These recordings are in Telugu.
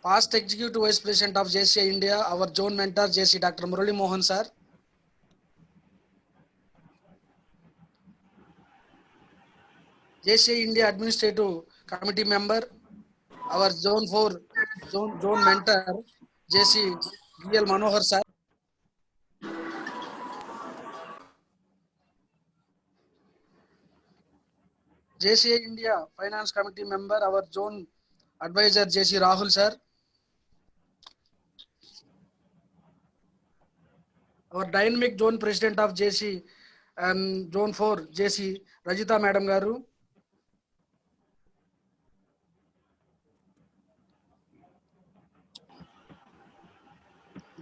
past Executive Vice President of JCI India, our zone mentor JC Dr. Murali Mohan sir. JCI India Administrative Committee member, our Zone 4 zone mentor JC BL Manohar sir. JCI India Finance Committee member, our zone advisor JC Rahul sir. Our dynamic zone president of JC and zone 4 JC Rajita Madam Garu.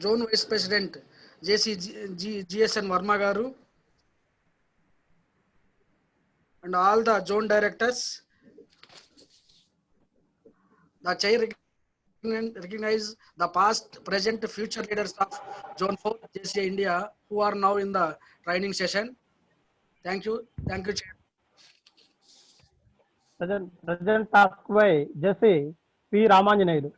Zone Vice President JC GSN Varma Garu. And all the zone directors. The chair recognize the past, present, future leaders of Zone 4 JCI India who are now in the training session. Thank you. Thank you, Chair. Present task by JC P. Ramanjanayudu.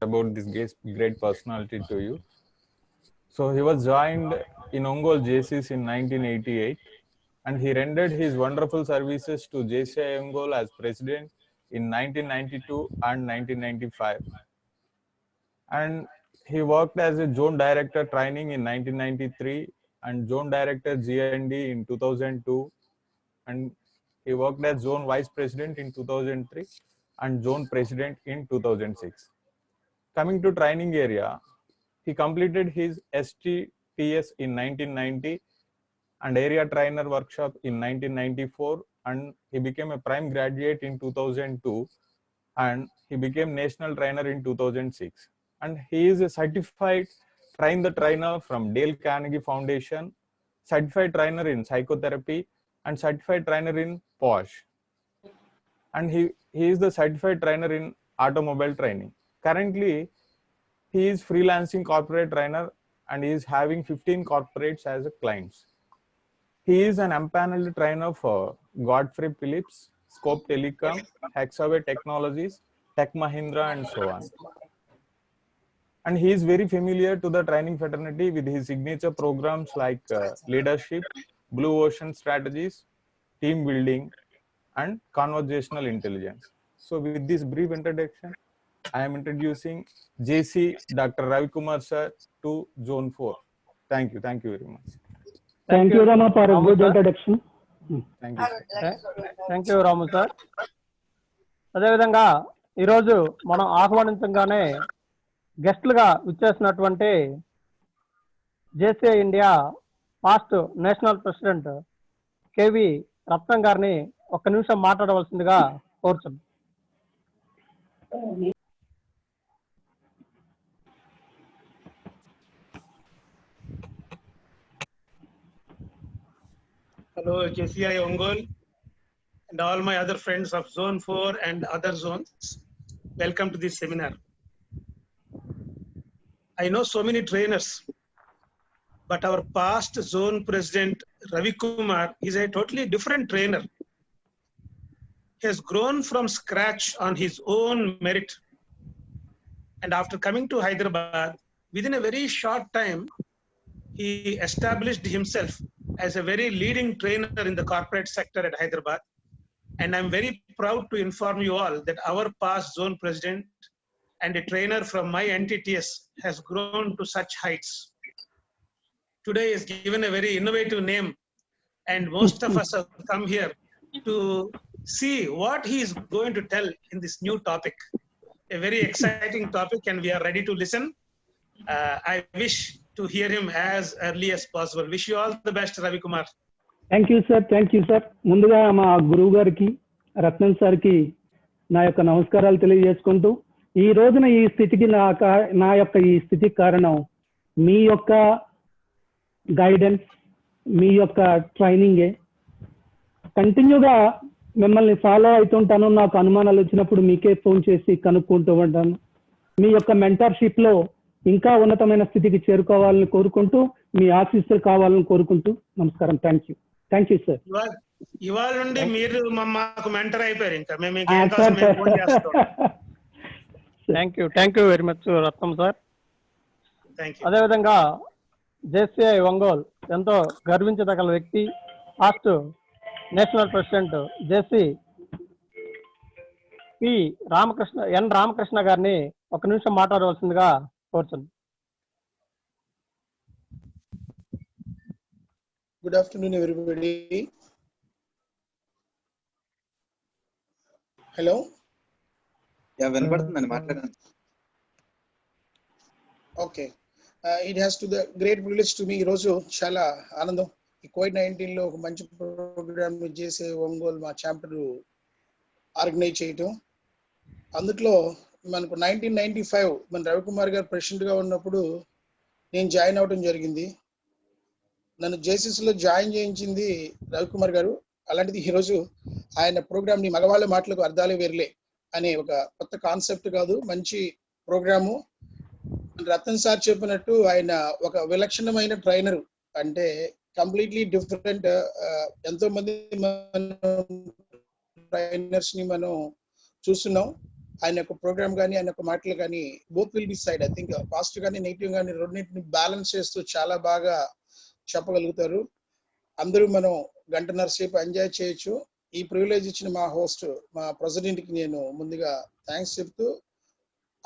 About this great personality to you. So he was joined in Ongole JCs in 1988 and he rendered his wonderful services to JCI Ongole as president in 1992 and 1995. And he worked as a zone director training in 1993 and zone director G&D in 2002, and he worked as zone vice president in 2003 and zone president in 2006. Coming to training area, he completed his STTS in 1990 and area trainer workshop in 1994, and he became a prime graduate in 2002 and he became national trainer in 2006. And he is a certified train the trainer from Dale Carnegie Foundation, certified trainer in psychotherapy and certified trainer in POSH. And he is the certified trainer in automobile training. Currently, he is freelancing corporate trainer and he is having 15 corporates as clients. He is an empaneled trainer for Godfrey Phillips, Scope Telecom, Hexaway Technologies, Tech Mahindra, and so on. And he is very familiar to the training fraternity with his signature programs like leadership, blue ocean strategies, team building, and conversational intelligence. So with this brief introduction, I am introducing JC Dr. Ravi Kumar sir to Zone 4. Thank you. Thank you very much. Thank you, Rama, for a good introduction. Thank you. Thank you, Ramu sir. అదేవిధంగా ఈరోజు మనం ఆహ్వానించగానే గెస్ట్లుగా విచ్చేసినటువంటి JCI India past national president K V Ratnam గారిని ఒక్క నిమిషం మాట్లాడవలసిందిగా కోరుచున్నాం. Hello, JCI Ongole and all my other friends of Zone 4 and other zones. Welcome to this seminar. I know so many trainers, but our past zone president Ravi Kumar is a totally different trainer. He has grown from scratch on his own merit. And after coming to Hyderabad, within a very short time, he established himself as a very leading trainer in the corporate sector at Hyderabad. And I'm very proud to inform you all that our past zone president and a trainer from my NTTS has grown to such heights. Today is given a very innovative name, and most of us have come here to see what he is going to tell in this new topic. A very exciting topic, and we are ready to listen. I wish to hear him as early as possible. Wish you all the best, Ravi Kumar. Thank you, sir. Thank you, sir. ముందుగా మా గురువు గారికి రత్నం సార్కి నా యొక్క నమస్కారాలు తెలియజేసుకుంటూ ఈ రోజున ఈ స్థితికి నా యొక్క ఈ స్థితికి కారణం మీ యొక్క గైడెన్స్, మీ యొక్క ట్రైనింగే. కంటిన్యూగా మిమ్మల్ని ఫాలో అవుతుంటాను. నాకు అనుమానాలు వచ్చినప్పుడు మీకే ఫోన్ చేసి కనుక్కుంటూ ఉంటాను. మీ యొక్క మెంటర్షిప్ లో ఇంకా ఉన్నతమైన స్థితికి చేరుకోవాలని కోరుకుంటూ, మీ ఆశీస్సులు కావాలని కోరుకుంటూ నమస్కారం. Thank you. Thank you sir. ఇవాళ నుండి మీరు మాకు మెంటర్ అయిపోయారు. ఇంకా మేము సార్ ఏం కావాల్సిన మేము ఫోన్ చేస్తాం. Thank you very much Ratnam sir. Thank you. అదేవిధంగా జేసీఐ ఒంగోలు ఎంతో గర్వించదగల వ్యక్తి, పాస్ట్ నేషనల్ ప్రెసిడెంట్ జేసీ ఎన్ రామకృష్ణ గారిని ఒక నిమిషం మాట్లాడవలసిందిగా కోరుతున్నాను. Good afternoon, everybody. Hello. Yeah, వినపడుతుందండి, మాట్లాడండి. Okay. It has to the great privilege to me. ఈరోజు చాలా ఆనందం. ఈ COVID-19 లో ఒక మంచి ప్రోగ్రామ్ చేసే ఒంగోలు మా చాప్టర్ ఆర్గనైజ్ చేయటం. అందులో మనకు 1995 మన రవికుమార్ గారు ప్రెసిడెంట్ గా ఉన్నప్పుడు నేను జాయిన్ అవడం జరిగింది. నన్ను జేసీసీ లో జాయిన్ చేయించింది రవికుమార్ గారు. అలాంటిది ఈరోజు ఆయన ప్రోగ్రామ్ ని మగవాళ్ళ మాటలకు అర్థాలే వేర్లే అనే ఒక కొత్త కాన్సెప్ట్ కాదు, మంచి ప్రోగ్రాము. రతన్ సార్ చెప్పినట్టు ఆయన ఒక విలక్షణమైన ట్రైనర్, అంటే కంప్లీట్లీ డిఫరెంట్. ఎంతో మంది ట్రైనర్స్ ని మనం చూస్తున్నాం. ఆయన యొక్క ప్రోగ్రామ్ కానీ ఆయన యొక్క మాటలు కానీ both will be side. I think positive కానీ నెగిటివ్ కానీ రెండింటిని బ్యాలెన్స్ చేస్తూ చాలా బాగా చెప్పగలుగుతారు. అందరూ మనం గంటన్నర సేపు ఎంజాయ్ చేయొచ్చు. ఈ ప్రివిలేజ్ ఇచ్చిన మా హోస్ట్, మా ప్రెసిడెంట్ కి నేను ముందుగా థ్యాంక్స్ చెప్తూ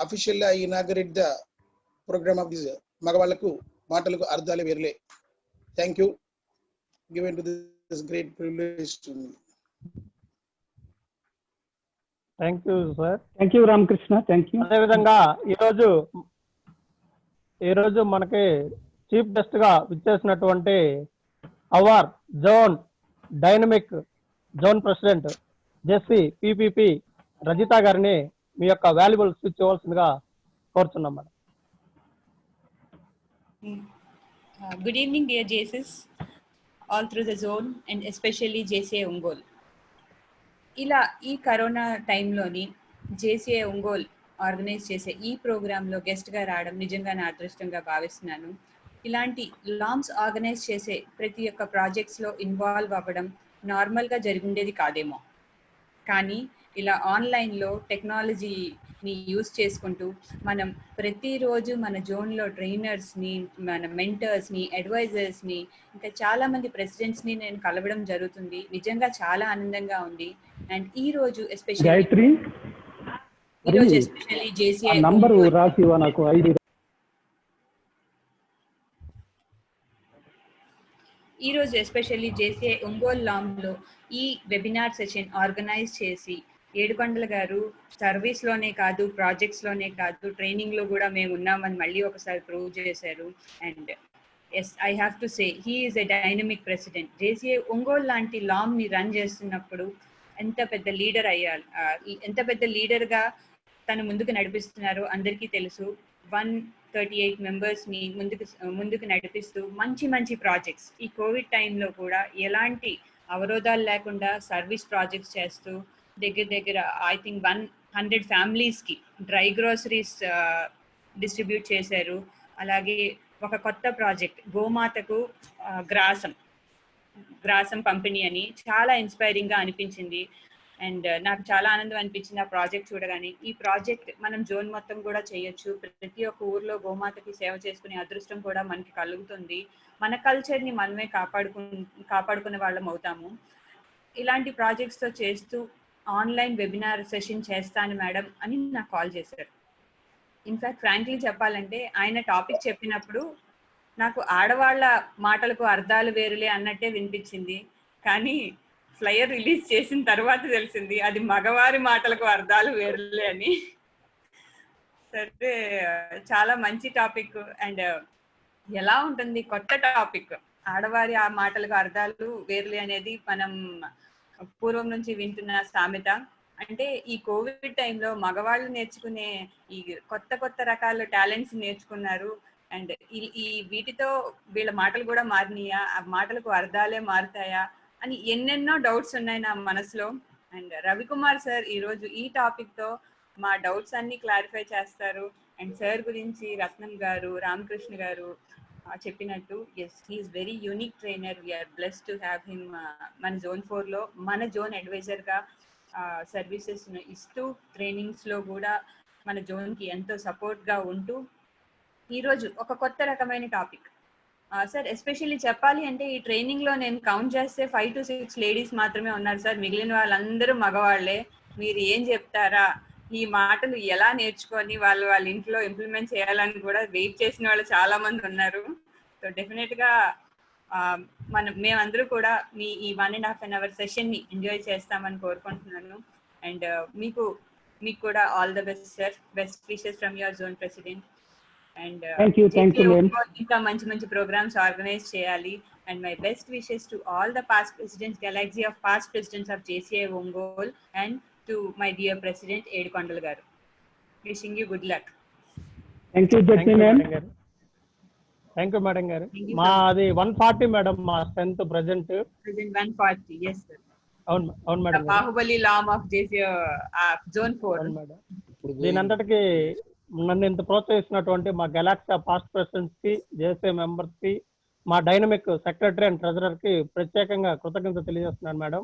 అఫీషియల్ గా inaugurate the programme of this మగవాళ్ళకు మాటలకు అర్థాలు వేర్లే. Thank you given to this great privilege to me. Thank you sir. Thank you Ramakrishna. Thank you. అదేవిధంగా ఈరోజు మనకి చీఫ్ గెస్ట్ గా విచ్చేసినటువంటి our zone dynamic zone president JC P P P Rajitha గారిని మీ యొక్క వాల్యుబుల్ స్పీచ్ ఇవ్వాల్సిందిగా కోరుతున్నాం madam. Good evening, dear JCs, all through the zone and especially JCI Ongole. ఇలా ఈ కరోనా టైంలోని JCI Ongole ఆర్గనైజ్ చేసే ఈ ప్రోగ్రాంలో గెస్ట్గా రావడం నిజంగా నా అదృష్టంగా భావిస్తున్నాను. ఇలాంటి లామ్స్ ఆర్గనైజ్ చేసే ప్రతి ఒక్క ప్రాజెక్ట్స్లో ఇన్వాల్వ్ అవ్వడం నార్మల్గా జరిగిండేది కాదేమో, కానీ ఇలా ఆన్లైన్లో టెక్నాలజీని యూస్ చేసుకుంటూ మనం ప్రతిరోజు మన జోన్లో ట్రైనర్స్ని, మన మెంటర్స్ని, అడ్వైజర్స్ని, ఇంకా చాలామంది ప్రెసిడెంట్స్ని నేను కలవడం జరుగుతుంది. నిజంగా చాలా ఆనందంగా ఉంది. అండ్ ఈరోజు ఎస్పెషల్లీ JCI నంబరు రాసి నాకు ఐడి. ఈరోజు ఎస్పెషల్లీ JCI ఒంగోలు లాంలో ఈ వెబినార్ సెషన్ ఆర్గనైజ్ చేసి ఏడుకొండల గారు సర్వీస్లోనే కాదు, ప్రాజెక్ట్స్లోనే కాదు, ట్రైనింగ్లో కూడా మేము ఉన్నామని మళ్ళీ ఒకసారి ప్రూవ్ చేశారు. And yes, I have to say he is a dynamic president. JCI Ongole లాంటి లామ్ని రన్ చేస్తున్నప్పుడు ఎంత పెద్ద లీడర్ అయ్యారు, ఎంత పెద్ద లీడర్గా తను ముందుకు నడిపిస్తున్నారో అందరికీ తెలుసు. 138 మెంబర్స్ని ముందుకు నడిపిస్తూ మంచి ప్రాజెక్ట్స్ ఈ కోవిడ్ టైంలో కూడా ఎలాంటి అవరోధాలు లేకుండా సర్వీస్ ప్రాజెక్ట్స్ చేస్తూ దగ్గర ఐ థింక్ 100 ఫ్యామిలీస్కి డ్రై గ్రోసరీస్ డిస్ట్రిబ్యూట్ చేశారు. అలాగే ఒక కొత్త ప్రాజెక్ట్ గోమాతకు గ్రాసం పంపిణీ అని చాలా ఇన్స్పైరింగ్గా అనిపించింది. అండ్ నాకు చాలా ఆనందం అనిపించింది ఆ ప్రాజెక్ట్ చూడగానే. ఈ ప్రాజెక్ట్ మనం జోన్ మొత్తం కూడా చేయొచ్చు. ప్రతి ఒక్క ఊర్లో గోమాతకి సేవ చేసుకునే అదృష్టం కూడా మనకి కలుగుతుంది. మన కల్చర్ని మనమే కాపాడుకునే వాళ్ళం అవుతాము. ఇలాంటి ప్రాజెక్ట్స్తో చేస్తూ ఆన్లైన్ వెబినార్ సెషన్ చేస్తాను మేడం అని నాకు కాల్ చేశారు. ఇన్ఫ్యాక్ట్ ఫ్రాంక్లీ చెప్పాలంటే ఆయన టాపిక్ చెప్పినప్పుడు నాకు ఆడవాళ్ళ మాటలకు అర్థాలు వేరులే అన్నట్టే వినిపించింది. కానీ ఫ్లయర్ రిలీజ్ చేసిన తర్వాత తెలిసింది అది మగవారి మాటలకు అర్థాలు వేరులే అని. సరే, చాలా మంచి టాపిక్. అండ్ ఎలా ఉంటుంది కొత్త టాపిక్, ఆడవారి ఆ మాటలకు అర్థాలు వేరులే అనేది మనం పూర్వం నుంచి వింటున్న సామెత. అంటే ఈ కోవిడ్ టైంలో మగవాళ్ళు నేర్చుకునే ఈ కొత్త రకాల టాలెంట్స్ నేర్చుకున్నారు. అండ్ ఈ వీటితో వీళ్ళ మాటలు కూడా మారినాయా, ఆ మాటలకు అర్థాలే మారుతాయా అని ఎన్నెన్నో డౌట్స్ ఉన్నాయి నా మనసులో. అండ్ రవికుమార్ సార్ ఈరోజు ఈ టాపిక్తో మా డౌట్స్ అన్ని క్లారిఫై చేస్తారు. అండ్ సార్ గురించి రత్నం గారు, రామకృష్ణ గారు, చెప్పినట్టు yes he is very unique trainer. We are blessed to have him మన జోన్ 4లో మన జోన్ అడ్వైజర్గా సర్వీసెస్ ఇస్తూ ట్రైనింగ్స్లో కూడా మన జోన్కి ఎంతో సపోర్ట్గా ఉంటూ ఈరోజు ఒక కొత్త రకమైన టాపిక్ సార్. ఎస్పెషల్లీ చెప్పాలి అంటే ఈ ట్రైనింగ్లో నేను కౌంట్ చేస్తే 5 to 6 లేడీస్ మాత్రమే ఉన్నారు సార్. మిగిలిన వాళ్ళందరూ మగవాళ్లే. మీరు ఏం చెప్తారా? ఈ మాటలు ఎలా నేర్చుకొని వాళ్ళ ఇంట్లో ఇంప్లిమెంట్ చేయాలని కూడా వెయిట్ చేసిన వాళ్ళు చాలా మంది ఉన్నారు. సో డెఫినెట్ గా మేమందరూ కూడా మీ ఈ 1.5 hour సెషన్ ని ఎంజాయ్ చేస్తామని కోరుకుంటున్నాను. అండ్ మీకు కూడా all the best sir. Best wishes from your zone president. And ఇంకా మంచి ప్రోగ్రామ్స్ ఆర్గనైజ్ చేయాలి. And my best wishes to all the past presidents, galaxy of past presidents of JCI Ongole and to my dear president Edukondal garu. Wishing you good luck. Thank you Jyoti ma'am. Thank you madam garu. మాది 140 మేడం మా స్ట్రెంత్ ప్రెజెంట్ 140. yes sir. అవును madam. Baahubali LOM of JCI zone 4 madam. దీనంతటికి నన్ను ఇంత ప్రోత్సహిస్తున్నటువంటి మా గెలాక్సీ పాస్ట్ ప్రెసిడెంట్స్ కి, JCI మెంబర్స్ కి, మా డైనమిక్ సెక్రటరీ అండ్ ట్రెజరర్ కి ప్రత్యేకంగా కృతజ్ఞత తెలియజేస్తున్నాను madam.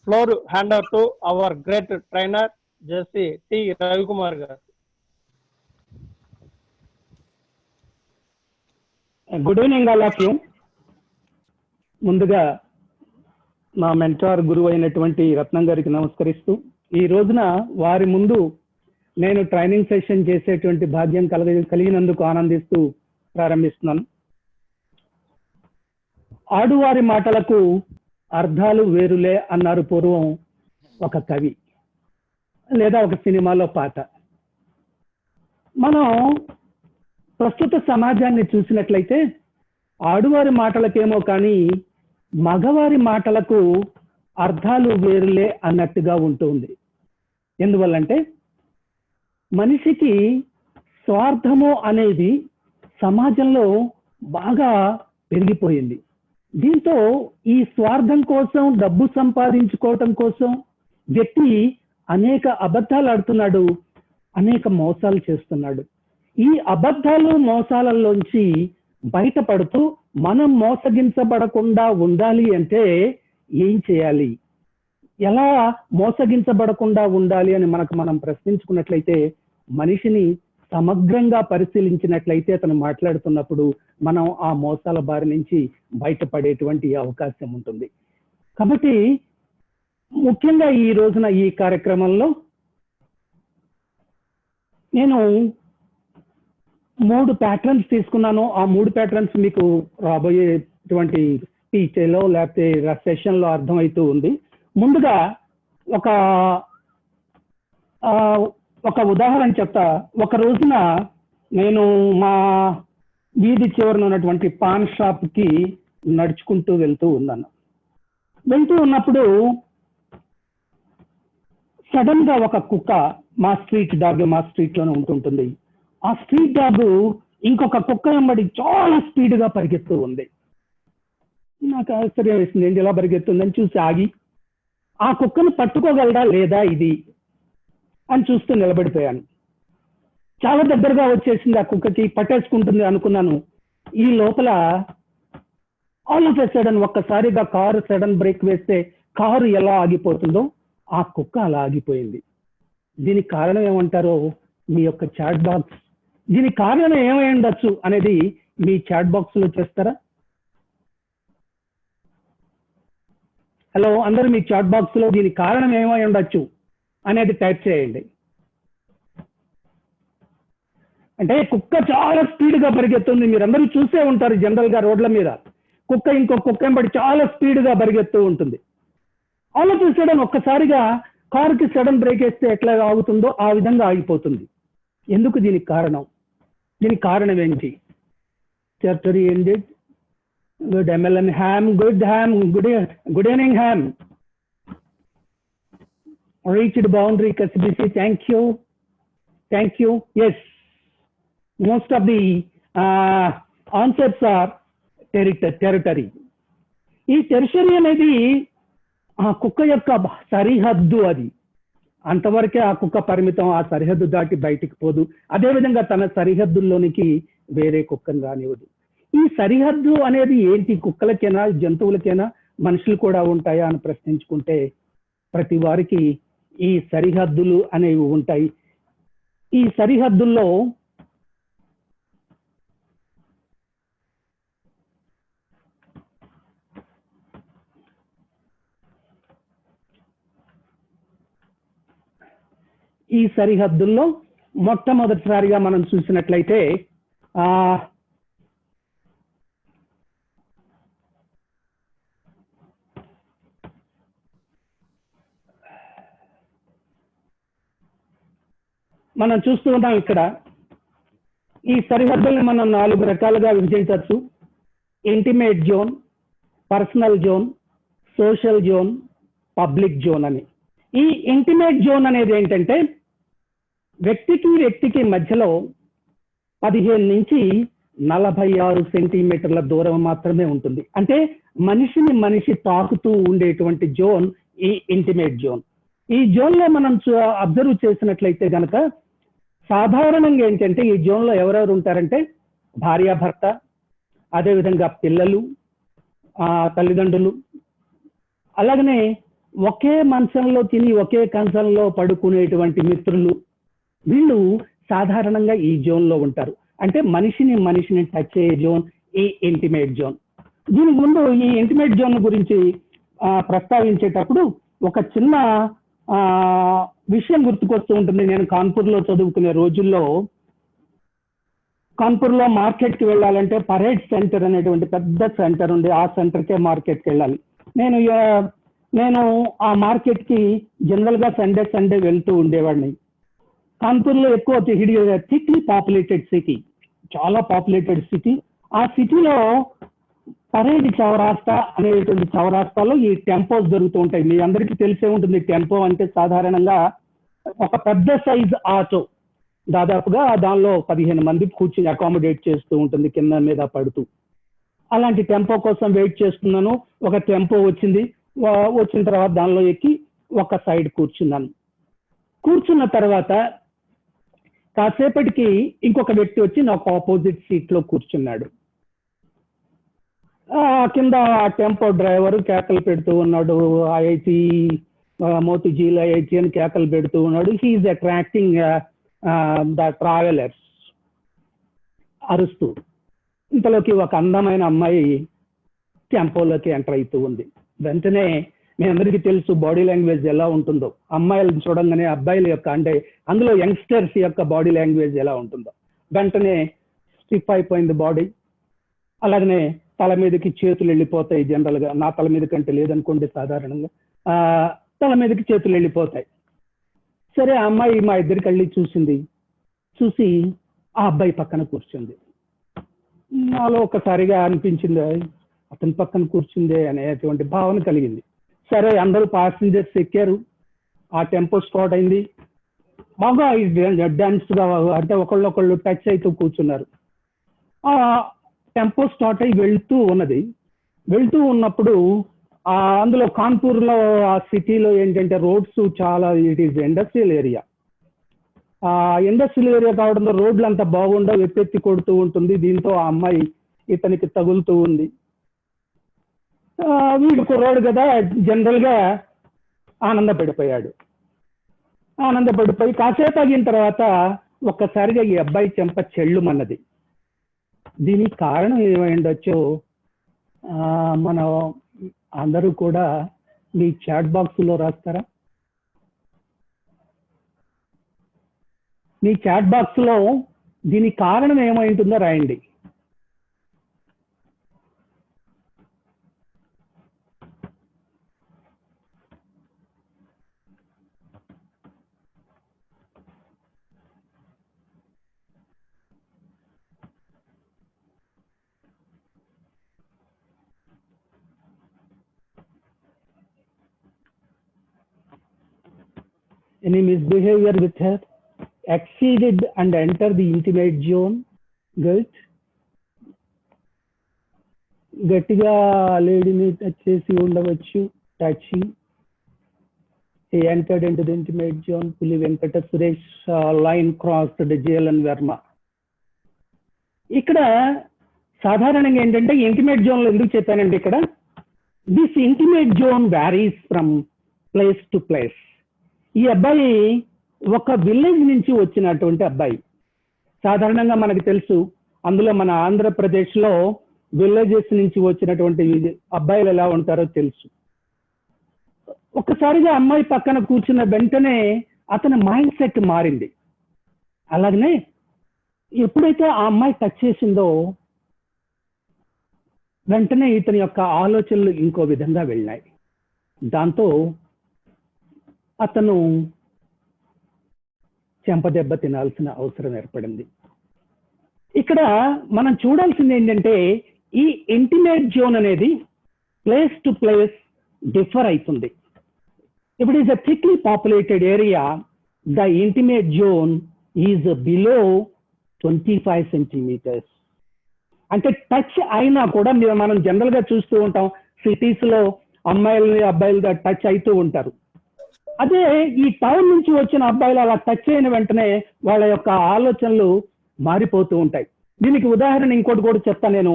Floor hand over to our great trainer JC T. Ravikumar గారు. Good evening all of you. ముందుగా మా మెంటార్ గురువు అయినటువంటి రత్నం గారికి నమస్కరిస్తూ, ఈ రోజున వారి ముందు నేను ట్రైనింగ్ సెషన్ చేసేటువంటి భాగ్యం కలిగినందుకు ఆనందిస్తూ ప్రారంభిస్తున్నాను. ఆడువారి మాటలకు అర్థాలు వేరులే అన్నారు పూర్వం ఒక కవి లేదా ఒక సినిమాలో పాట. మనం ప్రస్తుత సమాజాన్ని చూసినట్లయితే ఆడువారి మాటలకేమో కానీ మగవారి మాటలకు అర్థాలు వేరులే అన్నట్టుగా ఉంటుంది. ఎందువల్లంటే మనిషికి స్వార్థము అనేది సమాజంలో బాగా పెరిగిపోయింది. దీంతో ఈ స్వార్థం కోసం, డబ్బు సంపాదించుకోవటం కోసం వ్యక్తి అనేక అబద్ధాలు ఆడుతున్నాడు, అనేక మోసాలు చేస్తున్నాడు. ఈ అబద్ధాలు మోసాలలోంచి బయటపడుతూ మనం మోసగించబడకుండా ఉండాలి అంటే ఏం చేయాలి, ఎలా మోసగించబడకుండా ఉండాలి అని మనం ప్రశ్నించుకున్నట్లయితే, మనిషిని సమగ్రంగా పరిశీలించినట్లయితే అతను మాట్లాడుతున్నప్పుడు మనం ఆ మోసాల బారి నుంచి బయటపడేటువంటి అవకాశం ఉంటుంది. కాబట్టి ముఖ్యంగా ఈ రోజున ఈ కార్యక్రమంలో నేను 3 ప్యాటర్న్స్ తీసుకున్నాను. ఆ 3 ప్యాటర్న్స్ మీకు రాబోయేటువంటి స్పీచ్లో లేకపోతే సెషన్ లో అర్థమవుతూ ఉంది. ముందుగా ఒక ఉదాహరణ చెప్తా. ఒక రోజున నేను మా వీధి చివరన ఉన్నటువంటి పాన్ షాప్ కి నడుచుకుంటూ వెళ్తూ ఉన్నప్పుడు సడన్ గా ఒక కుక్క, మా స్ట్రీట్ డాగ్ మా స్ట్రీట్ లోనే ఉంటుంటుంది, ఆ స్ట్రీట్ డాగ్ ఇంకొక కుక్క వెంబడి చాలా స్పీడ్ గా పరిగెత్తూ ఉంది. నాకు ఆశ్చర్యం వేసింది, ఏంటి ఎలా పరిగెత్తుందని చూసి ఆగి ఆ కుక్కను పట్టుకోగలరా లేదా ఇది అని చూస్తూ నిలబడిపోయాను. చాలా దగ్గరగా వచ్చేసింది, ఆ కుక్కకి పట్టేసుకుంటుంది అనుకున్నాను. ఈ లోపల ఆల్ ఆఫ్ ఎ సడన్ ఒక్కసారిగా కారు సడన్ బ్రేక్ వేస్తే కారు ఎలా ఆగిపోతుందో ఆ కుక్క అలా ఆగిపోయింది. దీనికి కారణం ఏమంటారో మీ యొక్క చాట్ బాక్స్, దీనికి కారణం ఏమై ఉండొచ్చు అనేది మీ చాట్ బాక్స్ లో చేస్తారా? హలో, అందరూ మీ చాట్ బాక్స్ లో దీనికి కారణం ఏమై ఉండొచ్చు అనేది టైప్ చేయండి. అంటే కుక్క చాలా స్పీడ్ గా పరిగెత్తుంది. మీరందరూ చూసే ఉంటారు, జనరల్ గా రోడ్ల మీద కుక్క ఇంకో కుక్క వెంబడి చాలా స్పీడ్ గా పరిగెత్తూ ఉంటుంది. అలా చూసేయడం ఒక్కసారిగా కారుకి సడన్ బ్రేక్ వేస్తే ఎట్లా ఆగుతుందో ఆ విధంగా ఆగిపోతుంది. ఎందుకు? దీనికి కారణం ఏంటి? Tertiary ended. Good MLN Ham. Good Ham. Good evening Ham. Reached boundary KCBC. Thank you. Yes. Most of the answers are territory. ఈ టెరిటరీ అనేది ఆ కుక్క యొక్క సరిహద్దు. అది అంతవరకే ఆ కుక్క పరిమితం, ఆ సరిహద్దు దాటి బయటికి పోదు. అదేవిధంగా తన సరిహద్దుల్లోనికి వేరే కుక్కను రానివ్వదు. ఈ సరిహద్దు అనేది ఏంటి? కుక్కలకైనా, జంతువులకైనా, మనుషులు కూడా ఉంటాయా అని ప్రశ్నించుకుంటే ప్రతి వారికి ఈ సరిహద్దులు అనేవి ఉంటాయి. ఈ సరిహద్దుల్లో మొట్టమొదటిసారిగా మనం చూసినట్లయితే మనం చూస్తూ ఉంటాం ఇక్కడ ఈ సరిహద్దుల్ని మనం 4 రకాలుగా విభజించవచ్చు. Intimate zone, personal zone, social zone, public zone అని. ఈ ఇంటిమేట్ జోన్ అనేది ఏంటంటే వ్యక్తికి మధ్యలో 15 నుంచి 46 సెంటీమీటర్ల దూరం మాత్రమే ఉంటుంది. అంటే మనిషిని మనిషి తాకుతూ ఉండేటువంటి జోన్ ఈ ఇంటిమేట్ జోన్. ఈ జోన్ లో మనం అబ్జర్వ్ చేసినట్లయితే గనక సాధారణంగా ఏంటంటే ఈ జోన్ లో ఎవరెవరు ఉంటారంటే భార్యాభర్త, అదేవిధంగా పిల్లలు, తల్లిదండ్రులు, అలాగనే ఒకే మంచంలో తిని ఒకే కంచంలో పడుకునేటువంటి మిత్రులు, వీళ్ళు సాధారణంగా ఈ జోన్ లో ఉంటారు. అంటే మనిషిని టచ్ అయ్యే జోన్ ఈ ఇంటిమేట్ జోన్. దీనికి ముందు ఈ ఇంటిమేట్ జోన్ గురించి ప్రస్తావించేటప్పుడు ఒక చిన్న విషయం గుర్తుకొస్తూ ఉంటుంది. నేను కాన్పూర్లో చదువుకునే రోజుల్లో కాన్పూర్లో మార్కెట్కి వెళ్ళాలంటే పరేడ్ సెంటర్ అనేటువంటి పెద్ద సెంటర్ ఉంది. ఆ సెంటర్కే మార్కెట్కి వెళ్ళాలి. నేను ఆ మార్కెట్కి జనరల్గా సండే వెళ్తూ ఉండేవాడిని. కాన్పూర్లో ఎక్కువ థిక్లీ పాపులేటెడ్ సిటీ, చాలా పాపులేటెడ్ సిటీ. ఆ సిటీలో పరేడ్ చౌరాస్తా అనేటువంటి చౌరాస్తాలో ఈ టెంపోస్ జరుగుతూ ఉంటాయి. మీ అందరికీ తెలిసే ఉంటుంది. టెంపో అంటే సాధారణంగా ఒక పెద్ద సైజ్ ఆటో, దాదాపుగా దానిలో 15 మంది కూర్చుని అకామిడేట్ చేస్తూ ఉంటుంది కింద మీద పడుతూ. అలాంటి టెంపో కోసం వెయిట్ చేస్తున్నాను. ఒక టెంపో వచ్చిన తర్వాత దానిలో ఎక్కి ఒక సైడ్ కూర్చున్నాను. కూర్చున్న తర్వాత కాసేపటికి ఇంకొక వ్యక్తి వచ్చి నాకు ఆపోజిట్ సీట్ లో కూర్చున్నాడు. కింద టెంపో డ్రైవర్ కేకలు పెడుతూ ఉన్నాడు. ఐఐటి మోతిజీల్ ఐఐటి అని కేకలు పెడుతూ ఉన్నాడు. హీఈస్ అట్రాక్టింగ్ ద ట్రావెలర్స్ అరుస్తూ. ఇంతలోకి ఒక అందమైన అమ్మాయి టెంపోలోకి ఎంటర్ అవుతూ ఉంది. వెంటనే మీ అందరికీ తెలుసు బాడీ లాంగ్వేజ్ ఎలా ఉంటుందో. అమ్మాయిలను చూడంగానే అబ్బాయిల యొక్క అంటే అందులో యంగ్స్టర్స్ యొక్క బాడీ లాంగ్వేజ్ ఎలా ఉంటుందో. వెంటనే స్టిఫ్ అయిపోయింది బాడీ. అలాగనే తల మీదకి చేతులు వెళ్ళిపోతాయి. జనరల్గా నా తల మీద కంటే లేదనుకోండి, సాధారణంగా తల మీదకి చేతులు వెళ్ళిపోతాయి. సరే, ఆ అమ్మాయి మా ఇద్దరికి వెళ్ళి చూసి ఆ అబ్బాయి పక్కన కూర్చుంది. నాలో ఒకసారిగా అనిపించింది, అతని పక్కన కూర్చుందే అనేటువంటి భావన కలిగింది. సరే, అందరూ ప్యాసింజర్స్ ఎక్కారు. ఆ టెంపో స్టార్ట్ అయింది. బాగా డాన్స్ గా అంటే ఒకళ్ళు టచ్ అవుతూ కూర్చున్నారు. ఆ టెంపో స్టార్ట్ అయ్యి వెళ్తూ ఉన్నప్పుడు అందులో కాన్పూర్లో ఆ సిటీలో ఏంటంటే రోడ్స్ చాలా, it is industrial area. Industrial area కావడంతో రోడ్లు అంతా బాగుండవు, ఎత్తెత్తి కొడుతూ ఉంటుంది. దీంతో ఆ అమ్మాయి ఇతనికి తగులుతూ ఉంది. వీడు కుర్రాడు కదా, జనరల్ గా ఆనందపడిపోయి కాసేపు ఆగిన తర్వాత ఒక్కసారిగా ఈ అబ్బాయి చెంప చెళ్ళుమన్నది. దీనికి కారణం ఏమైండొచ్చో మన అందరూ కూడా మీ చాట్ బాక్స్ లో రాస్తారా? మీ చాట్ బాక్స్ లో దీనికి కారణం ఏమైంటుందో రాయండి. Any misbehavior with her, exceeded and entered the intimate zone. Good. గట్టిగా లేడీని టచ్ చేసి ఉండవచ్చు. Touching. He entered into the intimate zone. Puli Venkata Suresh line crossed the JLN Verma. ఇక్కడ సాధారణంగా ఏంటంటే ఇంటిమేట్ జోన్ లో ఎందుకు చెప్పానండి ఇక్కడ, this intimate zone varies from place to place. ఈ అబ్బాయి ఒక విలేజ్ నుంచి వచ్చినటువంటి అబ్బాయి. సాధారణంగా మనకు తెలుసు, అందులో మన ఆంధ్రప్రదేశ్ లో విలేజెస్ నుంచి వచ్చినటువంటి అబ్బాయిలు ఎలా ఉంటారో తెలుసు. ఒక్కసారిగా అమ్మాయి పక్కన కూర్చున్న వెంటనే అతని మైండ్ సెట్ మారింది. అలాగనే ఎప్పుడైతే ఆ అమ్మాయి టచ్ చేసిందో వెంటనే ఇతని యొక్క ఆలోచనలు ఇంకో విధంగా వెళ్ళాయి. దాంతో అతను చెంపదెబ్బ తినాల్సిన అవసరం ఏర్పడింది. ఇక్కడ మనం చూడాల్సింది ఏంటంటే, ఈ ఇంటిమేట్ జోన్ అనేది ప్లేస్ టు ప్లేస్ డిఫర్ అవుతుంది. If it is a thickly populated area, the intimate zone is below 25 centimeters. అంటే టచ్ అయినా కూడా మనం జనరల్ గా చూస్తూ ఉంటాం, సిటీస్ లో అమ్మాయిలు అబ్బాయిలు టచ్ అవుతూ ఉంటారు. అదే ఈ టౌన్ నుంచి వచ్చిన అబ్బాయిలు అలా టచ్ అయిన వెంటనే వాళ్ళ యొక్క ఆలోచనలు మారిపోతూ ఉంటాయి. దీనికి ఉదాహరణ ఇంకోటి కూడా చెప్తాను నేను.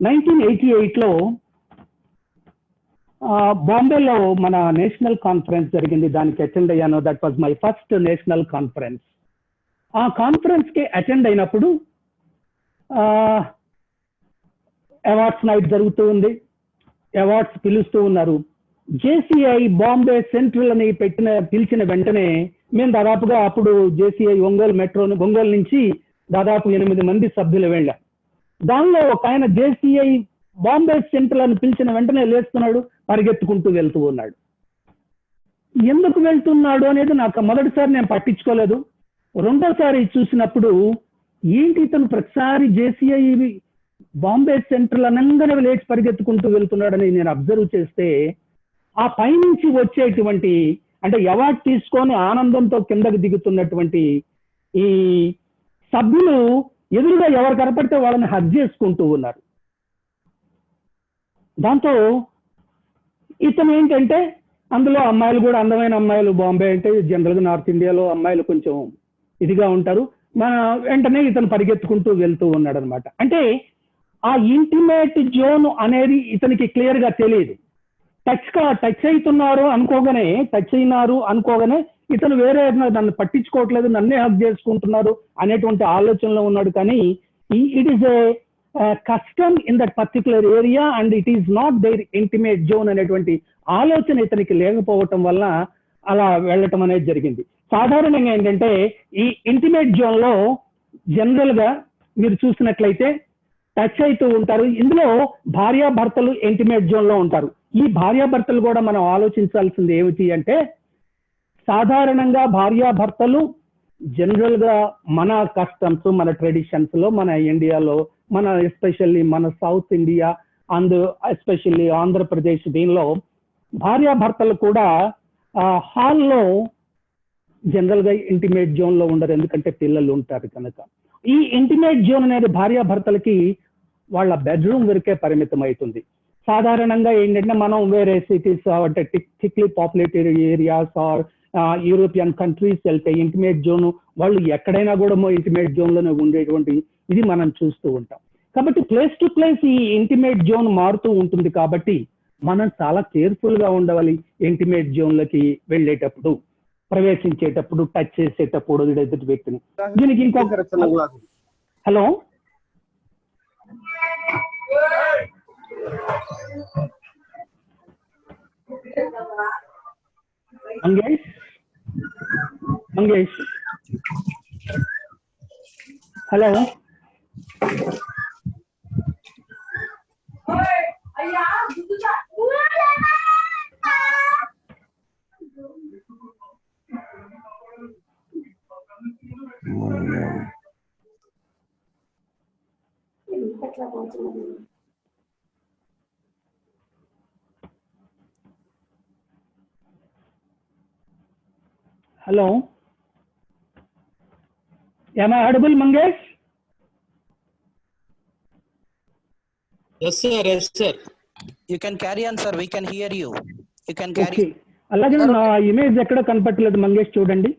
1988లో బాంబేలో మన నేషనల్ కాన్ఫరెన్స్ జరిగింది, దానికి అటెండ్ అయ్యాను. That was my first national conference. ఆ కాన్ఫరెన్స్ కి అటెండ్ అయినప్పుడు అవార్డ్స్ నైట్ జరుగుతూ ఉంది, అవార్డ్స్ పిలుస్తూ ఉన్నారు. జేసీఐ బాంబే సెంట్రల్ అని పిలిచిన వెంటనే మేము దాదాపుగా అప్పుడు జేసీఐ ఒంగోలు నుంచి దాదాపు 8 మంది సభ్యులు వెళ్ళాం. దానిలో ఒక ఆయన జేసీఐ బాంబే సెంట్రల్ అని పిలిచిన వెంటనే లేస్తున్నాడు, పరిగెత్తుకుంటూ వెళ్తూ ఉన్నాడు. ఎందుకు వెళ్తున్నాడు అనేది నాకు మొదటిసారి నేను పట్టించుకోలేదు. రెండోసారి చూసినప్పుడు ఏంటి ఇతను ప్రతిసారి జేసీఐ బాంబే సెంట్రల్ అనంగానే లేచి పరిగెత్తుకుంటూ వెళ్తున్నాడని నేను అబ్జర్వ్ చేస్తే, ఆ పైనుంచి వచ్చేటువంటి అంటే అవార్డు తీసుకొని ఆనందంతో కిందకు దిగుతున్నటువంటి ఈ సభ్యులు ఎదురుగా ఎవరు కనపడితే వాళ్ళని హగ్ చేసుకుంటూ ఉన్నారు. దాంతో ఇతను ఏంటంటే, అందులో అమ్మాయిలు కూడా అందమైన అమ్మాయిలు, బాంబే అంటే జనరల్గా నార్త్ ఇండియాలో అమ్మాయిలు కొంచెం ఇదిగా ఉంటారు, మన వెంటనే ఇతను పరిగెత్తుకుంటూ వెళ్తూ ఉన్నాడు అనమాట. అంటే ఆ ఇంటిమేట్ జోన్ అనేది ఇతనికి క్లియర్ గా తెలియదు. టచ్ అవుతున్నారు అనుకోగానే ఇతను వేరే నన్ను పట్టించుకోవట్లేదు, నన్నే హక్ చేసుకుంటున్నారు అనేటువంటి ఆలోచనలో ఉన్నాడు. కానీ it is a custom in that particular area and it is not their intimate zone అనేటువంటి ఆలోచన ఇతనికి లేకపోవటం వల్ల అలా వెళ్ళటం అనేది జరిగింది. సాధారణంగా ఏంటంటే ఈ ఇంటిమేట్ జోన్ లో జనరల్ గా మీరు చూసినట్లయితే టచ్ అవుతూ ఉంటారు. ఇందులో భార్యాభర్తలు ఇంటిమేట్ జోన్ లో ఉంటారు. ఈ భార్యాభర్తలు కూడా మనం ఆలోచించాల్సింది ఏమిటి అంటే, సాధారణంగా భార్యాభర్తలు జనరల్ గా మన కస్టమ్స్, మన ట్రెడిషన్స్ లో, మన ఇండియాలో, మన ఎస్పెషల్లీ మన south India and especially Andhra Pradesh, దీనిలో భార్యాభర్తలు కూడా హాల్లో జనరల్ గా ఇంటిమేట్ జోన్ లో ఉండరు, ఎందుకంటే పిల్లలు ఉంటారు కనుక. ఈ ఇంటిమేట్ జోన్ అనేది భార్యాభర్తలకి వాళ్ళ బెడ్రూమ్ వరకే పరిమితం అవుతుంది. సాధారణంగా ఏంటంటే మనం వేరే సిటీస్ అంటే thickly populated areas or European countries వెళ్తే ఇంటిమేట్ జోన్ వాళ్ళు ఎక్కడైనా కూడా ఇంటిమేట్ జోన్ లోనే ఉండేటువంటి ఇది మనం చూస్తూ ఉంటాం. కాబట్టి ప్లేస్ టు ప్లేస్ ఈ ఇంటిమేట్ జోన్ మారుతూ ఉంటుంది. కాబట్టి మనం చాలా కేర్ఫుల్ గా ఉండవాలి ఇంటిమేట్ జోన్ లకి వెళ్ళేటప్పుడు, ప్రవేశించేటప్పుడు, టచ్ చేసేటప్పుడు ఎదుటి వ్యక్తిని. దీనికి ఇంకొక hello Mangesh hello hello am I audible, Mangesh? Yes sir, you can carry on sir, we can hear you, you can carry. Okay. అలాగే నా ఇమేజ్ ఎక్కడ కనపడలేదు మంగేష్, చూడండి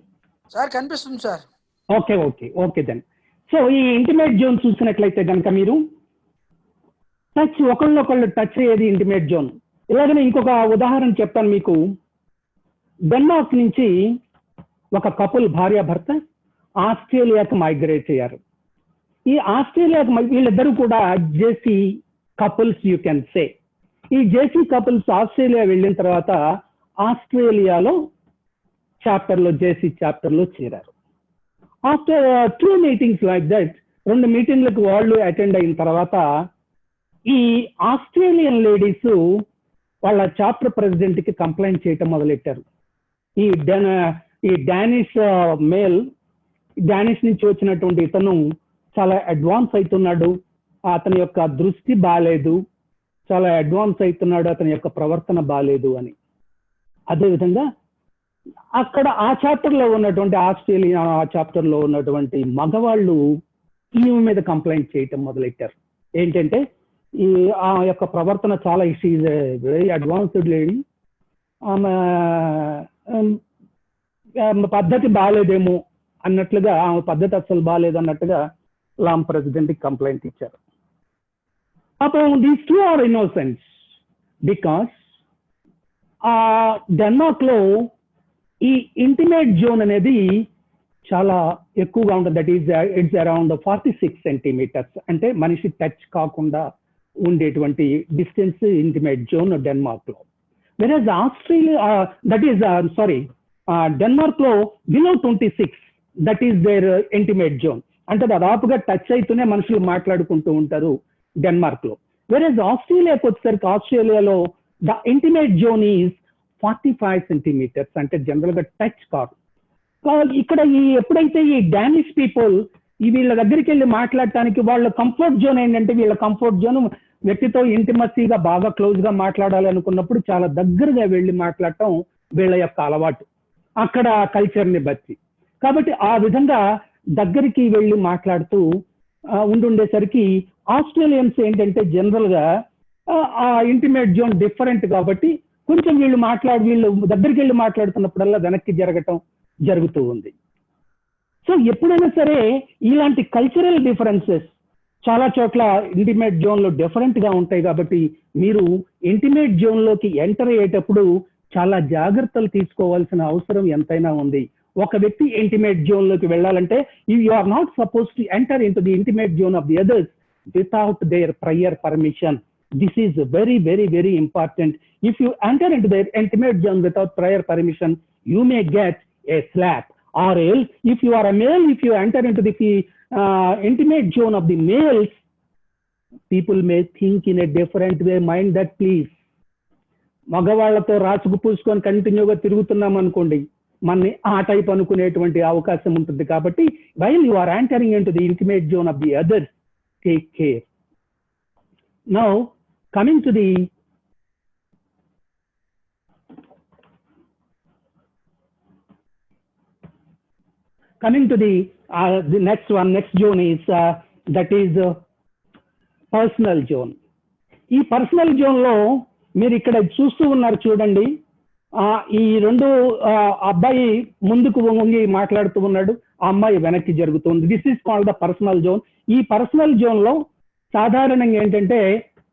సార్. కనిపిస్తుంది సార్. Okay then. సో ఈ ఇంటిమేట్ జోన్ చూసినట్లయితే కనుక మీరు టచ్, ఒకళ్ళొకళ్ళు టచ్ అయ్యేది ఇంటిమేట్ జోన్. ఇలాగనే ఇంకొక ఉదాహరణ చెప్తాను మీకు. డెన్మార్క్ నుంచి ఒక కపుల్ భార్యాభర్త ఆస్ట్రేలియాకి మైగ్రేట్ అయ్యారు. ఈ ఆస్ట్రేలియాకి వీళ్ళిద్దరూ కూడా జేసీ కపుల్స్ యూ కెన్ సే. ఈ జేసీ కపుల్స్ ఆస్ట్రేలియా వెళ్ళిన తర్వాత ఆస్ట్రేలియాలో చాప్టర్లో, జేసీ చాప్టర్లో చేరారు. ఆఫ్టర్ 2 మీటింగ్స్ లైక్ దట్, 2 మీటింగ్లకు వాళ్ళు అటెండ్ అయిన తర్వాత ఈ ఆస్ట్రేలియన్ లేడీస్ వాళ్ళ చాప్టర్ ప్రెసిడెంట్ కి కంప్లైంట్ చేయటం మొదలెట్టారు. ఈ డానిష్ మేల్, డానిష్ నుంచి వచ్చినటువంటి ఇతను చాలా అడ్వాన్స్ అవుతున్నాడు, అతని యొక్క దృష్టి బాగాలేదు, చాలా అడ్వాన్స్ అవుతున్నాడు, అతని యొక్క ప్రవర్తన బాగాలేదు అని. అదేవిధంగా అక్కడ ఆ చాప్టర్ లో ఉన్నటువంటి ఆస్ట్రేలియా చాప్టర్ లో ఉన్నటువంటి మగవాళ్ళు ఈమె మీద కంప్లైంట్ చేయటం మొదలెట్టారు. ఏంటంటే ఆ యొక్క ప్రవర్తన చాలా, షీఈ్ వెరీ అడ్వాన్స్డ్ లేడీ, ఆమె పద్ధతి బాగాలేదేమో అన్నట్లుగా, ఆమె పద్ధతి అసలు బాగాలేదు అన్నట్టుగా లామ్ ప్రెసిడెంట్ కి కంప్లైంట్ ఇచ్చారు. అప్పుడు these two are innocents because Denmark లో ఈ ఇంటిమేట్ జోన్ అనేది చాలా ఎక్కువగా ఉంటుంది. That is its around 46 centimetres, అంటే మనిషి టచ్ కాకుండా ఉండేటువంటి డిస్టెన్స్ ఇంటిమేట్ జోన్ డెన్మార్క్ లో. Whereas Australia that is Denmark లో below 26, that is their intimate zone. అంటే దాదాపుగా టచ్ అయితేనే మనుషులు మాట్లాడుకుంటూ ఉంటారు డెన్మార్క్ లో. వెరాజ్ ఆస్ట్రేలియాకి వచ్చేసరికి ఆస్ట్రేలియాలో the intimate zone is 45 centimetres, అంటే జనరల్ గా టచ్ కాదు. ఇక్కడ ఎప్పుడైతే ఈ డానిష్ పీపుల్ వీళ్ళ దగ్గరికి వెళ్ళి మాట్లాడటానికి వాళ్ళ కంఫర్ట్ జోన్ ఏంటంటే, వీళ్ళ కంఫర్ట్ జోన్ వ్యక్తితో ఇంటిమసీగా బాగా క్లోజ్ గా మాట్లాడాలి అనుకున్నప్పుడు చాలా దగ్గరగా వెళ్ళి మాట్లాడటం వీళ్ళ యొక్క అలవాటు, అక్కడ కల్చర్ ని బట్టి. కాబట్టి ఆ విధంగా దగ్గరికి వెళ్ళి మాట్లాడుతూ ఉండుండేసరికి ఆస్ట్రేలియన్స్ ఏంటంటే జనరల్ గా ఆ ఇంటిమేట్ జోన్ డిఫరెంట్ కాబట్టి కొంచెం వీళ్ళు దగ్గరికి వెళ్ళి మాట్లాడుతున్నప్పుడల్లా వెనక్కి జరుగుతూ ఉంది. సో ఎప్పుడైనా సరే ఇలాంటి కల్చరల్ డిఫరెన్సెస్ చాలా చోట్ల ఇంటిమేట్ జోన్ లో డిఫరెంట్ గా ఉంటాయి. కాబట్టి మీరు ఇంటిమేట్ జోన్ లోకి ఎంటర్ అయ్యేటప్పుడు చాలా జాగ్రత్తలు తీసుకోవాల్సిన అవసరం ఎంతైనా ఉంది. ఒక వ్యక్తి ఇంటిమేట్ జోన్ లోకి వెళ్ళాలంటే you are not suppose to enter in to the intimate zone of the others without their prior permission. This is very, very, very important. If you enter into the intimate zone without prior permission, you may get a slap. Or else, if you are a male, if you enter into the intimate zone of the males, people may think in a different way. Mind that, please. మగవాళ్లతో రాసుకు పూసుకొని కంటిన్యూగా తిరుగుతున్నాం అనుకోండి, మనని ఆ టైప్ అనుకునేటువంటి అవకాశం ఉంటుంది. కాబట్టి while you are entering into the intimate zone of the others, take care. Now, coming to the next zone is that is personal zone. ఈ పర్సనల్ జోన్ లో మీరు ఇక్కడ చూస్తూ ఉన్నారు చూడండి, ఈ రెండు అబ్బాయి ముందుకు వంగి మాట్లాడుతూ ఉన్నాడు, ఆ అమ్మాయి వెనక్కి జరుగుతుంది. This is called the personal zone. ఈ పర్సనల్ జోన్ లో సాధారణంగా ఏంటంటే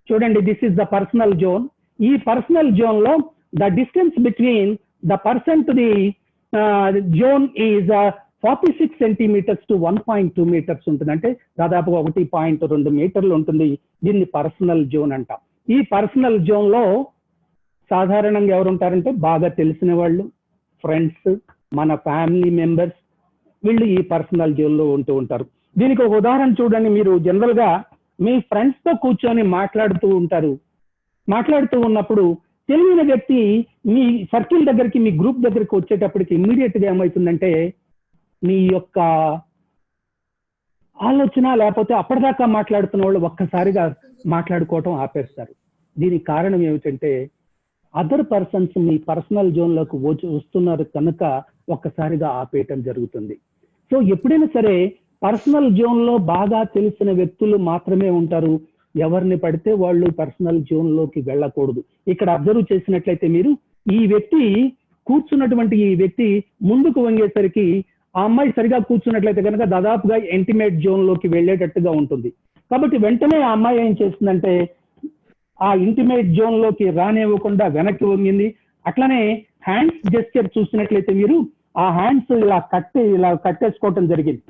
చూడండి, this is the personal zone. ఈ పర్సనల్ జోన్ లో the distance between the person to the zone is 46 centimetres to 1.2 metres ఉంటుంది. అంటే దాదాపుగా 1.2 మీటర్లు ఉంటుంది. దీన్ని పర్సనల్ జోన్ అంటాం. ఈ పర్సనల్ జోన్ లో సాధారణంగా ఎవరు ఉంటారంటే బాగా తెలిసిన వాళ్ళు, ఫ్రెండ్స్, మన ఫ్యామిలీ మెంబర్స్, వీళ్ళు ఈ పర్సనల్ జోన్ లో ఉంటూ ఉంటారు. దీనికి ఒక ఉదాహరణ చూడండి. మీరు జనరల్ గా మీ ఫ్రెండ్స్ తో కూర్చొని మాట్లాడుతూ ఉంటారు. మాట్లాడుతూ ఉన్నప్పుడు తెలియని వ్యక్తి మీ సర్కిల్ దగ్గరికి, మీ గ్రూప్ దగ్గరికి వచ్చేటప్పటికి ఇమ్మీడియట్ గా ఏమవుతుందంటే మీ యొక్క ఆలోచన లేకపోతే అప్పటిదాకా మాట్లాడుతున్న వాళ్ళు ఒక్కసారిగా మాట్లాడుకోవటం ఆపేస్తారు. దీనికి కారణం ఏమిటంటే అదర్ పర్సన్స్ మీ పర్సనల్ జోన్ లోకి వస్తున్నారు కనుక ఒక్కసారిగా ఆపేయటం జరుగుతుంది. సో ఎప్పుడైనా సరే పర్సనల్ జోన్ లో బాగా తెలిసిన వ్యక్తులు మాత్రమే ఉంటారు. ఎవరిని పడితే వాళ్ళు పర్సనల్ జోన్ లోకి వెళ్ళకూడదు. ఇక్కడ అబ్జర్వ్ చేసినట్లయితే మీరు ఈ వ్యక్తి కూర్చున్నటువంటి ఈ వ్యక్తి ముందుకు వంగేసరికి ఆ అమ్మాయి సరిగా కూర్చున్నట్లయితే కనుక దాదాపుగా ఇంటిమేట్ జోన్ లోకి వెళ్ళేటట్టుగా ఉంటుంది. కాబట్టి వెంటనే ఆ అమ్మాయి ఏం చేస్తుందంటే ఆ ఇంటిమేట్ జోన్ లోకి రానివ్వకుండా వెనక్కి వంగింది. అట్లనే హ్యాండ్స్ జెస్చర్ చూసినట్లయితే మీరు ఆ హ్యాండ్స్ ఇలా కట్టేసుకోవటం జరిగింది.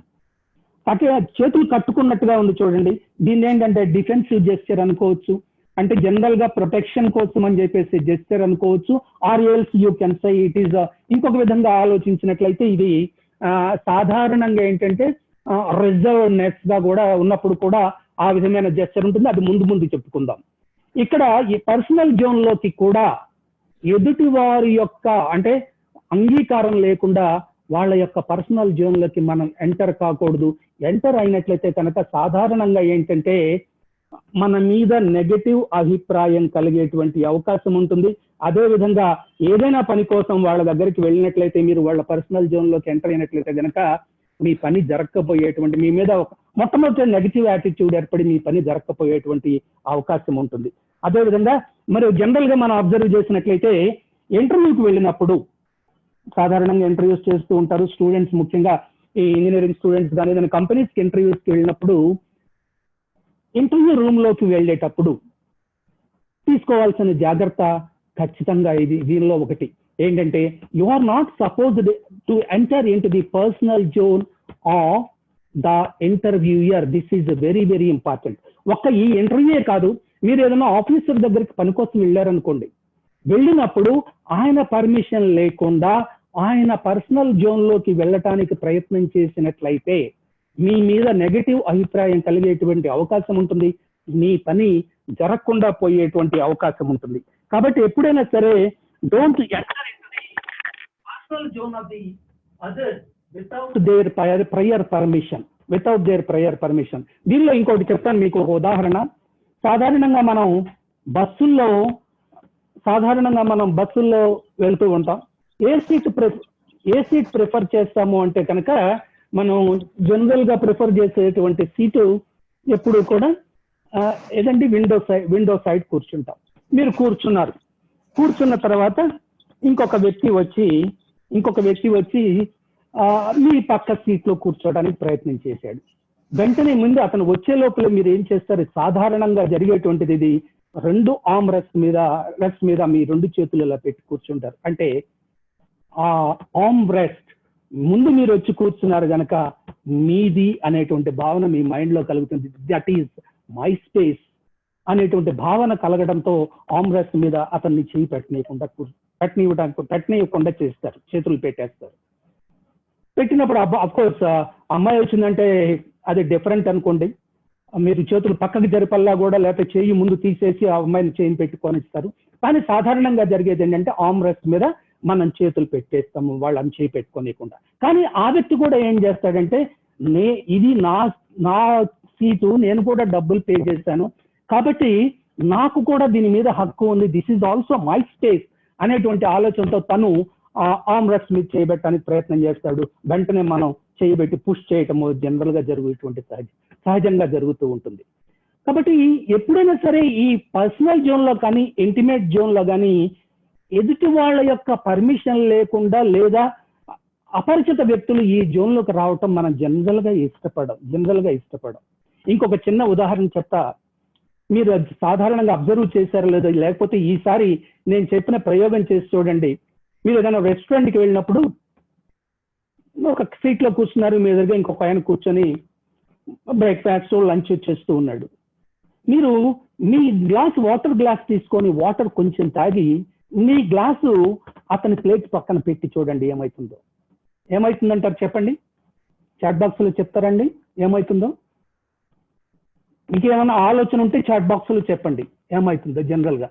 చేతులు కట్టుకున్నట్టుగా ఉంది చూడండి. దీన్ని ఏంటంటే డిఫెన్సివ్ జెస్చర్ అనుకోవచ్చు, అంటే జనరల్ గా ప్రొటెక్షన్ కోసం అని చెప్పేసి జెస్చర్ అనుకోవచ్చు. Or else you can say it is ఇంకొక విధంగా ఆలోచించినట్లయితే ఇది సాధారణంగా ఏంటంటే రిజర్వ్నెస్ గా కూడా ఉన్నప్పుడు కూడా ఆ విధమైన జెస్చర్ ఉంటుంది. అది ముందు చెప్పుకుందాం. ఇక్కడ ఈ పర్సనల్ జోన్ లోకి కూడా ఎదుటి వారి యొక్క అంటే అంగీకారం లేకుండా వాళ్ళ యొక్క పర్సనల్ జోన్ లోకి మనం ఎంటర్ కాకూడదు. ఎంటర్ అయినట్లయితే కనుక సాధారణంగా ఏంటంటే మన మీద నెగటివ్ అభిప్రాయం కలిగేటువంటి అవకాశం ఉంటుంది. అదే విధంగా ఏదైనా పని కోసం వాళ్ళ దగ్గరికి వెళ్ళినట్లయితే మీరు వాళ్ళ పర్సనల్ జోన్ లోకి ఎంటర్ అయినట్లయితే కనుక మీ పని జరగకపోయేటువంటి, మీ మీద మొట్టమొదటి నెగటివ్ యాటిట్యూడ్ ఏర్పడి మీ పని జరగకపోయేటువంటి అవకాశం ఉంటుంది. అదే విధంగా మరి జనరల్ గా మనం అబ్జర్వ్ చేసినట్లయితే ఇంటర్వ్యూకి వెళ్ళినప్పుడు సాధారణంగా ఇంటర్వ్యూస్ చేస్తూ ఉంటారు స్టూడెంట్స్, ముఖ్యంగా ఈ ఇంజనీరింగ్ స్టూడెంట్స్ కానీ ఏదైనా కంపెనీస్కి ఇంటర్వ్యూస్కి వెళ్ళినప్పుడు ఇంటర్వ్యూ రూమ్ లోకి వెళ్ళేటప్పుడు తీసుకోవాల్సిన జాగ్రత్త ఖచ్చితంగా దీనిలో ఒకటి ఏంటంటే you are not supposed to enter in to the personal zone of the interviewer. This is very very important. ఒక్క ఈ ఇంటర్వ్యూయే కాదు, మీరు ఏదైనా ఆఫీసర్ దగ్గరికి పని కోసం వెళ్ళారనుకోండి, వెళ్ళినప్పుడు ఆయన పర్మిషన్ లేకుండా ఆయన పర్సనల్ జోన్ లోకి వెళ్ళటానికి ప్రయత్నం చేసినట్లయితే మీ మీద నెగటివ్ అభిప్రాయం కలిగేటువంటి అవకాశం ఉంటుంది. మీ పని జరగకుండా పోయేటువంటి అవకాశం ఉంటుంది. కాబట్టి ఎప్పుడైనా సరే don't enter into the personal zone of the others without their prior permission. దీనిలో ఇంకోటి చెప్తాను మీకు ఒక ఉదాహరణ. సాధారణంగా మనం బస్సుల్లో వెళ్తూ ఉంటాం. ఏ సీట్ ప్రిఫర్ చేస్తాము అంటే కనుక మనం జనరల్ గా ప్రిఫర్ చేసేటువంటి సీటు ఎప్పుడు కూడా ఏదంటే విండో సైడ్ కూర్చుంటాం. మీరు కూర్చున్న తర్వాత ఇంకొక వ్యక్తి వచ్చి మీ పక్క సీట్లో కూర్చోవడానికి ప్రయత్నం చేశాడు. వెంటనే ముందు అతను వచ్చే లోపల మీరు ఏం చేస్తారు? సాధారణంగా జరిగేటువంటిది ఇది, రెండు ఆర్మ్ రెస్ట్ మీద మీ రెండు చేతులు ఇలా పెట్టి కూర్చుంటారు. అంటే ఆ ఆర్మ్ రెస్ట్ ముందు మీరు వచ్చి కూర్చున్నారు కనుక మీది అనేటువంటి భావన మీ మైండ్ లో కలుగుతుంది. దట్ ఈస్ మై స్పేస్ అనేటువంటి భావన కలగడంతో ఆర్మ్ రెస్ట్ మీద అతన్ని చేయి పెట్టనీయకుండా చేస్తారు, చేతులు పెట్టేస్తారు. పెట్టినప్పుడు అఫ్ కోర్స్ అమ్మాయి వచ్చిందంటే అది డిఫరెంట్ అనుకోండి, మీరు చేతులు పక్కకి జరిపల్లా కూడా లేకపోతే చేయి ముందు తీసేసి ఆ అమ్మాయిని చేయి పెట్టుకొని ఇస్తారు. కానీ సాధారణంగా జరిగేది ఏంటంటే ఆర్మ్ రెస్ట్ మీద మనం చేతులు పెట్టేస్తాము, వాళ్ళని చేయి పెట్టుకోనికుండా. కానీ ఆ వ్యక్తి కూడా ఏం చేస్తాడంటే ఇది నా సీటు, నేను కూడా డబ్బులు పే చేశాను కాబట్టి నాకు కూడా దీని మీద హక్కు ఉంది, this is also my space అనేటువంటి ఆలోచనతో తను ఆర్మ్ రెస్ట్ మీద చేయబెట్టడానికి ప్రయత్నం చేస్తాడు. వెంటనే మనం చేయబెట్టి పుష్ చేయటము జనరల్ గా జరుగుతుంది, సహజంగా జరుగుతూ ఉంటుంది. కాబట్టి ఎప్పుడైనా సరే ఈ పర్సనల్ జోన్ లో కానీ ఇంటిమేట్ జోన్ లో కానీ ఎదుటి వాళ్ళ యొక్క పర్మిషన్ లేకుండా లేదా అపరిచిత వ్యక్తులు ఈ జోన్ లోకి రావటం మనం జనరల్ గా ఇష్టపడం. ఇంకొక చిన్న ఉదాహరణ చెప్తా, మీరు సాధారణంగా అబ్జర్వ్ చేశారో లేదో, లేకపోతే ఈసారి నేను చెప్పిన ప్రయోగం చేసి చూడండి. మీరు ఏదైనా రెస్టారెంట్కి వెళ్ళినప్పుడు ఒక సీట్ లో కూర్చున్నారు, మీ దగ్గర ఇంకొక ఆయన కూర్చొని బ్రేక్ఫాస్ట్ లంచ్ చేస్తూ ఉన్నాడు. మీరు మీ వాటర్ గ్లాస్ తీసుకొని వాటర్ కొంచెం తాగి మీ గ్లాసు అతని ప్లేట్ పక్కన పెట్టి చూడండి ఏమవుతుందంటారు చెప్పండి? చాట్ బాక్స్ లో చెప్తారండి ఏమవుతుందో? ఇంకేమైనా ఆలోచన ఉంటే చాట్ బాక్స్ లో చెప్పండి ఏమవుతుందో జనరల్ గా.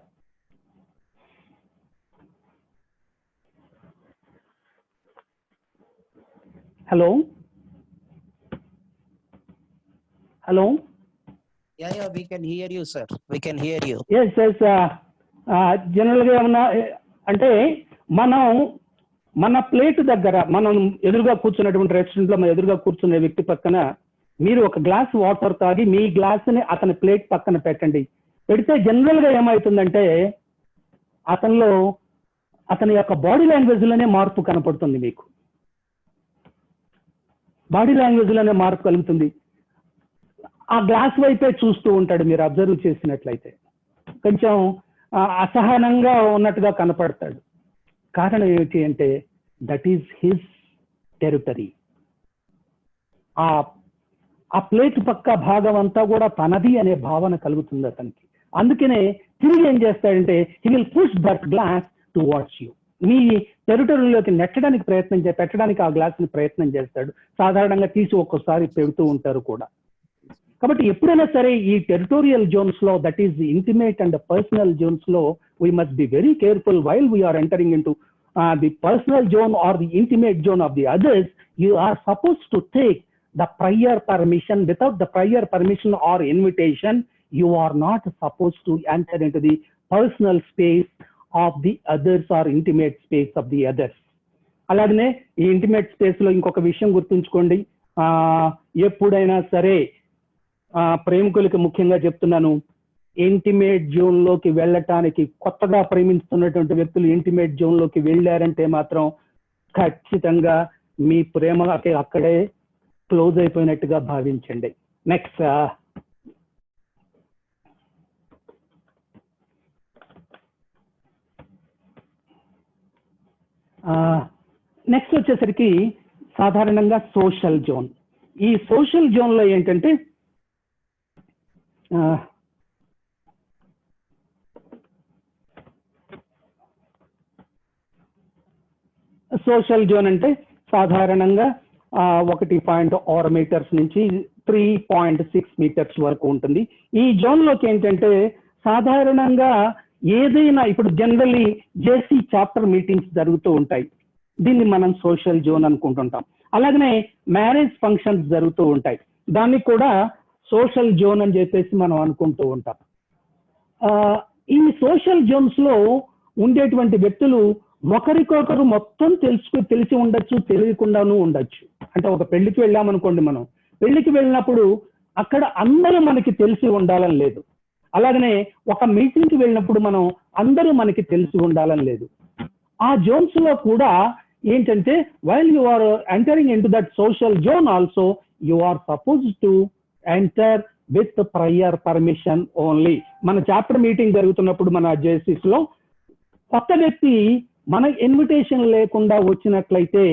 Hello. Yeah, we can hear you, sir. We can hear you. Yes. General గా ఏమన్నా అంటే మన ప్లేట్ దగ్గర మనం ఎదురుగా కూర్చున్నటువంటి రెస్టారెంట్ లో మన ఎదురుగా కూర్చునే వ్యక్తి పక్కన మీరు ఒక గ్లాస్ వాటర్ తాగి మీ గ్లాసుని అతని ప్లేట్ పక్కన పెట్టండి. పెడితే జనరల్ గా ఏమవుతుందంటే అతని యొక్క బాడీ లాంగ్వేజ్ లోనే మార్పు కనపడుతుంది. మీకు బాడీ లాంగ్వేజ్ లోనే మార్పు కలుగుతుంది. ఆ గ్లాస్ వైపే చూస్తూ ఉంటాడు మీరు అబ్జర్వ్ చేసినట్లయితే. కొంచెం అసహనంగా ఉన్నట్టుగా కనపడతాడు. కారణం ఏమిటి అంటే దట్ ఈస్ హిస్ టెరిటరీ. ఆ ప్లేట్ పక్క భాగం అంతా కూడా తనది అనే భావన కలుగుతుంది అతనికి. అందుకనే తిరిగి ఏం చేస్తాడంటే he will push that glass towards you. మీ టెరిటరీలోకి నెట్టడానికి పెట్టడానికి ఆ గ్లాస్ ని ప్రయత్నం చేస్తాడు. సాధారణంగా తీసి ఒక్కోసారి పెడుతూ ఉంటారు కూడా. కాబట్టి ఎప్పుడైనా సరే ఈ టెరిటోరియల్ జోన్స్ లో, that is intimate and personal zones లో, we must be very careful while we are entering in to the personal zone or the intimate zone of the others. You are suppose to take the prior permission. Without the prior permission or invitation, you are not supposed to enter into the personal space of the others or intimate space of the others. అలాగనే ఈ ఇంటిమేట్ స్పేస్ లో ఇంకొక విషయం గుర్తుంచుకోండి. ఎప్పుడైనా సరే ప్రేమికులకి ముఖ్యంగా చెప్తున్నాను, ఇంటిమేట్ జోన్ లోకి వెళ్ళటానికి, కొత్తగా ప్రేమిస్తున్నటువంటి వ్యక్తులు ఇంటిమేట్ జోన్ లోకి వెళ్ళారంటే మాత్రం ఖచ్చితంగా మీ ప్రేమ అక్కడే క్లోజ్ అయిపోయినట్టుగా భావించండి. నెక్స్ట్ వచ్చేసరికి సాధారణంగా సోషల్ జోన్. ఈ సోషల్ జోన్ లో ఏంటంటే సోషల్ జోన్ అంటే సాధారణంగా 1.6 మీటర్స్ నుంచి 3.6 మీటర్స్ వరకు ఉంటుంది. ఈ జోన్ లోకి ఏంటంటే సాధారణంగా ఏదైనా, ఇప్పుడు జనరల్లీ జేసీ చాప్టర్ మీటింగ్స్ జరుగుతూ ఉంటాయి, దీన్ని మనం సోషల్ జోన్ అనుకుంటుంటాం. అలాగనే మ్యారేజ్ ఫంక్షన్స్ జరుగుతూ ఉంటాయి, దాన్ని కూడా సోషల్ జోన్ అని చెప్పేసి మనం అనుకుంటూ ఉంటాం. ఈ సోషల్ జోన్స్ లో ఉండేటువంటి వ్యక్తులు ఒకరికొకరు మొత్తం తెలిసి ఉండొచ్చు, తెలియకుండాను ఉండొచ్చు. అంటే ఒక పెళ్లికి వెళ్ళామనుకోండి, మనం పెళ్లికి వెళ్ళినప్పుడు అక్కడ అందరూ మనకి తెలిసి ఉండాలని లేదు. అలాగనే ఒక మీటింగ్ కి వెళ్ళినప్పుడు మనం అందరూ మనకి తెలిసి ఉండాలని లేదు. ఆ జోన్స్ లో కూడా ఏంటంటే while you are entering in to that social zone also you are suppose to enter with prior permission only. మన చాప్టర్ మీటింగ్ జరుగుతున్నప్పుడు మన జేసీస్ లో కొత్త వ్యక్తి మన ఇన్విటేషన్ లేకుండా వచ్చినట్లయితే,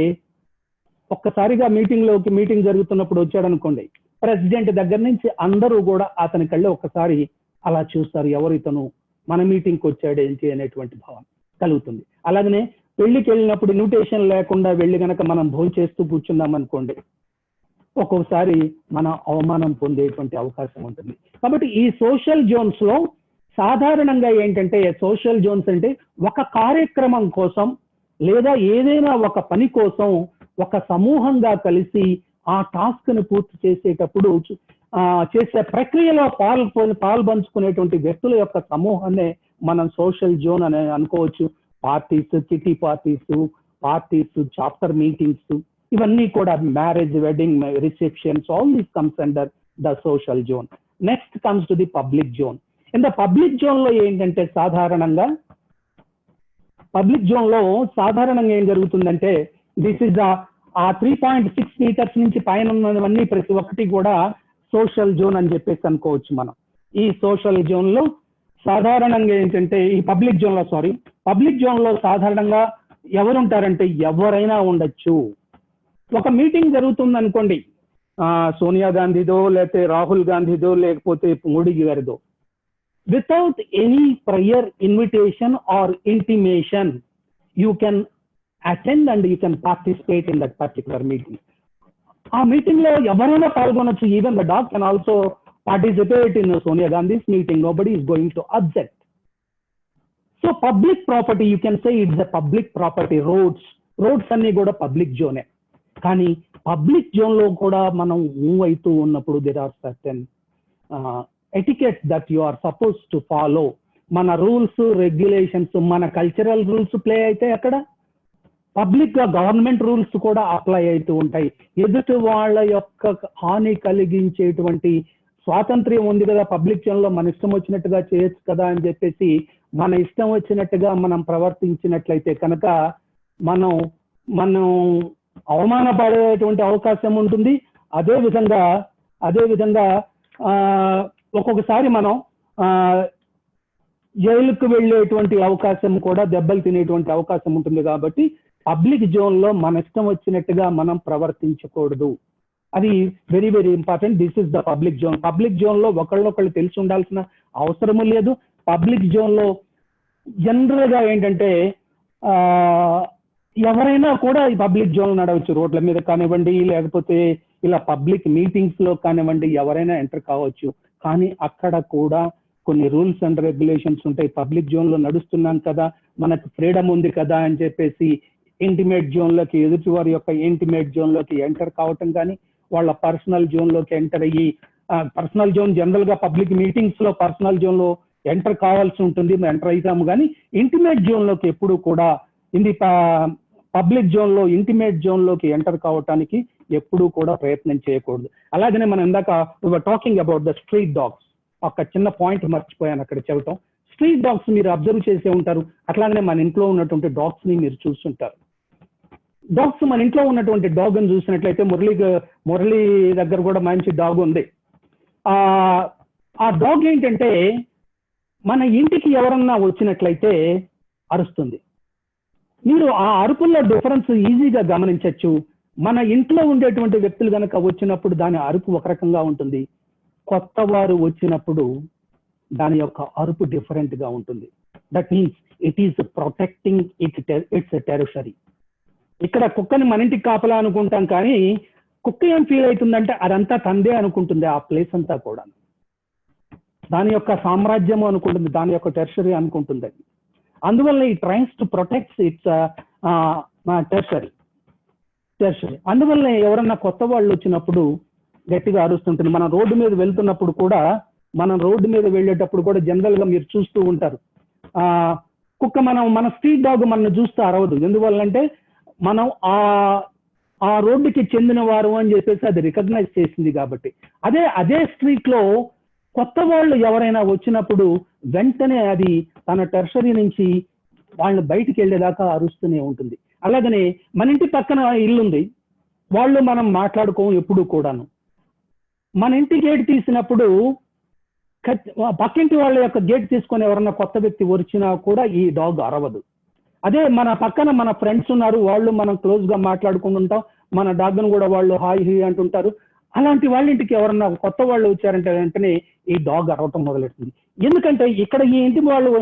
ఒక్కసారిగా మీటింగ్ జరుగుతున్నప్పుడు వచ్చాడు అనుకోండి, ప్రెసిడెంట్ దగ్గర నుంచి అందరూ కూడా అతని కళ్ళే ఒక్కసారి అలా చూస్తారు, ఎవరు ఇతను మన మీటింగ్కి వచ్చాడు ఏంటి అనేటువంటి భావన కలుగుతుంది. అలాగనే పెళ్లికి వెళ్ళినప్పుడు ఇన్విటేషన్ లేకుండా వెళ్ళి కనుక మనం భోజనం చేస్తూ కూర్చున్నాం అనుకోండి, ఒక్కొక్కసారి మన అవమానం పొందేటువంటి అవకాశం ఉంటుంది. కాబట్టి ఈ సోషల్ జోన్స్ లో సాధారణంగా ఏంటంటే, సోషల్ జోన్స్ అంటే ఒక కార్యక్రమం కోసం లేదా ఏదైనా ఒక పని కోసం ఒక సమూహంగా కలిసి ఆ టాస్క్ ని పూర్తి చేసేటప్పుడు చేసే ప్రక్రియలో పాల్పంచుకునేటువంటి వ్యక్తుల యొక్క సమూహాన్ని మనం సోషల్ జోన్ అని అనుకోవచ్చు. Parties, kitty parties, chapter meetings, ఇవన్నీ కూడా marriage, wedding, receptions, all these comes under the social zone. Next comes to the public zone. In the public zone లో ఏంటంటే సాధారణంగా ఏం జరుగుతుందంటే, దిస్ ఇస్ ఆ 3.6 మీటర్స్ నుంచి పైన ఉన్నవన్నీ ప్రతి ఒక్కటి కూడా సోషల్ జోన్ అని చెప్పేసి అనుకోవచ్చు మనం. ఈ సోషల్ జోన్ లో సాధారణంగా ఏంటంటే, ఈ పబ్లిక్ జోన్ లో సాధారణంగా ఎవరుంటారంటే ఎవరైనా ఉండొచ్చు. ఒక మీటింగ్ జరుగుతుంది అనుకోండి, సోనియా గాంధీదో, లేకపోతే రాహుల్ గాంధీదో, లేకపోతే Modi గారిదో, without any prior invitation or intimation, you can attend and you can participate in that particular meeting. ఆ మీటింగ్ లో ఎవరైనా పాల్గొనొచ్చు. Even the dog can also participate in Sonia Gandhi's meeting. Nobody is going to object. So public property, you can say it's a public property. Roads అన్ని కూడా పబ్లిక్ జోనే. కానీ పబ్లిక్ జోన్ లో కూడా మనం మూవ్ అవుతూ ఉన్నప్పుడు there are certain etiquette that you are supposed to follow. మన రూల్స్, రెగ్యులేషన్స్, మన కల్చరల్ రూల్స్ ప్లే అయితే అక్కడ పబ్లిక్ గా గవర్నమెంట్ రూల్స్ కూడా అప్లై అవుతూ ఉంటాయి. ఎదుటి వాళ్ళ యొక్క హాని కలిగించేటువంటి స్వాతంత్ర్యం ఉంది కదా పబ్లిక్ జోన్ లో, మన ఇష్టం వచ్చినట్టుగా చేయొచ్చు కదా అని చెప్పేసి మన ఇష్టం వచ్చినట్టుగా మనం ప్రవర్తించినట్లయితే కనుక మనం అవమానపడేటువంటి అవకాశం ఉంటుంది. అదే విధంగా ఒక్కొక్కసారి మనం జైలుకు వెళ్ళేటువంటి అవకాశం కూడా, దెబ్బలు తినేటువంటి అవకాశం ఉంటుంది. కాబట్టి పబ్లిక్ జోన్ లో మన ఇష్టం వచ్చినట్టుగా మనం ప్రవర్తించకూడదు. అది very very important. This is the public zone. Public zone లో ఒకళ్ళొకళ్ళు తెలిసి ఉండాల్సిన అవసరము లేదు. పబ్లిక్ జోన్ లో జనరల్ గా ఏంటంటే ఎవరైనా కూడా ఈ పబ్లిక్ జోన్ నడవచ్చు. రోడ్ల మీద కానివ్వండి, లేకపోతే ఇలా పబ్లిక్ మీటింగ్స్ లో కానివ్వండి, ఎవరైనా ఎంటర్ కావచ్చు. కానీ అక్కడ కూడా కొన్ని రూల్స్ అండ్ రెగ్యులేషన్స్ ఉంటాయి. పబ్లిక్ జోన్ లో నడుస్తున్నాం కదా, మనకు ఫ్రీడమ్ ఉంది కదా అని చెప్పేసి ఇంటిమేట్ జోన్ లోకి, ఎదుటి వారి యొక్క ఇంటిమేట్ జోన్ లోకి ఎంటర్ కావటం కానీ, వాళ్ళ పర్సనల్ జోన్ లోకి ఎంటర్ అయ్యి, పర్సనల్ జోన్ జనరల్ గా పబ్లిక్ మీటింగ్స్ లో పర్సనల్ జోన్ లో ఎంటర్ కావాల్సి ఉంటుంది, ఎంటర్ అవుతాము. కానీ ఇంటిమేట్ జోన్ లోకి ఎప్పుడు కూడా, ఇది పబ్లిక్ జోన్ లో ఇంటిమేట్ జోన్ లోకి ఎంటర్ కావటానికి ఎప్పుడూ కూడా ప్రయత్నం చేయకూడదు. అలాగనే మనం ఇందాక talking about the street dogs, ఒక చిన్న పాయింట్ మర్చిపోయాను అక్కడ చెప్పటం. స్ట్రీట్ డాగ్స్ మీరు అబ్జర్వ్ చేసే ఉంటారు. అట్లాగనే మన ఇంట్లో ఉన్నటువంటి డాగ్స్ ని మీరు చూస్తుంటారు. డాగ్స్, మన ఇంట్లో ఉన్నటువంటి డాగ్ ని చూసినట్లయితే మురళి దగ్గర కూడా మంచి డాగ్ ఉంది. ఆ డాగ్ ఏంటంటే మన ఇంటికి ఎవరన్నా వచ్చినట్లయితే అరుస్తుంది. మీరు ఆ అరుపుల్లో డిఫరెన్స్ ఈజీగా గమనించవచ్చు. మన ఇంట్లో ఉండేటువంటి వ్యక్తులు కనుక వచ్చినప్పుడు దాని అరుపు ఒక రకంగా ఉంటుంది. కొత్త వారు వచ్చినప్పుడు దాని యొక్క అరుపు డిఫరెంట్ గా ఉంటుంది. That means it is protecting its territory. ఇక్కడ కుక్కని మన ఇంటికి కాపలా అనుకుంటాం, కానీ కుక్క ఏం ఫీల్ అవుతుందంటే అదంతా తందే అనుకుంటుంది. ఆ ప్లేస్ అంతా కూడా దాని యొక్క సామ్రాజ్యము అనుకుంటుంది, దాని యొక్క టెరిటరీ అనుకుంటుంది. అది అందువల్ల ఈ trains to protect its territory. అందువల్ల ఎవరన్నా కొత్త వాళ్ళు వచ్చినప్పుడు గట్టిగా అరుస్తుంటుంది. మనం రోడ్డు మీద వెళ్తున్నప్పుడు కూడా, మనం రోడ్డు మీద వెళ్ళేటప్పుడు కూడా జనరల్ గా మీరు చూస్తూ ఉంటారు, కుక్క మన స్ట్రీట్ డాగ్ మనం చూస్తూ అరవదు. ఎందువల్లంటే మనం ఆ రోడ్డుకి చెందిన వారు అని చెప్పేసి అది రికగ్నైజ్ చేసింది కాబట్టి. అదే స్ట్రీట్ లో కొత్త వాళ్ళు ఎవరైనా వచ్చినప్పుడు వెంటనే అది తన టెరిటరీ నుంచి వాళ్ళని బయటికి వెళ్ళేదాకా అరుస్తూనే ఉంటుంది. అలాగనే మన ఇంటి పక్కన ఇల్లుంది, వాళ్ళు మనం మాట్లాడుకోము ఎప్పుడు కూడాను. మన ఇంటి గేట్ తీసినప్పుడు పక్కింటి వాళ్ళ యొక్క గేట్ తీసుకొని ఎవరన్నా కొత్త వ్యక్తి వచ్చినా కూడా ఈ డాగ్ అరవదు. అదే మన పక్కన మన ఫ్రెండ్స్ ఉన్నారు, వాళ్ళు మనం క్లోజ్ గా మాట్లాడుకుంటుంటాం, మన డాగ్ను కూడా వాళ్ళు హాయ్ హీ అంటుంటారు. అలాంటి వాళ్ళ ఇంటికి ఎవరన్నా కొత్త వాళ్ళు వచ్చారంటే వెంటనే ఈ డాగ్ అరవటం మొదలెడుతుంది. ఎందుకంటే ఇక్కడ ఈ ఇంటి వాళ్ళు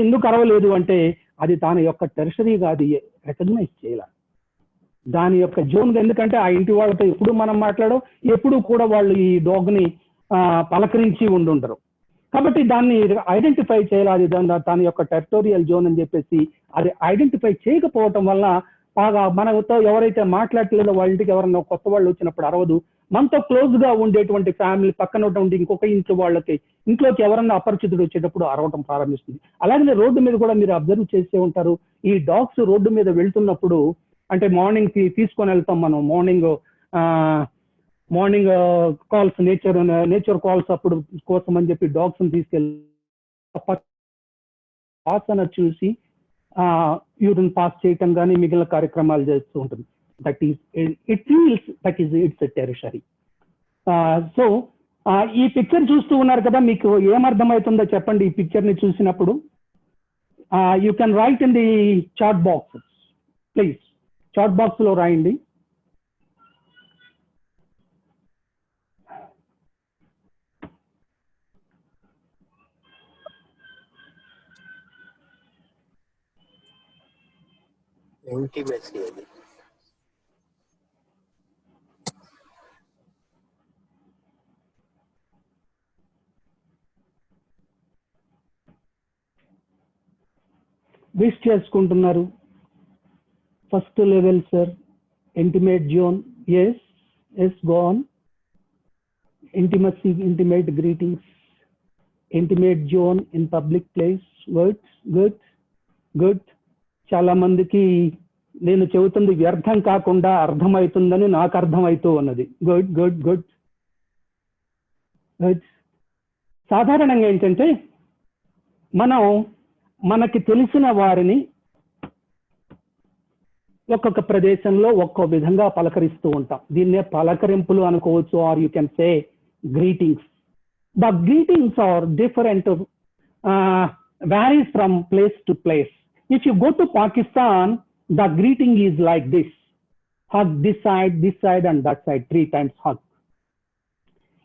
ఎందుకు అరవలేదు అంటే అది దాని యొక్క టెరిటరీగా అది రికగ్నైజ్ చేయాల, దాని యొక్క జోన్. ఎందుకంటే ఆ ఇంటి వాళ్ళతో ఎప్పుడు మనం మాట్లాడడం, ఎప్పుడు కూడా వాళ్ళు ఈ డాగ్ ని పలకరించి ఉండుంటారు. కాబట్టి దాన్ని ఐడెంటిఫై చేయాలి, అది దాని యొక్క టెరిటోరియల్ జోన్ అని చెప్పేసి అది ఐడెంటిఫై చేయకపోవటం వల్ల బాగా మనతో ఎవరైతే మాట్లాడలేదో వాళ్ళ ఇంటికి ఎవరన్నా కొత్త వాళ్ళు వచ్చినప్పుడు అరవదు. మనతో క్లోజ్ గా ఉండేటువంటి ఫ్యామిలీ పక్కన ఉండి ఇంకొక ఇంట్లోకి ఎవరన్నా అపరిచితుడు వచ్చేటప్పుడు అరవటం ప్రారంభిస్తుంది. అలాగే రోడ్డు మీద కూడా మీరు అబ్జర్వ్ చేసే ఉంటారు, ఈ డాగ్స్ రోడ్డు మీద వెళ్తున్నప్పుడు, అంటే మార్నింగ్ తీసుకొని వెళ్తాం మనం, మార్నింగ్ కాల్స్, నేచర్ కాల్స్ అప్పుడు కోసం అని చెప్పి డాగ్స్ తీసుకెళ్ళి చూసి యూరిన్ పాస్ చేయటం కానీ మిగిలిన కార్యక్రమాలు చేస్తూ ఉంటుంది. That is it feels that is its territory. So ఈ పిక్చర్ చూస్తూ ఉన్నారు కదా, మీకు ఏమర్థమవుతుందో చెప్పండి. ఈ పిక్చర్ ని చూసినప్పుడు you can write in the chat box, please chat box లో రాయండి. ఇంటిమేసీ అది. విష్ చేసుకుంటున్నారు. First level sir, intimate zone. Yes go on. Intimacy, intimate greetings, intimate zone in public place. Good. చాలా మందికి నేను చెబుతుంది వ్యర్థం కాకుండా అర్థమవుతుందని నాకు అర్థమవుతూ ఉన్నది. గుడ్. సాధారణంగా ఏంటంటే మనకి తెలిసిన వారిని ఒక్కొక్క ప్రదేశంలో ఒక్కో విధంగా పలకరిస్తూ ఉంటాం. దీన్నే పలకరింపులు అనుకోవచ్చు, or you can say greetings. The greetings are different varies from place to place. If you go to Pakistan, the greeting is like this: hug this side and that side, 3 times hug.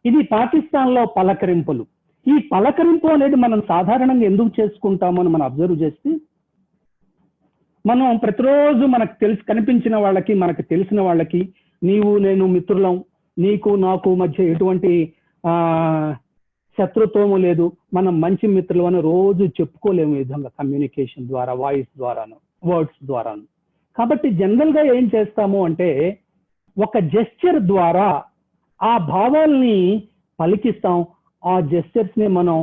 ఇది పాకిస్తాన్ లో పలకరింపులు. ఈ పలకరింపు అనేది మనం సాధారణంగా ఎందుకు చేసుకుంటామో అని మనం అబ్జర్వ్ చేస్తే, మనం ప్రతిరోజు మనకు కనిపించిన వాళ్ళకి, మనకు తెలిసిన వాళ్ళకి, నీవు నేను మిత్రులం, నీకు నాకు మధ్య ఎటువంటి శత్రుత్వము లేదు, మనం మంచి మిత్రులు అని రోజు చెప్పుకోలేము ఈ విధంగా కమ్యూనికేషన్ ద్వారా, వాయిస్ ద్వారాను, వర్డ్స్ ద్వారాను. కాబట్టి జనరల్ గా ఏం చేస్తాము అంటే ఒక జెస్చర్ ద్వారా ఆ భావాల్ని పలికిస్తాం. ఆ జెస్చర్స్ ని మనం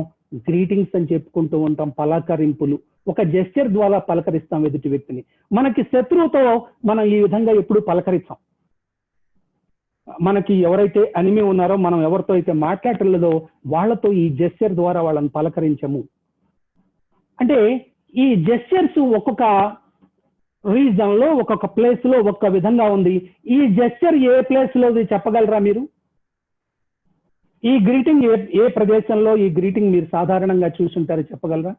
గ్రీటింగ్స్ అని చెప్పుకుంటూ ఉంటాం, పలకరింపులు. ఒక జెస్చర్ ద్వారా పలకరిస్తాం ఎదుటి వ్యక్తిని. మనకి శత్రువుతో మనం ఈ విధంగా ఎప్పుడు పలకరిస్తాం. మనకి ఎవరైతే ఎనిమీ ఉన్నారో, మనం ఎవరితో అయితే మాట్లాడలేదో వాళ్ళతో ఈ జెస్చర్ ద్వారా వాళ్ళని పలకరించము. అంటే ఈ జెస్చర్స్ ఒక్కొక్క రీజన్ లో, ఒక్కొక్క ప్లేస్ లో ఒక్కొక్క విధంగా ఉంది. ఈ జెస్చర్ ఏ ప్లేస్ లో చెప్పగలరా మీరు? ఈ గ్రీటింగ్ ఏ ప్రదేశంలో ఈ గ్రీటింగ్ మీరు సాధారణంగా చూసుంటారో చెప్పగలరా?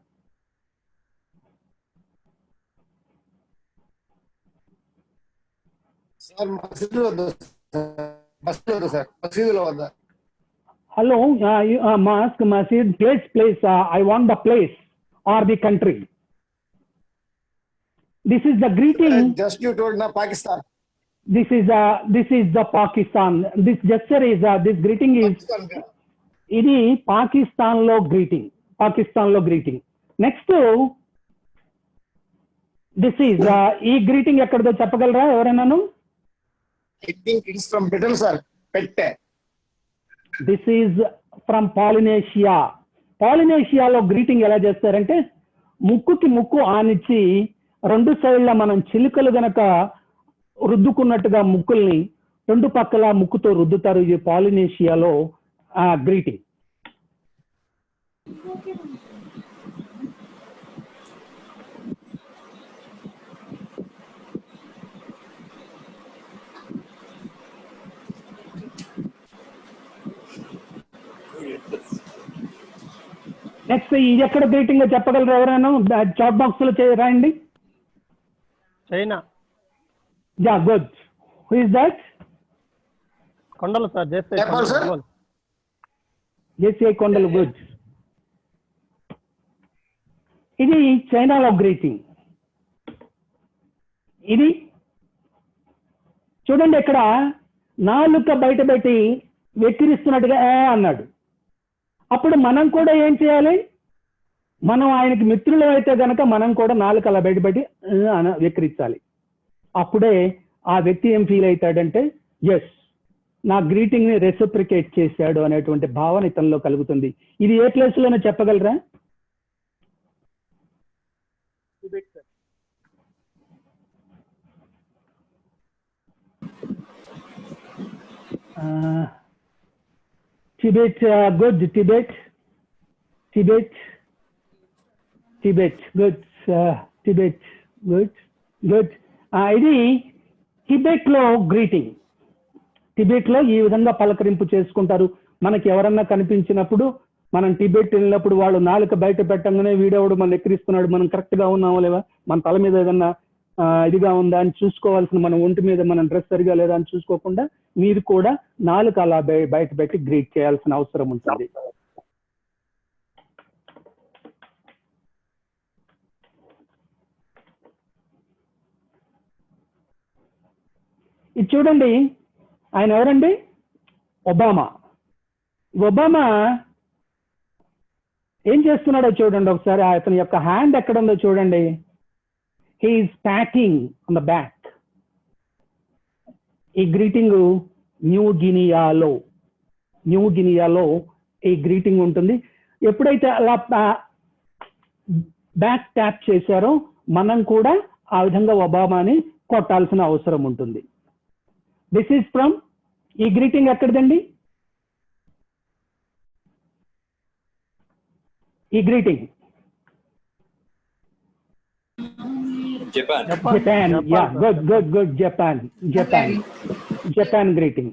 హలో, మాస్క్ మసీద్, place. I want the place or the country. This is the greeting. Just you told na Pakistan. This is the Pakistan. This gesture is this greeting is ఇది పాకిస్తాన్ లో గ్రీటింగ్. పాకిస్తాన్ లో గ్రీటింగ్. నెక్స్ట్ దిస్ ఈజ్ ఈ గ్రీటింగ్ ఎక్కడదో చెప్పగలరా ఎవరైనాను? I think it is from Britain, sir. Pette. This is from Polynesia. పాలినేషియాలో గ్రీటింగ్ ఎలా చేస్తారంటే, ముక్కుకి ముక్కు ఆనిచ్చి 2 సైడ్ల మనం చిలుకలు గనక రుద్దుకున్నట్టుగా ముక్కుల్ని 2 పక్కల ముక్కుతో రుద్దుతారు. ఇది పాలినేషియాలో గ్రీటింగ్. నెక్స్ట్ ఇది ఎక్కడ గ్రీటింగ్ చెప్పగలరు ఎవరైనా? చాట్ బాక్స్ లో రాయండి. China. Yeah, good. Who is that? కొండలు సార్, జేసీ కొండలు. గుడ్. ఇది చైనాలో గ్రీటింగ్. ఇది చూడండి, ఇక్కడ నాలుక బయట పెట్టి వెక్కిరిస్తున్నట్టుగా అన్నాడు. అప్పుడు మనం కూడా ఏం చేయాలి? మనం ఆయనకి మిత్రులు అయితే గనక మనం కూడా నాలుక అలా బయటపెట్టి వెక్కిరించాలి. అప్పుడే ఆ వ్యక్తి ఏం ఫీల్ అవుతాడంటే, ఎస్, నా గ్రీటింగ్ ని రెసిప్రికేట్ చేశాడు అనేటువంటి భావన ఇతనిలో కలుగుతుంది. ఇది ఏ ప్లేస్ లోనే చెప్పగలరా? Tibet, good. Tibet, good. Tibet, good. ఇది టిబెట్ లో గ్రీటింగ్. టిబెట్ లో ఈ విధంగా పలకరింపు చేసుకుంటారు. మనకి ఎవరన్నా కనిపించినప్పుడు, మనం టిబెట్ వెళ్ళినప్పుడు వాళ్ళు నాలుక బయట పెట్టంగానే వీడెవడు మనం ఎక్కిరిస్తున్నాడు, మనం కరెక్ట్ గా ఉన్నామో లేవా, మన తల మీద ఏదన్నా ఇదిగా ఉందా అని చూసుకోవాల్సిన, మన ఒంటి మీద మన డ్రెస్ సరిగా లేదా అని చూసుకోకుండా మీరు కూడా నాలుక అలా బయట పెట్టి గ్రీట్ చేయాల్సిన అవసరం ఉంటుంది. ఇది చూడండి, ఆయన ఎవరండి? ఒబామా. ఒబామా ఏం చేస్తున్నాడో చూడండి ఒకసారి. అతని యొక్క హ్యాండ్ ఎక్కడ ఉందో చూడండి. He is patting on the back. ఈ గ్రీటింగ్ న్యూ గినియాలో ఈ గ్రీటింగ్ ఉంటుంది. ఎప్పుడైతే అలా బ్యాక్ ట్యాప్ చేశారో మనం కూడా ఆ విధంగా ఒబామాని కొట్టాల్సిన అవసరం ఉంటుంది. దిస్ ఈజ్ ఫ్రమ్, ఈ గ్రీటింగ్ ఎక్కడిదండి? ఈ greeting Japan. Yeah, good. Japan greeting.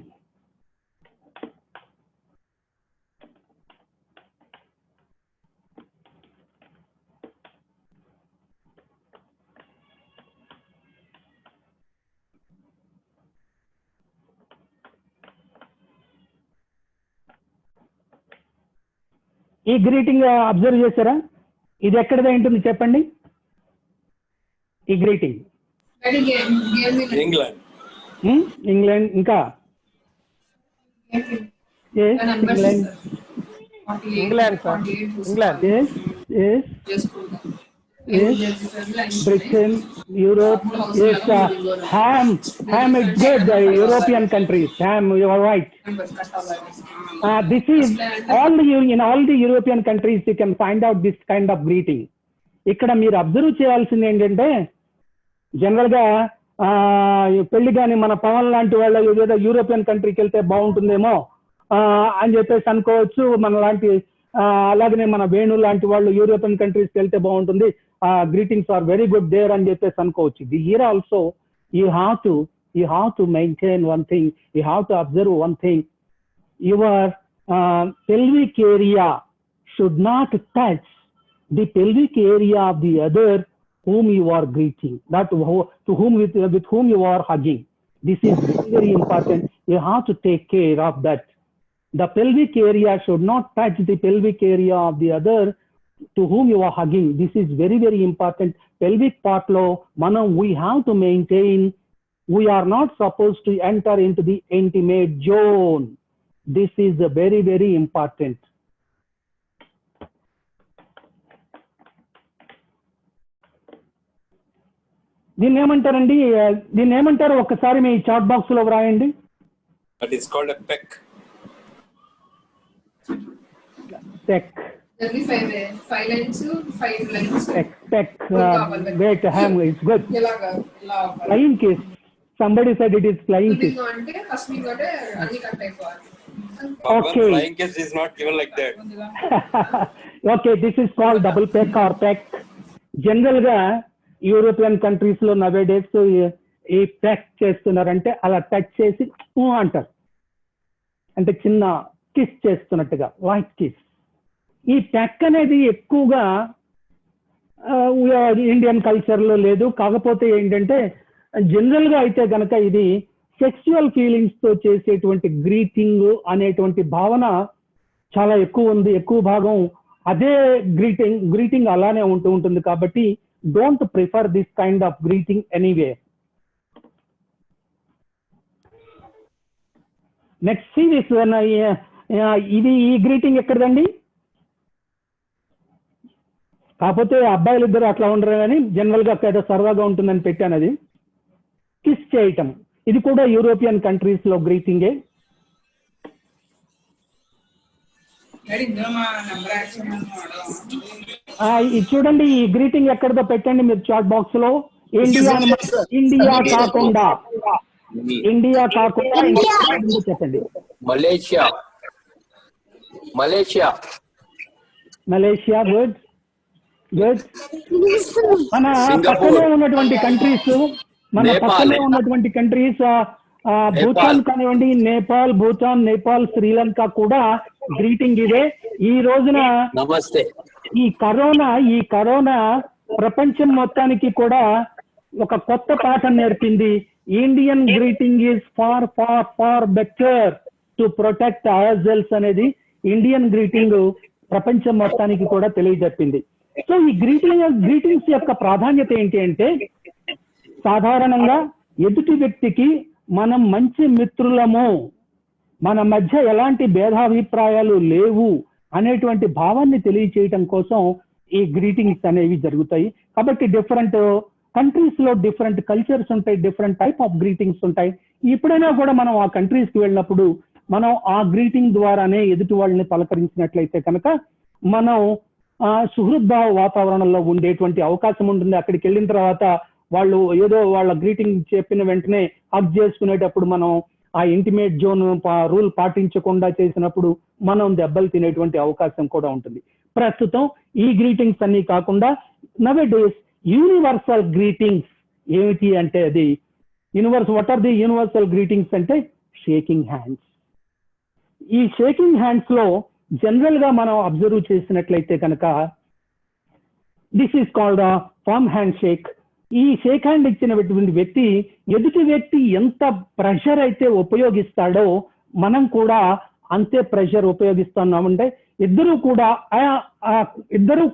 ఈ గ్రీటింగ్ అబ్జర్వ్ చేశారా? ఇది ఎక్కడిదే ఉంటుంది చెప్పండి? ఈ గ్రీటింగ్ ఇంగ్లాండ్. ఇంగ్లాండ్. ఇంకా England sir, England. Britain, Europe, yes, ham is good, European countries, ham, you are right. This is in all the European countries you can find out this kind of greeting. ఇక్కడ మీరు అబ్జర్వ్ చేయాల్సింది ఏంటంటే, జనరల్ గా పెళ్లి కానీ మన పవన్ లాంటి వాళ్ళు ఏదో యూరోపియన్ కంట్రీకి వెళ్తే బాగుంటుందేమో అని చెప్పేసి అనుకోవచ్చు. మన లాంటి అలాగనే మన వేణు లాంటి వాళ్ళు యూరోపియన్ కంట్రీస్కి వెళ్తే బాగుంటుంది, greetings are very good there అని చెప్పేసి అనుకోవచ్చు. Here also you have to maintain one thing, you have to observe one thing. Your pelvic area should not touch the pelvic area of the other whom you are greeting, that to whom with whom you are hugging. This is very, very important. You have to take care of that. The pelvic area should not touch the pelvic area of the other to whom you are hugging. This is very, very important. Pelvic part lo manam we have to maintain. We are not supposed to enter into the intimate zone. This is very, very important. దీన్ని ఏమంటారండి? దీన్ని ఏమంటారు ఒక్కసారి మీ చాట్ బాక్స్ లో వ్రాయండి. That is called a peck. Peck. Five lines, 5 lines. Peck. Wait, ham is good. Flying kiss. Somebody said it is flying kiss. Okay. Flying kiss is not given like that. Okay, this is called double peck or peck. General ga European countries లో నవేడేస్ ఈ పెక్ చేస్తున్నారంటే అలా టచ్ చేసి అంటారు, అంటే చిన్న కిస్ చేస్తున్నట్టుగా, వైట్ కిస్. ఈ పెక్ అనేది ఎక్కువగా ఇండియన్ కల్చర్ లో లేదు. కాకపోతే ఏంటంటే జనరల్ గా అయితే గనక ఇది సెక్సువల్ ఫీలింగ్స్ తో చేసేటువంటి గ్రీటింగ్ అనేటువంటి భావన చాలా ఎక్కువ ఉంది. ఎక్కువ భాగం అదే గ్రీటింగ్ అలానే ఉంటుంది. కాబట్టి don't prefer this kind of greeting anyway. Next see this one. ఇది ఈ గ్రీటింగ్ ఎక్కడదండి? కాకపోతే అబ్బాయిలు ఇద్దరు అట్లా ఉండరు కానీ జనరల్ గా ఏదో సరదాగా ఉంటుందని పెట్టాను. అది కిస్ చేయటం. ఇది కూడా యూరోపియన్ కంట్రీస్ లో గ్రీటింగే. ఇది చూడండి, ఈ గ్రీటింగ్ ఎక్కడదో పెట్టండి మీరు చాట్ బాక్స్ లో. ఇండియా కాకుండా చెప్పండి. మలేషియా. గుడ్. మన పక్కనే ఉన్నటువంటి కంట్రీస్ భూటాన్ కానివ్వండి, నేపాల్, శ్రీలంక కూడా గ్రీటింగ్ ఇదే. ఈ రోజున నమస్తే. ఈ కరోనా ప్రపంచం మొత్తానికి కూడా ఒక కొత్త పాఠం నేర్పింది. Indian greeting is far better to protect our cells అనేది ఇండియన్ గ్రీటింగ్ ప్రపంచం మొత్తానికి కూడా తెలియజెప్పింది. సో ఈ గ్రీటింగ్స్ యొక్క ప్రాధాన్యత ఏంటి అంటే, సాధారణంగా ఎదుటి వ్యక్తికి మనం మంచి మిత్రులము, మన మధ్య ఎలాంటి భేదాభిప్రాయాలు లేవు అనేటువంటి భావాన్ని తెలియచేయటం కోసం ఈ గ్రీటింగ్స్ అనేవి జరుగుతాయి. కాబట్టి డిఫరెంట్ కంట్రీస్ లో డిఫరెంట్ కల్చర్స్ ఉంటాయి, డిఫరెంట్ టైప్ ఆఫ్ గ్రీటింగ్స్ ఉంటాయి. ఎప్పుడైనా కూడా మనం ఆ కంట్రీస్ కి వెళ్ళినప్పుడు మనం ఆ గ్రీటింగ్ ద్వారానే ఎదుటి వాళ్ళని పలకరించినట్లయితే కనుక మనం సుహృద్భావ వాతావరణంలో ఉండేటువంటి అవకాశం ఉంటుంది. అక్కడికి వెళ్ళిన తర్వాత వాళ్ళు ఏదో వాళ్ళ గ్రీటింగ్ చెప్పిన వెంటనే హగ్ చేసుకునేటప్పుడు మనం ఆ ఇంటిమేట్ జోన్ రూల్ పాటించకుండా చేసినప్పుడు మనం దెబ్బలు తినేటువంటి అవకాశం కూడా ఉంటుంది. ప్రస్తుతం ఈ గ్రీటింగ్స్ అన్ని కాకుండా నవేడేస్ యూనివర్సల్ గ్రీటింగ్స్ ఏమిటి అంటే, అది what are the universal greetings అంటే షేకింగ్ హ్యాండ్స్. ఈ షేకింగ్ హ్యాండ్స్ లో జనరల్ గా మనం అబ్జర్వ్ చేసినట్లయితే కనుక this is called firm hand shake. ఈ షేక్ హ్యాండ్ ఇచ్చినటువంటి వ్యక్తి ఎదుటి వ్యక్తి ఎంత ప్రెషర్ అయితే ఉపయోగిస్తాడో మనం కూడా అంతే ప్రెషర్ ఉపయోగిస్తున్నామంటే ఇద్దరు కూడా ఇద్దరు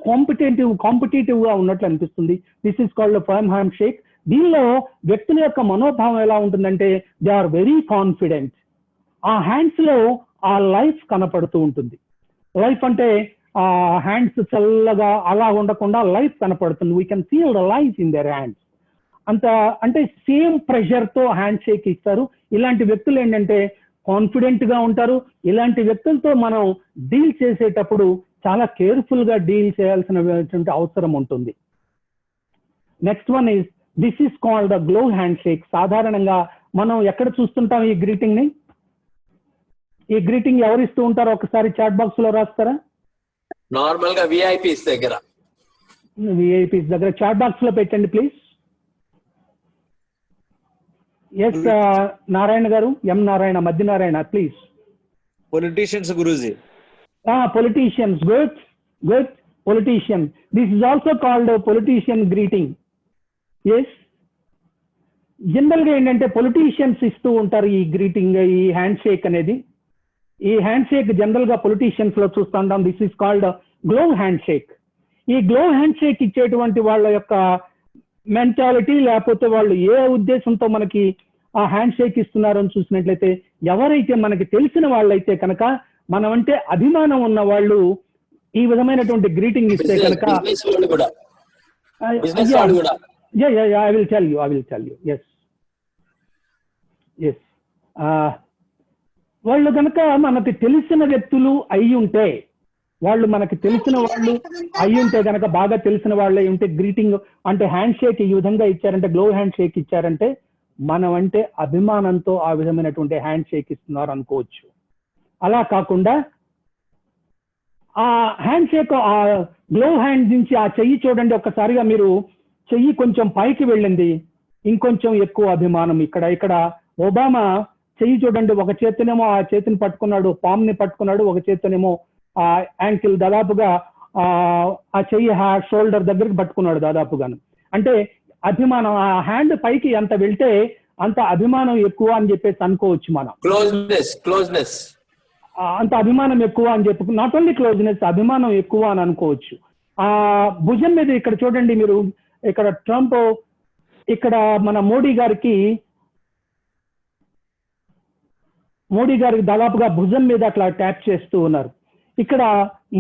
కాంపిటేటివ్ గా ఉన్నట్లు అనిపిస్తుంది. This is called firm hand shake. దీనిలో వ్యక్తుల యొక్క మనోభావం ఎలా ఉంటుందంటే దే ఆర్ వెరీ కాన్ఫిడెంట్. ఆ హ్యాండ్స్ లో ఆ లైఫ్ కనపడుతూ ఉంటుంది. లైఫ్ అంటే ఆ హ్యాండ్స్ చల్లగా అలా ఉండకుండా లైఫ్ కనపడుతుంది. We can feel the life in their hands. అంత అంటే సేమ్ ప్రెషర్ తో హ్యాండ్ షేక్ ఇస్తారు. ఇలాంటి వ్యక్తులు ఏంటంటే కాన్ఫిడెంట్ గా ఉంటారు. ఇలాంటి వ్యక్తులతో మనం డీల్ చేసేటప్పుడు చాలా కేర్ఫుల్ గా డీల్ చేయాల్సిన అవసరం ఉంటుంది. Next one is this is called the glow hand shake. సాధారణంగా మనం ఎక్కడ చూస్తుంటాం ఈ గ్రీటింగ్ ని? ఈ గ్రీటింగ్ ఎవరు ఇస్తూ ఉంటారో ఒకసారి చాట్ బాక్స్ లో రాస్తారా? నార్మల్ గా విఐపీస్ దగ్గర చాట్ బాక్స్ లో పెట్టండి ప్లీజ్. ఎస్ నారాయణ గారు, ఎం నారాయణ, మధ్య నారాయణ ప్లీజ్. పొలిటీషియన్స్ గురూజీ. Politicians, good politician. This is also called politician greeting. Yes, general గా ఏంటంటే పొలిటీషియన్స్ ఇస్తూ ఉంటారు ఈ గ్రీటింగ్, ఈ హ్యాండ్ షేక్ అనేది. ఈ హ్యాండ్ షేక్ జనరల్ గా పొలిటీషియన్స్ లో చూస్తుంటాం. This is called glow hand shake. ఈ గ్లో హ్యాండ్ షేక్ ఇచ్చేటువంటి వాళ్ళ యొక్క మెంటాలిటీ, లేకపోతే వాళ్ళు ఏ ఉద్దేశంతో మనకి ఆ హ్యాండ్ షేక్ ఇస్తున్నారు అని చూసినట్లయితే, ఎవరైతే మనకి తెలిసిన వాళ్ళైతే కనుక, మనం అంటే అభిమానం ఉన్న వాళ్ళు ఈ విధమైనటువంటి గ్రీటింగ్ ఇస్తే కనుక, I will tell you. Yes. వాళ్ళు కనుక మనకి తెలిసిన వ్యక్తులు అయి ఉంటే, వాళ్ళు మనకి తెలిసిన వాళ్ళు అయి ఉంటే కనుక, బాగా తెలిసిన వాళ్ళు అయి ఉంటే, గ్రీటింగ్ అంటే హ్యాండ్ షేక్ ఈ విధంగా ఇచ్చారంటే, గ్లో హ్యాండ్ షేక్ ఇచ్చారంటే, మనం అంటే అభిమానంతో ఆ విధమైనటువంటి హ్యాండ్ షేక్ ఇస్తున్నారు అనుకోవచ్చు. అలా కాకుండా ఆ హ్యాండ్ షేక్, ఆ గ్లో హ్యాండ్ నుంచి ఆ చెయ్యి చూడండి ఒక్కసారిగా, మీరు చెయ్యి కొంచెం పైకి వెళ్ళింది, ఇంకొంచెం ఎక్కువ అభిమానం. ఇక్కడ ఒబామా చెయ్యి చూడండి, ఒక చేతినేమో ఆ చేతిని పట్టుకున్నాడు, పామ్ ని పట్టుకున్నాడు, ఒక చేతినేమో ఆ యాంకిల్, దాదాపుగా ఆ చెయ్యి షోల్డర్ దగ్గరికి పట్టుకున్నాడు దాదాపుగాను. అంటే అభిమానం, ఆ హ్యాండ్ పైకి ఎంత వెళ్తే అంత అభిమానం ఎక్కువ అని చెప్పేసి అనుకోవచ్చు మనం. క్లోజ్నెస్ అంత అభిమానం ఎక్కువ అని చెప్పి, నాట్ ఓన్లీ క్లోజ్నెస్, అభిమానం ఎక్కువ అని అనుకోవచ్చు. ఆ భుజం మీద ఇక్కడ చూడండి మీరు, ఇక్కడ ట్రంప్, ఇక్కడ మన మోడీ గారికి దాదాపుగా భుజం మీద అట్లా ట్యాప్ చేస్తూ ఉన్నారు. ఇక్కడ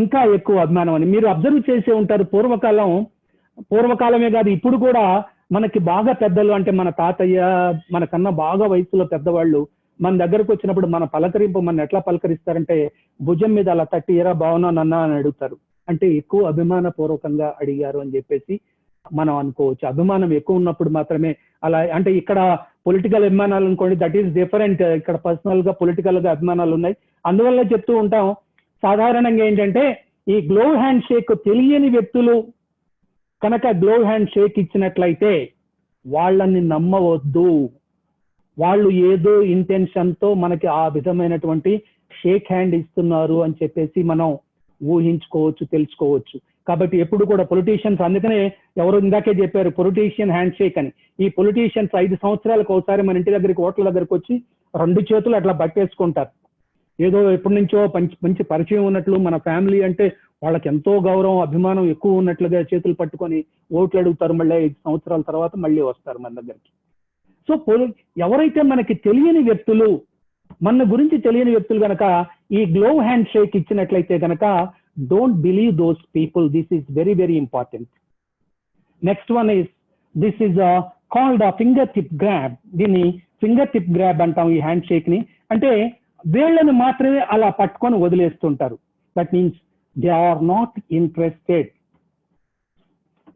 ఇంకా ఎక్కువ అభిమానం అని మీరు అబ్జర్వ్ చేసే ఉంటారు. పూర్వకాలమే కాదు, ఇప్పుడు కూడా మనకి బాగా పెద్దలు, అంటే మన తాతయ్య, మన కన్నా బాగా వయసులో పెద్దవాళ్ళు మన దగ్గరకు వచ్చినప్పుడు మన పలకరింపు, మన ఎట్లా పలకరిస్తారంటే భుజం మీద అలా తట్టి, ఎరా బాగున్నానన్నా అని అడుగుతారు. అంటే ఎక్కువ అభిమాన పూర్వకంగా అడిగారు అని చెప్పేసి మనం అనుకోవచ్చు. అభిమానం ఎక్కువ ఉన్నప్పుడు మాత్రమే అలా. అంటే ఇక్కడ పొలిటికల్ అభిమానాలు అనుకోండి, దట్ ఈస్ డిఫరెంట్. ఇక్కడ పర్సనల్ గా పొలిటికల్ గా అభిమానాలు ఉన్నాయి. అందువల్ల చెప్తూ ఉంటాం, సాధారణంగా ఏంటంటే ఈ గ్లో హ్యాండ్ షేక్ తెలియని వ్యక్తులు కనుక గ్లో హ్యాండ్ షేక్ ఇచ్చినట్లయితే వాళ్ళని నమ్మవద్దు. వాళ్ళు ఏదో ఇంటెన్షన్ తో మనకి ఆ విధమైనటువంటి షేక్ హ్యాండ్ ఇస్తున్నారు అని చెప్పేసి మనం ఊహించుకోవచ్చు, తెలుసుకోవచ్చు. కాబట్టి ఎప్పుడు కూడా పొలిటీషియన్స్, అందుకనే ఎవరు ఇందాకే చెప్పారు పొలిటీషియన్ హ్యాండ్ షేక్ అని. ఈ పొలిటీషియన్స్ 5 సంవత్సరాలకు ఒకసారి మన ఇంటి దగ్గరికి, ఓట్ల దగ్గరికి వచ్చి 2 చేతులు అట్లా పట్టేసుకుంటారు. ఏదో ఎప్పటి నుంచో మంచి పరిచయం ఉన్నట్లు, మన ఫ్యామిలీ అంటే వాళ్ళకి ఎంతో గౌరవం, అభిమానం ఎక్కువ ఉన్నట్లుగా చేతులు పట్టుకొని ఓట్లు అడుగుతారు. మళ్ళీ 5 సంవత్సరాల తర్వాత మళ్ళీ వస్తారు మన దగ్గరికి. సో ఎవరైతే మనకి తెలియని వ్యక్తులు, మన గురించి తెలియని వ్యక్తులు కనుక ఈ గ్లో హ్యాండ్ షేక్ ఇచ్చినట్లయితే కనుక, don't believe those people. This is very very important. Next one is this is called finger tip grab. దీన్ని ఫింగర్ టిప్ గ్రాబ్ అంటాం ఈ హ్యాండ్ షేక్ ని. అంటే వేళ్ళని మాత్రమే అలా పట్టుకొని వదిలేస్తుంటారు. That means they are not interested.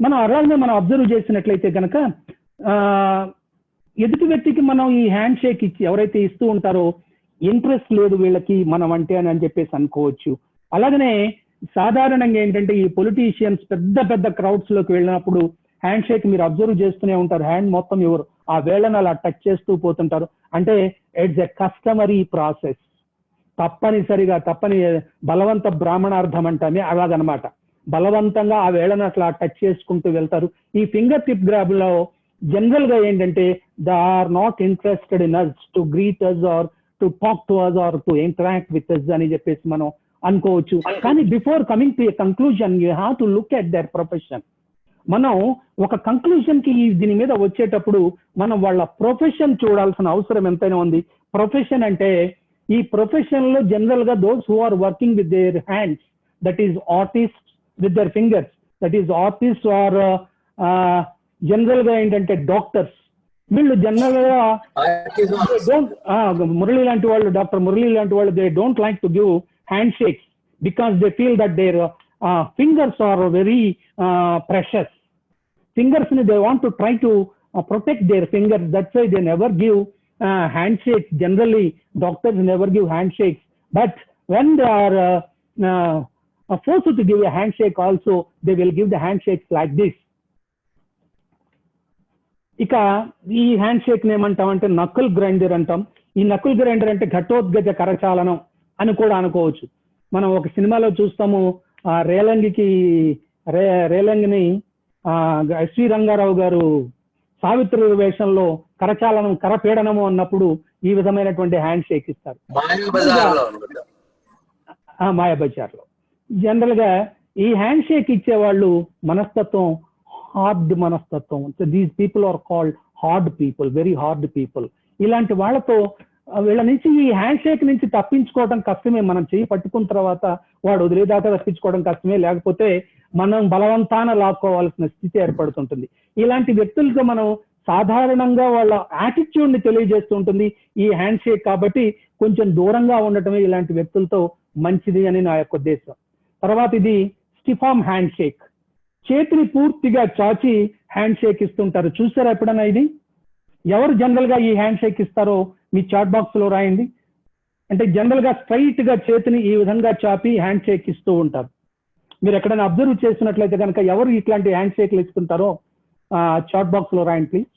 మనం అలాగే మనం అబ్జర్వ్ చేసినట్లయితే కనుక ఎదుటి వ్యక్తికి మనం ఈ హ్యాండ్ షేక్ ఇచ్చి ఎవరైతే ఇస్తూ ఉంటారో ఇంట్రెస్ట్ లేదు వీళ్ళకి మనం అంటే అని చెప్పేసి అనుకోవచ్చు. అలాగనే సాధారణంగా ఏంటంటే ఈ పొలిటీషియన్స్ పెద్ద పెద్ద క్రౌడ్స్ లోకి వెళ్ళినప్పుడు హ్యాండ్ షేక్ మీరు అబ్జర్వ్ చేస్తూనే ఉంటారు. హ్యాండ్ మొత్తం ఎవరు ఆ వేళ్ళను అలా టచ్ చేస్తూ పోతుంటారు. అంటే ఇట్స్ ఎ కస్టమరీ ప్రాసెస్. తప్పని బలవంత బ్రాహ్మణార్థం అంటామే అలాగనమాట. బలవంతంగా ఆ వేళ్ళను అట్లా టచ్ చేసుకుంటూ వెళ్తారు. ఈ ఫింగర్ టిప్ గ్రాబ్ లో జనరల్ గా ఏంటంటే they are not interested in us to greet us or to talk to us or to interact with us అని చెప్పేసి మనం అనుకోవచ్చు. కానీ before coming to a conclusion you have to look at their profession. మనం ఒక కంక్లూజన్ కి దీని మీద వచ్చేటప్పుడు మనం వాళ్ళ ప్రొఫెషన్ చూడాల్సిన అవసరం ఎంతైనా ఉంది. ప్రొఫెషన్ అంటే ఈ ప్రొఫెషన్ లో జనరల్ గా those who are working with their hands, that is artist with their fingers, that is artist or general గా ఏంటంటే డాక్టర్స్, వీళ్ళు జనరల్ గా డోంట్, మురళి లాంటి వాళ్ళు, డాక్టర్ మురళి లాంటి వాళ్ళు, they don't like to give hand shakes because they feel that their fingers are very precious. Fingers ని they want to try to protect their fingers. That's why they never give handshakes. Generally, doctors never give handshakes. But when they are forced to give a handshake also, they will give the handshakes like this. ఇక ఈ హ్యాండ్ షేక్ ఏమంటామంటే నకుల్ గ్రైండర్ అంటాం. ఈ నకుల్ గ్రైండర్ అంటే ఘటోద్గజ కరచాలనం అని కూడా అనుకోవచ్చు. మనం ఒక సినిమాలో చూస్తాము, రేలంగిని ఎస్వి రంగారావు గారు సావిత్రి వేషంలో కరచాలనం కరపీడనము అన్నప్పుడు ఈ విధమైనటువంటి హ్యాండ్ షేక్ ఇస్తారు మాయాబజార్లో. జనరల్ గా ఈ హ్యాండ్ షేక్ ఇచ్చేవాళ్ళు మనస్తత్వం హార్డ్ మనస్తత్వం. These people are called hard people, very hard people. ఇలాంటి వాళ్ళతో వీళ్ళ నుంచి ఈ హ్యాండ్ షేక్ నుంచి తప్పించుకోవడం కష్టమే. మనం చేయి పట్టుకున్న తర్వాత వాడు వదిలేదాకా తప్పించుకోవడం కష్టమే, లేకపోతే మనం బలవంతాన లాక్కోవాల్సిన స్థితి ఏర్పడుతుంటుంది. ఇలాంటి వ్యక్తులతో మనం సాధారణంగా వాళ్ళ యాటిట్యూడ్ ని తెలియజేస్తూ ఉంటుంది ఈ హ్యాండ్ షేక్. కాబట్టి కొంచెం దూరంగా ఉండటమే ఇలాంటి వ్యక్తులతో మంచిది అని నా యొక్క ఉద్దేశం. తర్వాత ఇది స్టిఫామ్ హ్యాండ్ షేక్. చేతిని పూర్తిగా చాచి హ్యాండ్ షేక్ ఇస్తుంటారు. చూసారా ఎప్పుడన్నా ఇది? ఎవరు జనరల్ గా ఈ హ్యాండ్ షేక్ ఇస్తారో మీ చాట్ బాక్స్ లో రాయండి. అంటే జనరల్ గా స్ట్రైట్ గా చేతిని ఈ విధంగా చాపి హ్యాండ్ షేక్ ఇస్తూ ఉంటారు. మీరు ఎక్కడైనా అబ్జర్వ్ చేసినట్లయితే కనుక ఎవరు ఇట్లాంటి హ్యాండ్ షేక్లు ఇస్తుంటారో చాట్ బాక్స్ లో రాయండి ప్లీజ్.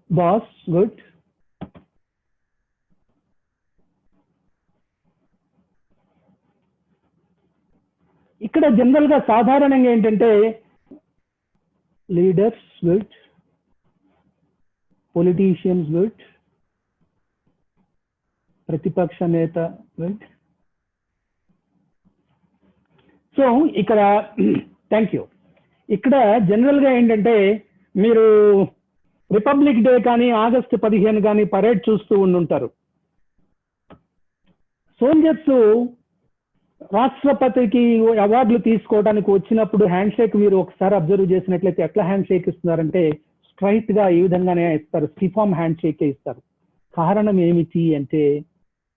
Boss, good. ఇక్కడ జనరల్ గా సాధారణంగా ఏంటంటే లీడర్స్ గుడ్, పొలిటీషియన్స్ గుడ్, ప్రతిపక్ష నేత గుడ్. సో ఇక్కడ థ్యాంక్ యూ. ఇక్కడ జనరల్ గా ఏంటంటే మీరు రిపబ్లిక్ డే కానీ ఆగస్టు 15 కానీ పరేడ్ చూస్తూ ఉండుంటారు. సోల్జర్స్ రాష్ట్రపతికి అవార్డులు తీసుకోవడానికి వచ్చినప్పుడు హ్యాండ్ షేక్ మీరు ఒకసారి అబ్జర్వ్ చేసినట్లయితే ఎట్లా హ్యాండ్ షేక్ ఇస్తున్నారంటే స్ట్రైట్ గా ఈ విధంగానే ఇస్తారు, స్టిఫామ్ హ్యాండ్ షేక్ ఇస్తారు. కారణం ఏమిటి అంటే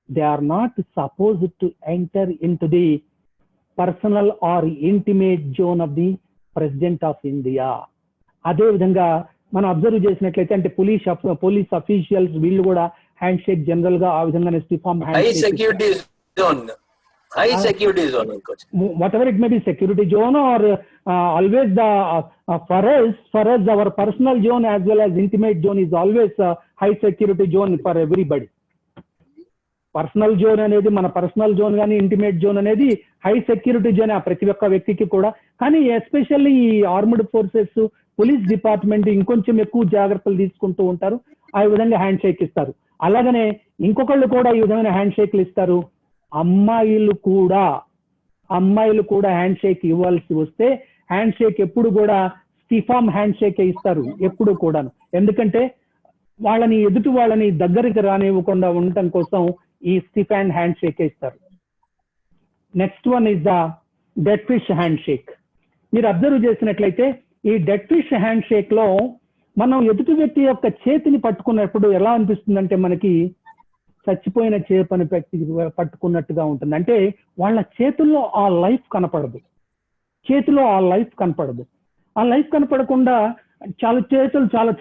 they are not supposed to enter in to the personal or intimate zone of the president of India. అదే విధంగా మనం అబ్జర్వ్ చేసినట్లయితే అంటే పోలీస్ అఫీషియల్స్ వీళ్ళు కూడా హ్యాండ్ షేక్ జనరల్ గా ఆ విధంగానే stiff arm hand shake. High security zone. Whatever it may be, security zone or always the for us our personal zone as well as intimate zone is always high security zone for everybody. Personal zone అనేది మన పర్సనల్ జోన్ కానీ ఇంటిమేట్ జోన్ అనేది హై సెక్యూరిటీ జోన్ ఆ ప్రతి ఒక్క వ్యక్తికి కూడా. కానీ ఎస్పెషల్లీ ఈ ఆర్మ్డ్ ఫోర్సెస్, పోలీస్ డిపార్ట్మెంట్ ఇంకొంచెం ఎక్కువ జాగ్రత్తలు తీసుకుంటూ ఉంటారు, ఆ విధంగా హ్యాండ్ షేక్ ఇస్తారు. అలాగనే ఇంకొకళ్ళు కూడా ఈ విధమైన హ్యాండ్ షేక్లు ఇస్తారు. అమ్మాయిలు కూడా హ్యాండ్ షేక్ ఇవ్వాల్సి వస్తే హ్యాండ్ షేక్ ఎప్పుడు కూడా స్టిఫామ్ హ్యాండ్ షేక్ ఇస్తారు ఎప్పుడు కూడాను. ఎందుకంటే ఎదుటి వాళ్ళని దగ్గరికి రానివ్వకుండా ఉండటం కోసం ఈ స్టిఫాన్ హ్యాండ్ షేక్ ఇస్తారు. Next one is the dead fish hand shake. మీరు అబ్జర్వ్ చేసినట్లయితే ఈ డెడ్ ఫిష్ హ్యాండ్ షేక్ లో మనం ఎదుటి వ్యక్తి యొక్క చేతిని పట్టుకున్నప్పుడు ఎలా అనిపిస్తుందంటే మనకి చచ్చిపోయిన చేపని పట్టుకున్నట్టుగా ఉంటుంది. అంటే వాళ్ళ చేతుల్లో ఆ లైఫ్ కనపడదు, ఆ లైఫ్ కనపడకుండా చేతులు చాలా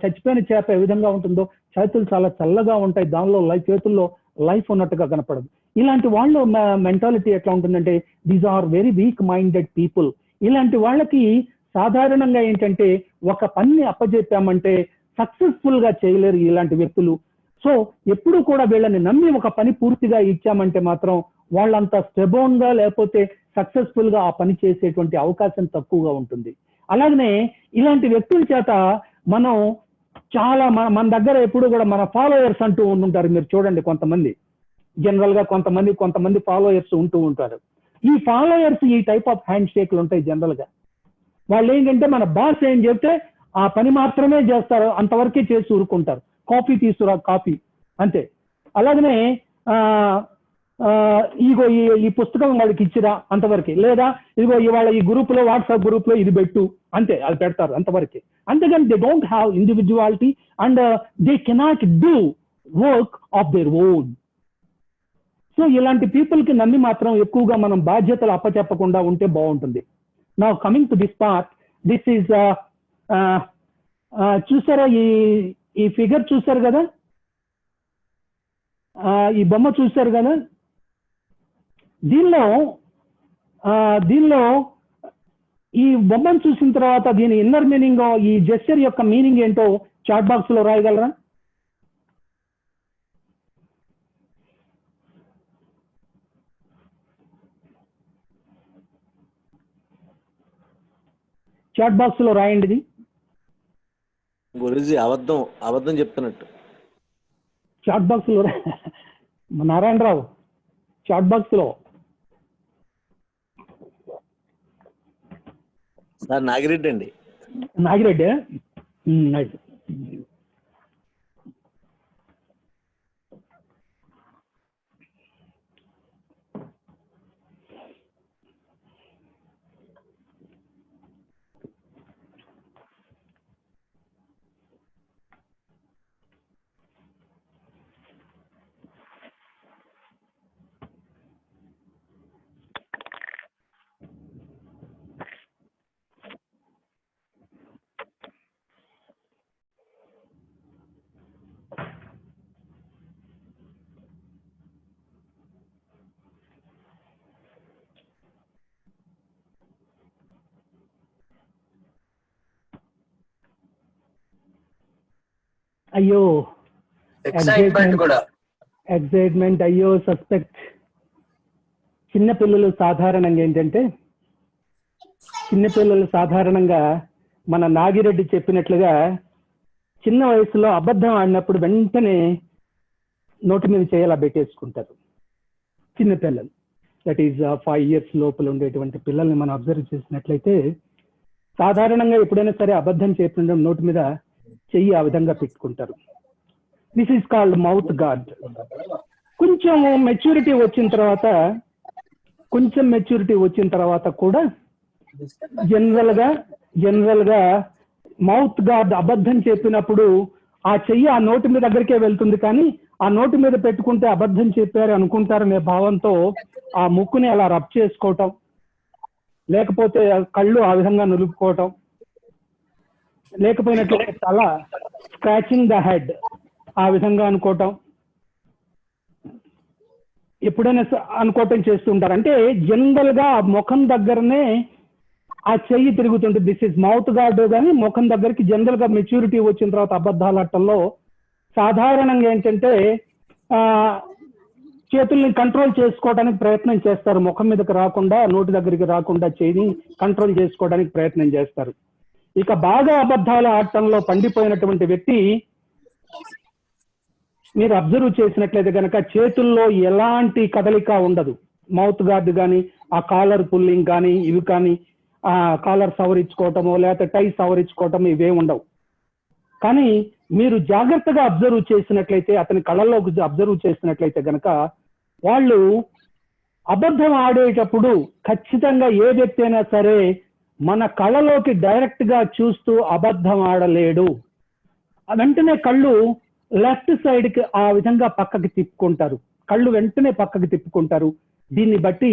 చచ్చిపోయిన చేప ఏ విధంగా ఉంటుందో చేతులు చాలా చల్లగా ఉంటాయి, దానిలో చేతుల్లో లైఫ్ ఉన్నట్టుగా కనపడదు. ఇలాంటి వాళ్ళ మెంటాలిటీ ఎట్లా ఉంటుందంటే these are very weak minded people. ఇలాంటి వాళ్ళకి సాధారణంగా ఏంటంటే ఒక పని అప్పజెప్పామంటే సక్సెస్ఫుల్ గా చేయలేరు ఇలాంటి వ్యక్తులు. సో ఎప్పుడు కూడా వీళ్ళని నమ్మి ఒక పని పూర్తిగా ఇచ్చామంటే మాత్రం వాళ్ళంతా స్టెబోన్ గా లేకపోతే సక్సెస్ఫుల్ గా ఆ పని చేసేటువంటి అవకాశం తక్కువగా ఉంటుంది. అలాగనే ఇలాంటి వ్యక్తుల చేత మనం చాలా మన దగ్గర ఎప్పుడు కూడా మన ఫాలోయర్స్ అంటూ ఉంటుంటారు. మీరు చూడండి, కొంతమంది జనరల్ గా కొంతమంది ఫాలోయర్స్ ఉంటూ ఉంటారు. ఈ ఫాలోయర్స్ ఈ టైప్ ఆఫ్ హ్యాండ్ షేక్లు ఉంటాయి జనరల్ గా. వాళ్ళు ఏంటంటే మన బాస్ ఏం చెప్తే ఆ పని మాత్రమే చేస్తారు, అంతవరకే చేసి ఊరుకుంటారు. కాఫీ తీసుకురా, కాఫీ అంతే. అలాగనే ఇగో ఈ పుస్తకం వాడికి ఇచ్చిరా అంతవరకే, లేదా ఇదిగో ఇవాళ ఈ గ్రూప్ లో, వాట్సాప్ గ్రూప్ లో ఇది పెట్టు అంతే, అది పెడతారు అంతవరకే. అంతేగాని they don't have individuality and they cannot do work of their own. So ఇలాంటి పీపుల్ కి నమ్మి మాత్రం ఎక్కువగా మనం బాధ్యతలు అప్పచెప్పకుండా ఉంటే బాగుంటుంది. Now coming to this part, this is చూసారా, ఈ ఫిగర్ చూసారు కదా, ఈ బొమ్మ చూసారు కదా, దీనిలో ఈ బొమ్మను చూసిన తర్వాత దీని ఇన్నర్ మీనింగ్, ఈ జెస్చర్ యొక్క మీనింగ్ ఏంటో చాట్ బాక్స్ లో రాయగలరా? చాట్ బాక్స్ లో రాయండి. ఇది గురూజీ అబద్ధం చెప్తున్నట్టు. చాట్ బాక్స్ లో నారాయణరావు, చాట్ బాక్స్ లో సార్ నాగిరెడ్డి అండి. నాగిరెడ్డి అయ్యో ఎక్సైట్మెంట్, అయ్యో సస్పెక్ట్. చిన్నపిల్లలు సాధారణంగా మన నాగిరెడ్డి చెప్పినట్లుగా చిన్న వయసులో అబద్ధం ఆడినప్పుడు వెంటనే నోటి మీద చేయాలా పెట్టేసుకుంటారు చిన్నపిల్లలు. దట్ ఈజ్ 5 years లోపల ఉండేటువంటి పిల్లల్ని మనం అబ్జర్వ్ చేసినట్లయితే సాధారణంగా ఎప్పుడైనా సరే అబద్ధం చెప్పిన నోటి మీద చెయ్యి ఆ విధంగా పెట్టుకుంటారు. This is called mouth guard. కొంచెం మెచ్యూరిటీ వచ్చిన తర్వాత కూడా జనరల్ గా మౌత్ గార్డ్ అబద్ధం చెప్పినప్పుడు ఆ చెయ్యి ఆ నోటి మీద దగ్గరికే వెళ్తుంది, కానీ ఆ నోటి మీద పెట్టుకుంటే అబద్ధం చెప్పారు అనుకుంటారనే భావంతో ఆ ముక్కుని అలా రబ్ చేసుకోవటం, లేకపోతే కళ్ళు ఆ విధంగా నులుపుకోవటం, లేకపోయినట్లయితే తల స్క్రాచింగ్ ద హెడ్ ఆ విధంగా అనుకోవటం, ఎప్పుడైనా అనుకోవటం చేస్తుంటారు. అంటే జనరల్ గా ముఖం దగ్గరనే ఆ చెయ్యి తిరుగుతుంటుంది. This is mouth guard. కానీ ముఖం దగ్గరికి జనరల్ గా మెచ్యూరిటీ వచ్చిన తర్వాత అబద్ధాలటంలో సాధారణంగా ఏంటంటే చేతుల్ని కంట్రోల్ చేసుకోవడానికి ప్రయత్నం చేస్తారు. ముఖం మీదకి రాకుండా, నోటి దగ్గరికి రాకుండా చేయిని కంట్రోల్ చేసుకోవడానికి ప్రయత్నం చేస్తారు. ఇక బాగా అబద్ధాలు ఆడటంలో పండిపోయినటువంటి వ్యక్తి మీరు అబ్జర్వ్ చేసినట్లయితే కనుక చేతుల్లో ఎలాంటి కదలిక ఉండదు. మౌత్ గార్డ్ కానీ, ఆ కాలర్ పుల్లింగ్ కానీ, ఇవి కానీ, ఆ కాలర్ సవరించుకోవటమో లేకపోతే టై సవరించుకోవటం ఇవే ఉండవు. కానీ మీరు జాగ్రత్తగా అబ్జర్వ్ చేసినట్లయితే, అతని కళ్ళల్లోకి అబ్జర్వ్ చేసినట్లయితే కనుక వాళ్ళు అబద్ధం ఆడేటప్పుడు ఖచ్చితంగా ఏ వ్యక్తి అయినా సరే మన కళ్ళలోకి డైరెక్ట్ గా చూస్తూ అబద్ధం ఆడలేడు. వెంటనే కళ్ళు లెఫ్ట్ సైడ్ కి ఆ విధంగా పక్కకి తిప్పుకుంటారు, కళ్ళు వెంటనే పక్కకి తిప్పుకుంటారు. దీన్ని బట్టి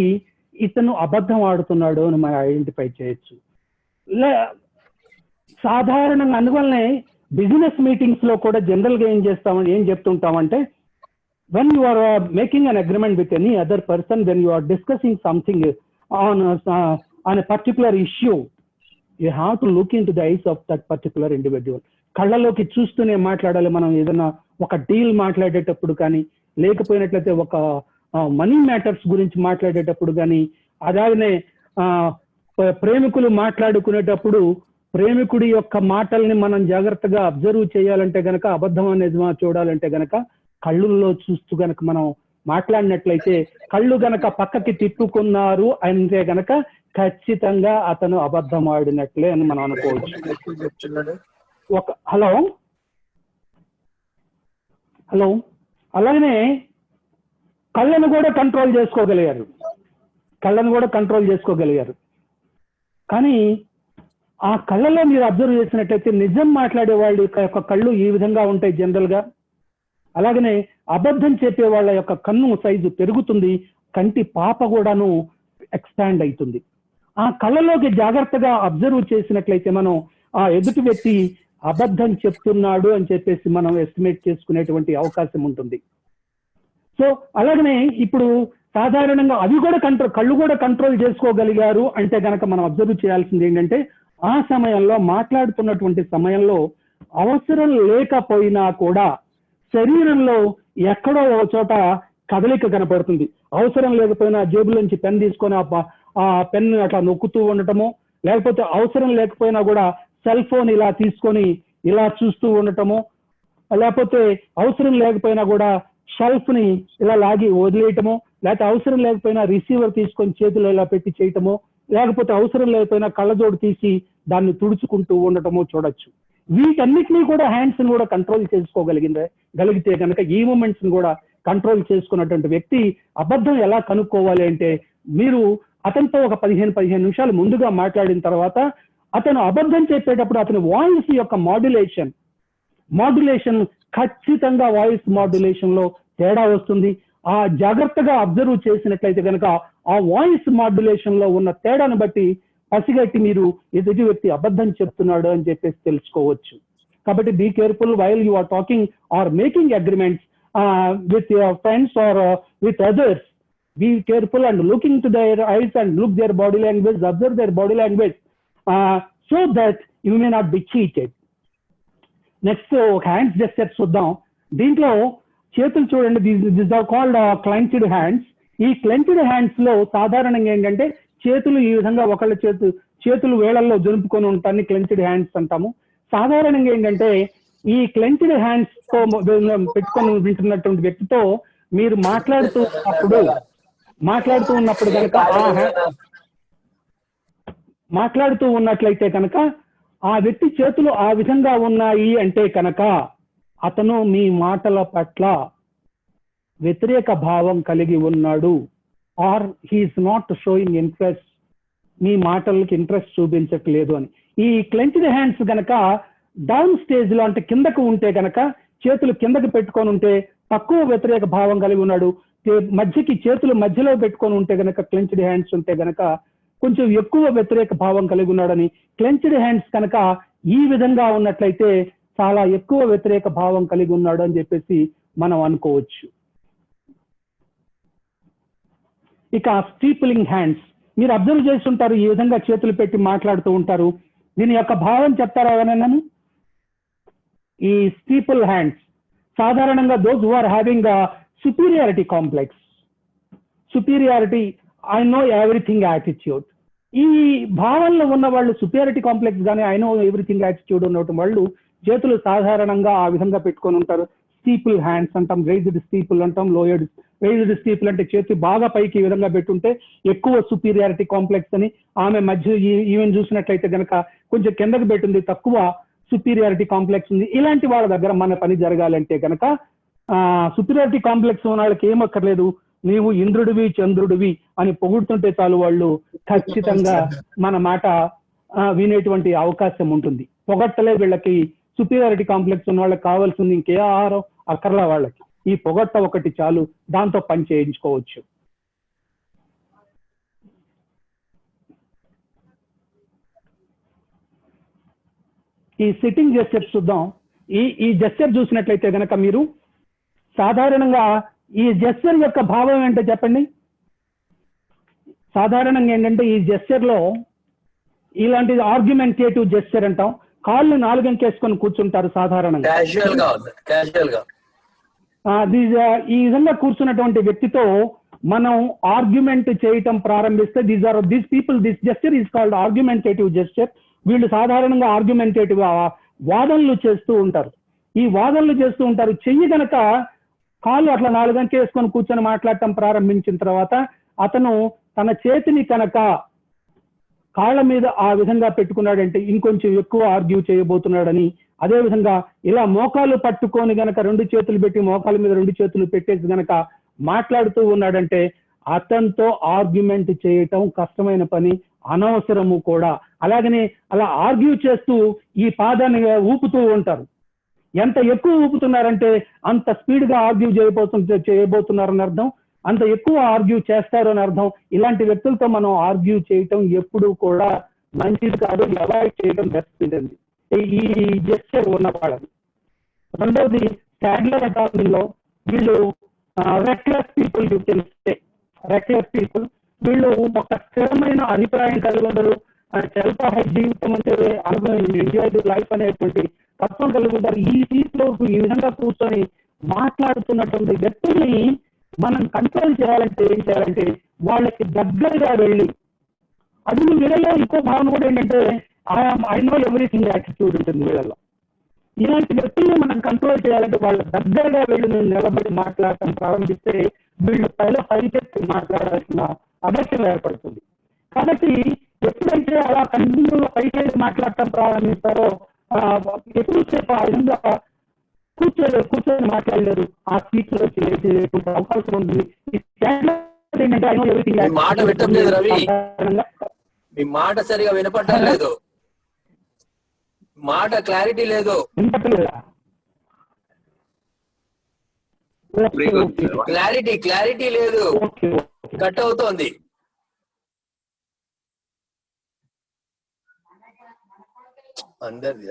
ఇతను అబద్ధం ఆడుతున్నాడు అని మనం ఐడెంటిఫై చేయొచ్చు. సాధారణంగా అందువల్లనే బిజినెస్ మీటింగ్స్ లో కూడా జనరల్ గా ఏం చెప్తుంటామంటే, when you are making an agreement with any other person, when you are discussing something on a particular issue, you have to look into the eyes of that particular individual. కళ్ళలోకి చూస్తూనే మాట్లాడాలి. మనం ఏదైనా ఒక డీల్ మాట్లాడేటప్పుడు కానీ, లేకపోయినట్లయితే ఒక మనీ మ్యాటర్స్ గురించి మాట్లాడేటప్పుడు కానీ, అలాగనే ప్రేమికులు మాట్లాడుకునేటప్పుడు ప్రేమికుడి యొక్క మాటల్ని మనం జాగ్రత్తగా అబ్జర్వ్ చేయాలంటే గనక, అబద్ధం నిజమా చూడాలంటే గనక కళ్ళుల్లో చూస్తూ గనక మనం మాట్లాడినట్లయితే, కళ్ళు గనక పక్కకి తిప్పుకున్నారు అంటే గనక ఖచ్చితంగా అతను అబద్ధం ఆడినట్లే అని మనం అనుకోవచ్చు. హలో హలో అలానే కళ్ళను కూడా కంట్రోల్ చేసుకోగలిగారు. కానీ ఆ కళ్ళలో మీరు అబ్జర్వ్ చేసినట్లయితే నిజం మాట్లాడే వాళ్ళ యొక్క కళ్ళు ఈ విధంగా ఉంటాయి జనరల్ గా. అలాగనే అబద్ధం చెప్పే వాళ్ళ యొక్క కన్ను సైజు పెరుగుతుంది, కంటి పాప కూడాను ఎక్స్పాండ్ అవుతుంది. ఆ కళ్ళలోకి జాగ్రత్తగా అబ్జర్వ్ చేసినట్లయితే మనం ఆ ఎదుటి వ్యక్తి అబద్ధం చెప్తున్నాడు అని చెప్పేసి మనం ఎస్టిమేట్ చేసుకునేటువంటి అవకాశం ఉంటుంది. సో అలాగనే ఇప్పుడు సాధారణంగా కళ్ళు కూడా కంట్రోల్ చేసుకోగలిగారు అంటే గనక మనం అబ్జర్వ్ చేయాల్సింది ఏంటంటే, ఆ సమయంలో మాట్లాడుతున్నటువంటి సమయంలో అవసరం లేకపోయినా కూడా శరీరంలో ఎక్కడో ఒక చోట కదలిక కనపడుతుంది. అవసరం లేకపోయినా జేబులోంచి పెన్ తీసుకొని ఆ పెన్ అట్లా నొక్కుతూ ఉండటము, లేకపోతే అవసరం లేకపోయినా కూడా సెల్ ఫోన్ ఇలా తీసుకొని ఇలా చూస్తూ ఉండటము, లేకపోతే అవసరం లేకపోయినా కూడా షెల్ఫ్ ని ఇలా లాగి వదిలేయటము, లేకపోతే అవసరం లేకపోయినా రిసీవర్ తీసుకొని చేతిలో ఇలా పెట్టి చేయటము, లేకపోతే అవసరం లేకపోయినా కళ్ళజోడు తీసి దాన్ని తుడుచుకుంటూ ఉండటము చూడొచ్చు. వీటన్నిటినీ కూడా హ్యాండ్స్ ని కూడా కంట్రోల్ చేసుకోగలిగితే కనుక ఈ మూమెంట్స్ ని కూడా కంట్రోల్ చేసుకున్నటువంటి వ్యక్తి అబద్ధం ఎలా కనుక్కోవాలి అంటే, మీరు అతనితో ఒక 15 నిమిషాలు ముందుగా మాట్లాడిన తర్వాత అతను అబద్ధం చెప్పేటప్పుడు అతని వాయిస్ యొక్క మాడ్యులేషన్ ఖచ్చితంగా వాయిస్ మాడ్యులేషన్ లో తేడా వస్తుంది. ఆ జాగ్రత్తగా అబ్జర్వ్ చేసినట్లయితే కనుక ఆ వాయిస్ మాడ్యులేషన్ లో ఉన్న తేడాను బట్టి పసిగట్టి మీరు ఎదుటి వ్యక్తి అబద్ధం చెప్తున్నాడు అని చెప్పేసి తెలుసుకోవచ్చు. కాబట్టి be careful while you are talking or making agreements with your friends or with others. Be careful and look into their eyes and look their body language, observe their body language, so that you may not be cheated. Next, hands gestures చూద్దాం. దీంట్లో చేతులు చూడండి, these are called clenched hands. ఈ clenched hands లో సాధారణంగా ఏంటంటే చేతులు ఈ విధంగా ఒకళ్ళ చేతులు వేళల్లో జరుపుకొని ఉంటాన్ని clenched hands అంటాము. సాధారణంగా ఏంటంటే ఈ clenched hands తో పెట్టుకొని వింటున్నటువంటి వ్యక్తితో మీరు మాట్లాడుతూ ఉన్నప్పుడు కనుక మాట్లాడుతూ ఉన్నట్లయితే కనుక ఆ వ్యక్తి చేతులు ఆ విధంగా ఉన్నాయి అంటే కనుక అతను మీ మాటల పట్ల వ్యతిరేక భావం కలిగి ఉన్నాడు, or he is not showing interest, మీ మాటలకి ఇంట్రెస్ట్ చూపించట్లేదు అని. ఈ క్లెంచ్డ్ హ్యాండ్స్ కనుక డౌన్ స్టేజ్ లో అంటే కిందకు ఉంటే కనుక, చేతులు కిందకి పెట్టుకొని ఉంటే తక్కువ వ్యతిరేక భావం కలిగి ఉన్నాడు, మధ్యకి చేతులు మధ్యలో పెట్టుకొని ఉంటే గనక క్లెంచ్డ్ హ్యాండ్స్ ఉంటే గనక కొంచెం ఎక్కువ వ్యతిరేక భావం కలిగి ఉన్నాడని, క్లెంచ్డ్ హ్యాండ్స్ కనుక ఈ విధంగా ఉన్నట్లయితే చాలా ఎక్కువ వ్యతిరేక భావం కలిగి ఉన్నాడు అని చెప్పేసి మనం అనుకోవచ్చు. ఇక స్టీపులింగ్ హ్యాండ్స్ మీరు అబ్జర్వ్ చేస్తుంటారు, ఈ విధంగా చేతులు పెట్టి మాట్లాడుతూ ఉంటారు. దీని యొక్క భావం చెప్తారా ఎవరైనా? ఈ స్టీపుల్ హ్యాండ్స్ సాధారణంగా those who are having a superiority complex, superiority, I know everything attitude, ఈ భావనలో ఉన్న వాళ్ళు superiority complex గానీ I know everything attitude ఉన్నటువంటి వాళ్ళు చేతులు సాధారణంగా ఆ విధంగా పెట్టుకొని ఉంటారు. స్టీపుల్ హ్యాండ్స్ అంటాం, రైజ్డ్ స్టీపుల్ అంటాం, లోయర్డ్. రైజ్డ్ స్టీపుల్ అంటే చేతి బాగా పైకి ఈ విధంగా పెట్టుంటే ఎక్కువ సుపీరియారిటీ కాంప్లెక్స్ అని, ఆమె మధ్య ఈవెన్ చూసినట్లయితే కనుక కొంచెం కిందకి పెట్టింది, తక్కువ సుపీరియారిటీ కాంప్లెక్స్ ఉంది. ఇలాంటి వాళ్ళ దగ్గర మన పని జరగాలంటే కనుక సుపీరియారిటీ కాంప్లెక్స్ ఉన్న వాళ్ళకి ఏమక్కర్లేదు, నీవు ఇంద్రుడివి చంద్రుడివి అని పొగుడుతుంటే చాలు వాళ్ళు ఖచ్చితంగా మన మాట వినేటువంటి అవకాశం ఉంటుంది. పొగట్టలే వీళ్ళకి సుపీరియారిటీ కాంప్లెక్స్ ఉన్న వాళ్ళకి కావాల్సింది ఇంకే ఆహారం అక్కర్లా వాళ్ళకి, ఈ పొగట్ట ఒకటి చాలు, దాంతో పని చేయించుకోవచ్చు. ఈ సిట్టింగ్ జెస్చర్ చూద్దాం. ఈ జెస్చర్ చూసినట్లయితే కనుక మీరు సాధారణంగా ఈ జెస్చర్ యొక్క భావం ఏంటో చెప్పండి. సాధారణంగా ఏంటంటే ఈ జెస్చర్ లో ఇలాంటి ఆర్గ్యుమెంటేటివ్ జెస్చర్ అంటాం, కాళ్ళు 4 అంకేసుకొని కూర్చుంటారు సాధారణంగా. ఈ విధంగా కూర్చున్నటువంటి వ్యక్తితో మనం ఆర్గ్యుమెంట్ చేయటం ప్రారంభిస్తే, these people, this gesture is called argumentative gesture. వీళ్ళు సాధారణంగా ఆర్గ్యుమెంటేటివ్ వాదనలు చేస్తూ ఉంటారు. ఈ వాదనలు చేస్తూ ఉంటారు. చెయ్యి గనక కాళ్ళు అట్లా 4 గంటలు వేసుకొని కూర్చొని మాట్లాడటం ప్రారంభించిన తర్వాత అతను తన చేతిని కనుక కాళ్ళ మీద ఆ విధంగా పెట్టుకున్నాడంటే ఇంకొంచెం ఎక్కువ ఆర్గ్యూ చేయబోతున్నాడని, అదే విధంగా ఇలా మోకాలు పట్టుకొని గనక 2 చేతులు పెట్టి మోకాల మీద 2 చేతులు పెట్టేసి గనక మాట్లాడుతూ ఉన్నాడంటే అతనితో ఆర్గ్యుమెంట్ చేయటం కష్టమైన పని, అనవసరము కూడా. అలాగనే అలా ఆర్గ్యూ చేస్తూ ఈ పాదాన్ని ఊపుతూ ఉంటారు. ఎంత ఎక్కువ ఊపుతున్నారంటే అంత స్పీడ్ గా ఆర్గ్యూ చేయబోతున్నారని అర్థం, అంత ఎక్కువ ఆర్గ్యూ చేస్తారు అని అర్థం. ఇలాంటి వ్యక్తులతో మనం ఆర్గ్యూ చేయటం ఎప్పుడు కూడా మంచిది కాదు, అవాయిడ్ చేయడం బెస్ట్ అండి ఈ జెస్చర్ ఉన్న వాళ్ళని. రెండవది స్టాడ్లర్ అకాడమీలో వీళ్ళు reckless people, you can say reckless people. వీళ్ళు ఒక స్థిరమైన అభిప్రాయం కలిగి ఉండరు, సెల్ఫ్ జీవితం అంటే ఎంజాయ్ ది లైఫ్ అనేటువంటి తత్వం కలిగి ఉంటారు. ఈ సీట్ లో ఈ విధంగా కూర్చొని మాట్లాడుతున్నటువంటి వ్యక్తుల్ని మనం కంట్రోల్ చేయాలంటే ఏం చేయాలంటే వాళ్ళకి దగ్గరగా వెళ్ళి, అది వీళ్ళలో ఇంకో భావన కూడా ఏంటంటే ఐ నో ఎవ్రీథింగ్ యాటిట్యూడ్ ఉంటుంది వీళ్ళలో. ఇలాంటి వ్యక్తుల్ని మనం కంట్రోల్ చేయాలంటే వాళ్ళ దగ్గరగా వెళ్ళి నిలబడి మాట్లాడటం ప్రారంభిస్తే వీళ్ళు పైలో పైకెత్తి మాట్లాడాల్సిన అవసరం ఏర్పడుతుంది. కాబట్టి ఎప్పుడైతే అలా కంటిన్యూగా పైకెళ్ళి మాట్లాడటం ప్రారంభిస్తారో ఎక్కువసేపు ఆ విధంగా కూర్చొని మాట్లాడలేరు, ఆ సీట్ లో చేసేటువంటి అవకాశం ఉంది. మాట వినటం లేదు రవి, మీ మాట సరిగా వినపడటం లేదు, మాట క్లారిటీ లేదు, క్లారిటీ లేదు, కట్ అవుతోంది. అందరిది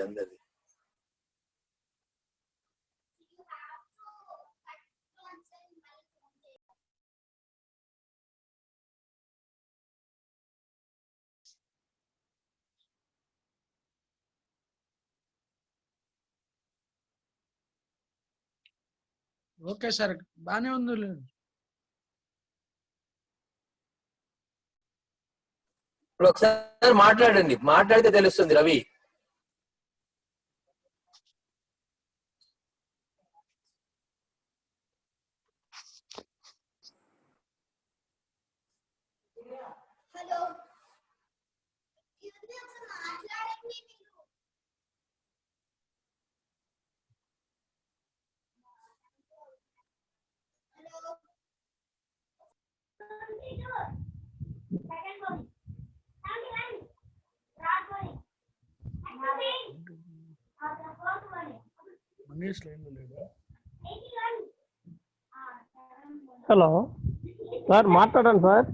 ఓకే సార్, బానే ఉంది. ఇప్పుడు ఒకసారి మాట్లాడండి, మాట్లాడితే తెలుస్తుంది రవి. హలో సార్, మాట్లాడండి sir.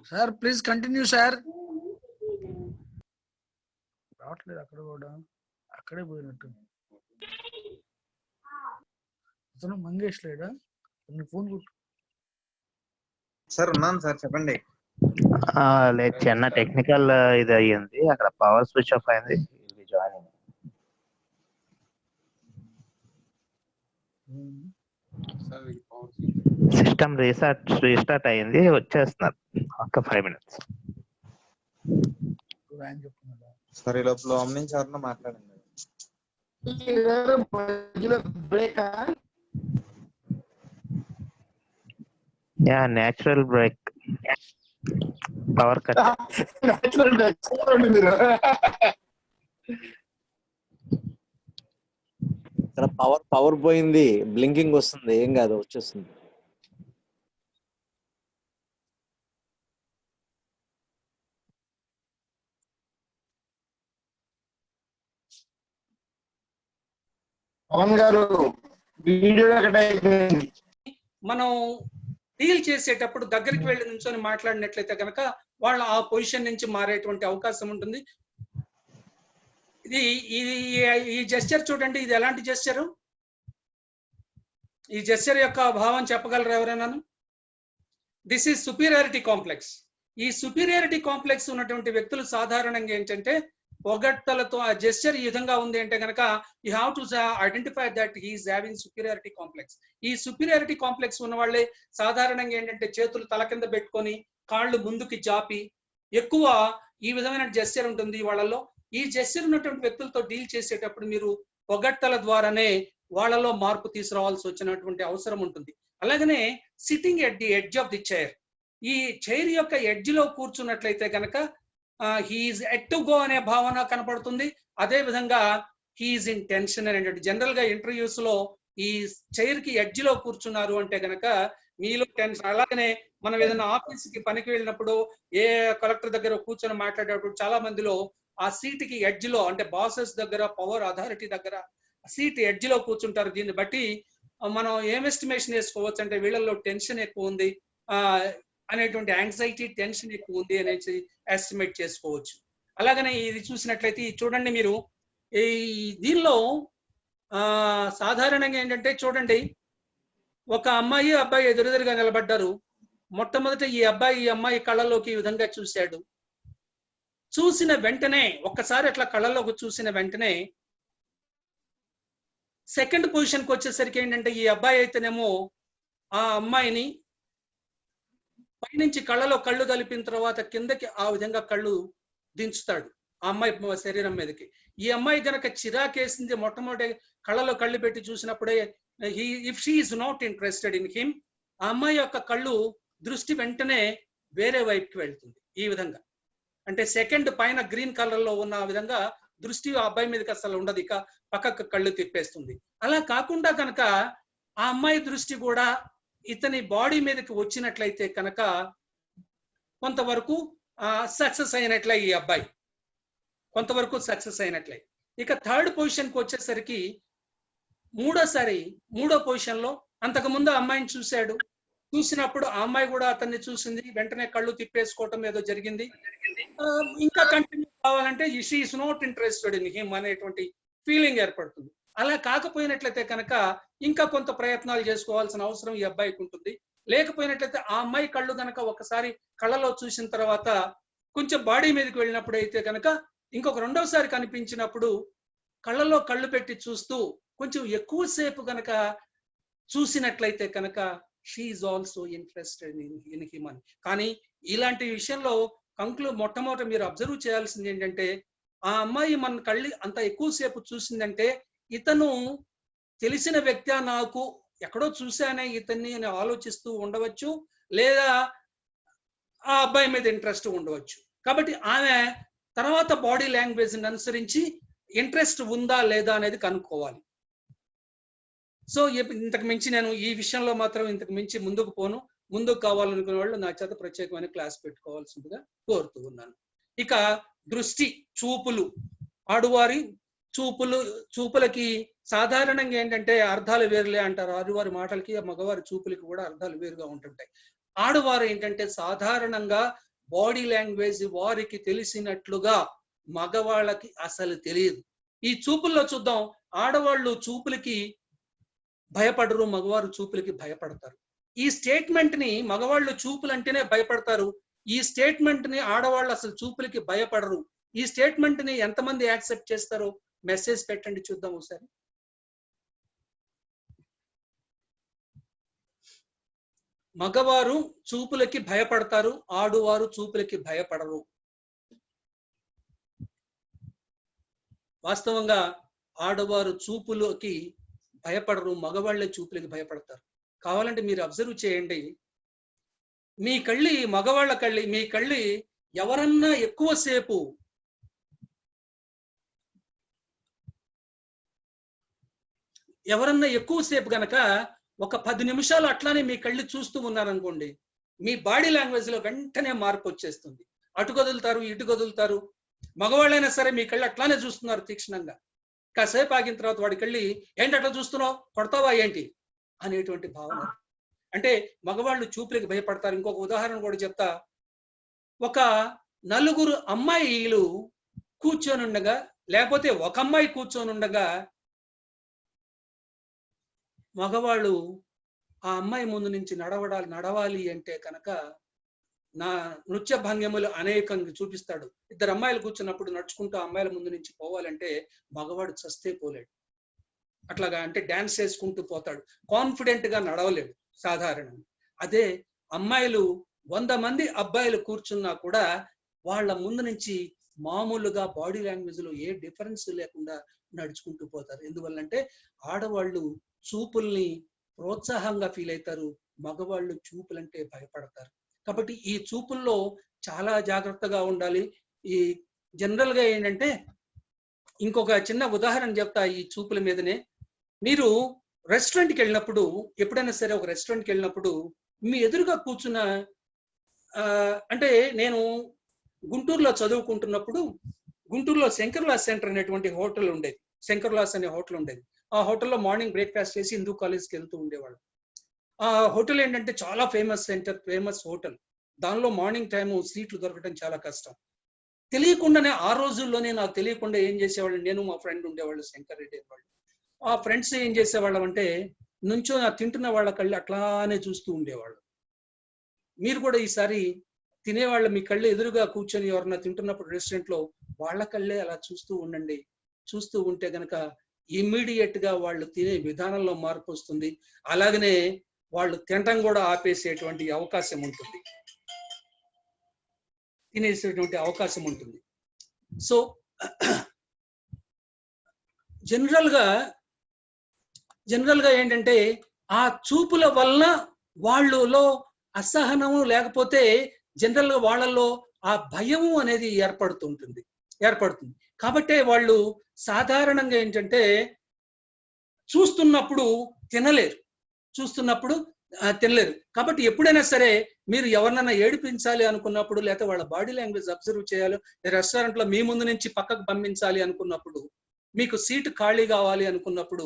Sir please continue sir. రావట్లేదు అక్కడ కూడా, అక్కడే పోయినట్టు. అతను మంగేష్ లేడా? ఫోన్ సార్ ఉన్నాను సార్, చెప్పండి. లేదు, చిన్న టెక్నికల్ ఇది అయ్యింది, అక్కడ పవర్ స్విచ్ ఆఫ్ అయింది. జాయినింగ్ సిస్టమ్ రీస్టార్ట్ అయ్యింది, వచ్చేస్తున్నారు ఒక 5 minutes. సార్ ఈ లోపల అమ్మించి ఎవరన్నా మాట్లాడండి. Natural break, power cut. ఇక్కడ పవర్ పోయింది, బ్లింకింగ్ వస్తుంది, ఏం కాదు, వచ్చేస్తుంది. పవన్ గారు వీడియో మనం డీల్ చేసేటప్పుడు దగ్గరికి వెళ్ళి నుంచొని మాట్లాడినట్లయితే కనుక వాళ్ళు ఆ పొజిషన్ నుంచి మారేటువంటి అవకాశం ఉంటుంది. ఈ జెస్చర్ చూడండి, ఇది ఎలాంటి జెస్చరు? ఈ జెస్చర్ యొక్క భావం చెప్పగలరు ఎవరైనా? This is superiority complex. ఈ సుపీరియారిటీ కాంప్లెక్స్ ఉన్నటువంటి వ్యక్తులు సాధారణంగా ఏంటంటే పొగడ్తలతో ఆ జెస్చర్ ఈ విధంగా ఉంది అంటే కనుక you have to identify that he is having superiority complex. ఈ సుపీరియారిటీ కాంప్లెక్స్ ఉన్న వాళ్ళే సాధారణంగా ఏంటంటే చేతులు తల కింద పెట్టుకొని కాళ్ళు ముందుకి చాపి ఎక్కువ ఈ విధమైన జెస్చర్ ఉంటుంది వాళ్ళలో. ఈ జెస్చర్ ఉన్నటువంటి వ్యక్తులతో డీల్ చేసేటప్పుడు మీరు పొగడ్తల ద్వారానే వాళ్ళలో మార్పు తీసుకురావాల్సి వచ్చినటువంటి అవసరం ఉంటుంది. అలాగనే sitting at the edge of the chair, ఈ చైర్ యొక్క ఎడ్జ్ లో కూర్చున్నట్లయితే కనుక హీఈస్ ఎట్ టు గో అనే భావన కనపడుతుంది. అదే విధంగా హీఈస్ ఇన్ టెన్షన్ అనేటువంటి జనరల్ గా ఇంటర్వ్యూస్ లో ఈ చైర్ కి ఎడ్జ్ లో కూర్చున్నారు అంటే కనుక మీలో టెన్షన్. అలాగనే మనం ఏదైనా ఆఫీస్ కి పనికి వెళ్ళినప్పుడు ఏ కలెక్టర్ దగ్గర కూర్చొని మాట్లాడేటప్పుడు చాలా మందిలో ఆ సీట్ కి ఎడ్జ్ లో అంటే బాసెస్ దగ్గర పవర్ అథారిటీ దగ్గర సీట్ ఎడ్జ్ లో కూర్చుంటారు. దీన్ని బట్టి మనం ఏం ఎస్టిమేషన్ వేసుకోవచ్చు అంటే వీళ్ళల్లో టెన్షన్ ఎక్కువ ఉంది అనేటువంటి యాంగ్జైటీ టెన్షన్ ఎక్కువ ఉంది అనేసి ఎస్టిమేట్ చేసుకోవచ్చు. అలాగనే ఇది చూసినట్లయితే చూడండి మీరు ఈ దీనిలో సాధారణంగా ఏంటంటే చూడండి ఒక అమ్మాయి అబ్బాయి ఎదురెదురుగా నిలబడ్డారు. మొట్టమొదట ఈ అమ్మాయి కళ్ళలోకి ఈ విధంగా చూశాడు. చూసిన వెంటనే ఒక్కసారి అట్లా కళ్ళలోకి చూసిన వెంటనే సెకండ్ పొజిషన్కి వచ్చేసరికి ఏంటంటే ఈ అబ్బాయి అయితేనేమో ఆ అమ్మాయిని పైనుంచి కళ్ళలో కళ్ళు కలిపిన తర్వాత కిందకి ఆ విధంగా కళ్ళు దించుతాడు ఆ అమ్మాయి శరీరం మీదకి. ఈ అమ్మాయి కనుక చిరాకేసింది మొట్టమొదటి కళ్ళలో కళ్ళు పెట్టి చూసినప్పుడే if she is not interested in him, ఆ అమ్మాయి యొక్క కళ్ళు దృష్టి వెంటనే వేరే వైపుకి వెళ్తుంది. ఈ విధంగా అంటే సెకండ్ పైన గ్రీన్ కలర్ లో ఉన్న ఆ విధంగా దృష్టి ఆ అబ్బాయి మీదకి అసలు ఉండదు, ఇక పక్కకు కళ్ళు తిప్పేస్తుంది. అలా కాకుండా కనుక ఆ అమ్మాయి దృష్టి కూడా ఇతని బాడీ మీదకి వచ్చినట్లయితే కనుక కొంతవరకు సక్సెస్ అయినట్లే ఈ అబ్బాయి, కొంతవరకు సక్సెస్ అయినట్లే. ఇక థర్డ్ పొజిషన్కి వచ్చేసరికి మూడో పొజిషన్ లో అంతకుముందు అమ్మాయిని చూశాడు. చూసినప్పుడు ఆ అమ్మాయి కూడా అతన్ని చూసింది, వెంటనే కళ్ళు తిప్పేసుకోవటం ఏదో జరిగింది. ఇంకా కంటిన్యూ కావాలంటే she is not interested in him అనేటువంటి ఫీలింగ్ ఏర్పడుతుంది. అలా కాకపోయినట్లయితే కనుక ఇంకా కొంత ప్రయత్నాలు చేసుకోవాల్సిన అవసరం ఈ అబ్బాయికి ఉంటుంది. లేకపోయినట్లయితే ఆ అమ్మాయి కళ్ళు కనుక ఒకసారి కళ్ళలో చూసిన తర్వాత కొంచెం బాడీ మీదకి వెళ్ళినప్పుడు అయితే కనుక ఇంకొక రెండోసారి కనిపించినప్పుడు కళ్ళలో కళ్ళు పెట్టి చూస్తూ కొంచెం ఎక్కువసేపు కనుక చూసినట్లయితే కనుక she is also interested in him అని. కానీ ఇలాంటి విషయంలో మొట్టమొదటి మీరు అబ్జర్వ్ చేయాల్సింది ఏంటంటే ఆ అమ్మాయి మన కళ్ళు అంత ఎక్కువసేపు చూసిందంటే ఇతను తెలిసిన వ్యక్తి, నాకు ఎక్కడో చూశానే ఇతన్ని అని ఆలోచిస్తూ ఉండవచ్చు, లేదా ఆ అబ్బాయి మీద ఇంట్రెస్ట్ ఉండవచ్చు. కాబట్టి ఆమె తర్వాత బాడీ లాంగ్వేజ్ అనుసరించి ఇంట్రెస్ట్ ఉందా లేదా అనేది కనుక్కోవాలి. సో ఇంతకు మించి నేను ఈ విషయంలో మాత్రం ఇంతకు మించి ముందుకు పోను. ముందుకు కావాలనుకునే వాళ్ళు నా చేత ప్రత్యేకమైన క్లాస్ పెట్టుకోవాల్సిందిగా కోరుతూ ఉన్నాను. ఇక దృష్టి, చూపులు, ఆడువారి చూపులకి సాధారణంగా ఏంటంటే అర్థాలు వేరులే అంటారు. ఆడువారి మాటలకి మగవారి చూపులకి కూడా అర్థాలు వేరుగా ఉంటుంటాయి. ఆడవారు ఏంటంటే సాధారణంగా బాడీ లాంగ్వేజ్ వారికి తెలిసినట్లుగా మగవాళ్ళకి అసలు తెలియదు. ఈ చూపుల్లో చూద్దాం, ఆడవాళ్ళు చూపులకి భయపడరు, మగవారు చూపులకి భయపడతారు. ఈ స్టేట్మెంట్ ని మగవాళ్ళు చూపులు అంటేనే భయపడతారు, ఈ స్టేట్మెంట్ ని ఆడవాళ్ళు అసలు చూపులకి భయపడరు. ఈ స్టేట్మెంట్ ని ఎంతమంది యాక్సెప్ట్ చేస్తారో మెసేజ్ పెట్టండి చూద్దాం ఒకసారి. మగవారు చూపులకి భయపడతారు, ఆడువారు చూపులకి భయపడరు. వాస్తవంగా ఆడవారు చూపులకి భయపడరు, మగవాళ్ళే చూపులకి భయపడతారు. కావాలంటే మీరు అబ్జర్వ్ చేయండి, మీ కళ్ళి ఎవరన్నా ఎక్కువసేపు గనక ఒక 10 నిమిషాలు అట్లానే మీ కళ్ళు చూస్తూ ఉన్నారనుకోండి, మీ బాడీ లాంగ్వేజ్ లో వెంటనే మార్పు వచ్చేస్తుంది. అటు కదులుతారు, ఇటు కదులుతారు. మగవాళ్ళైనా సరే మీ కళ్ళు అట్లానే చూస్తున్నారు తీక్షణంగా. కాసేపు ఆగిన తర్వాత వాడి కళ్ళి ఏంటి అట్లా చూస్తున్నావు, కొడతావా ఏంటి అనేటువంటి భావన. అంటే మగవాళ్ళు చూపులకి భయపడతారు. ఇంకొక ఉదాహరణ కూడా చెప్తా. ఒక 4 అమ్మాయిలు కూర్చొని ఉండగా, లేకపోతే ఒక అమ్మాయి కూర్చొని ఉండగా మగవాళ్ళు ఆ అమ్మాయి ముందు నుంచి నడవాలి అంటే కనుక నా నృత్య భంగిమలు అనేకంగా చూపిస్తాడు. ఇద్దరు అమ్మాయిలు కూర్చున్నప్పుడు నడుచుకుంటూ అమ్మాయిల ముందు నుంచి పోవాలంటే మగవాడు చస్తే పోలేడు. అట్లాగా అంటే డాన్స్ చేసుకుంటూ పోతాడు, కాన్ఫిడెంట్ గా నడవలేడు సాధారణంగా. అదే అమ్మాయిలు 100 మంది అబ్బాయిలు కూర్చున్నా కూడా వాళ్ళ ముందు నుంచి మామూలుగా బాడీ లాంగ్వేజ్ లో ఏ డిఫరెన్స్ లేకుండా నడుచుకుంటూ పోతారు. ఎందువల్లంటే ఆడవాళ్ళు చూపుల్ని ప్రోత్సాహంగా ఫీల్ అవుతారు, మగవాళ్ళు చూపులంటే భయపడతారు. కాబట్టి ఈ చూపుల్లో చాలా జాగ్రత్తగా ఉండాలి. ఈ జనరల్ గా ఏంటంటే ఇంకొక చిన్న ఉదాహరణ చెప్తా ఈ చూపుల మీదనే. మీరు రెస్టారెంట్కి వెళ్ళినప్పుడు, ఎప్పుడైనా సరే ఒక రెస్టారెంట్కి వెళ్ళినప్పుడు మీ ఎదురుగా కూర్చున్న అంటే నేను గుంటూరులో చదువుకుంటున్నప్పుడు గుంటూరులో శంకర్లాస్ సెంటర్ అనేటువంటి హోటల్ ఉండేది. శంకర్లాస్ అనే హోటల్ ఉండేది. ఆ హోటల్లో మార్నింగ్ బ్రేక్ఫాస్ట్ చేసి హిందూ కాలేజ్కి వెళ్తూ ఉండేవాళ్ళు. ఆ హోటల్ ఏంటంటే చాలా ఫేమస్ సెంటర్, ఫేమస్ హోటల్. దానిలో మార్నింగ్ టైము సీట్లు దొరకడం చాలా కష్టం. తెలియకుండానే ఆ రోజుల్లోనే నాకు తెలియకుండా ఏం చేసేవాళ్ళు, నేను మా ఫ్రెండ్ ఉండేవాళ్ళు శంకర్ రెడ్డి వాళ్ళు. ఆ ఫ్రెండ్స్ ఏం చేసేవాళ్ళం అంటే నుంచో తింటున్న వాళ్ళ కళ్ళు అట్లానే చూస్తూ ఉండేవాళ్ళు. మీరు కూడా ఈసారి తినేవాళ్ళు మీ కళ్ళు ఎదురుగా కూర్చొని ఎవరన్నా తింటున్నప్పుడు రెస్టారెంట్ లో వాళ్ళ కళ్ళే అలా చూస్తూ ఉండండి. చూస్తూ ఉంటే గనక ఇమ్మీడియట్ గా వాళ్ళు తినే విధానంలో మార్పు వస్తుంది. అలాగనే వాళ్ళు తినటం కూడా ఆపేసేటువంటి అవకాశం ఉంటుంది, తినేసేటువంటి అవకాశం ఉంటుంది. సో జనరల్ గా ఏంటంటే ఆ చూపుల వలన వాళ్ళలో అసహనము లేకపోతే జనరల్ గా వాళ్ళల్లో ఆ భయము అనేది ఏర్పడుతుంది. కాబట్టే వాళ్ళు సాధారణంగా ఏంటంటే చూస్తున్నప్పుడు తినలేరు. కాబట్టి ఎప్పుడైనా సరే మీరు ఎవరినైనా ఏడిపించాలి అనుకున్నప్పుడు, లేకపోతే వాళ్ళ బాడీ లాంగ్వేజ్ అబ్జర్వ్ చేయాలి, రెస్టారెంట్ లో మీ ముందు నుంచి పక్కకు పంపించాలి అనుకున్నప్పుడు, మీకు సీటు ఖాళీ కావాలి అనుకున్నప్పుడు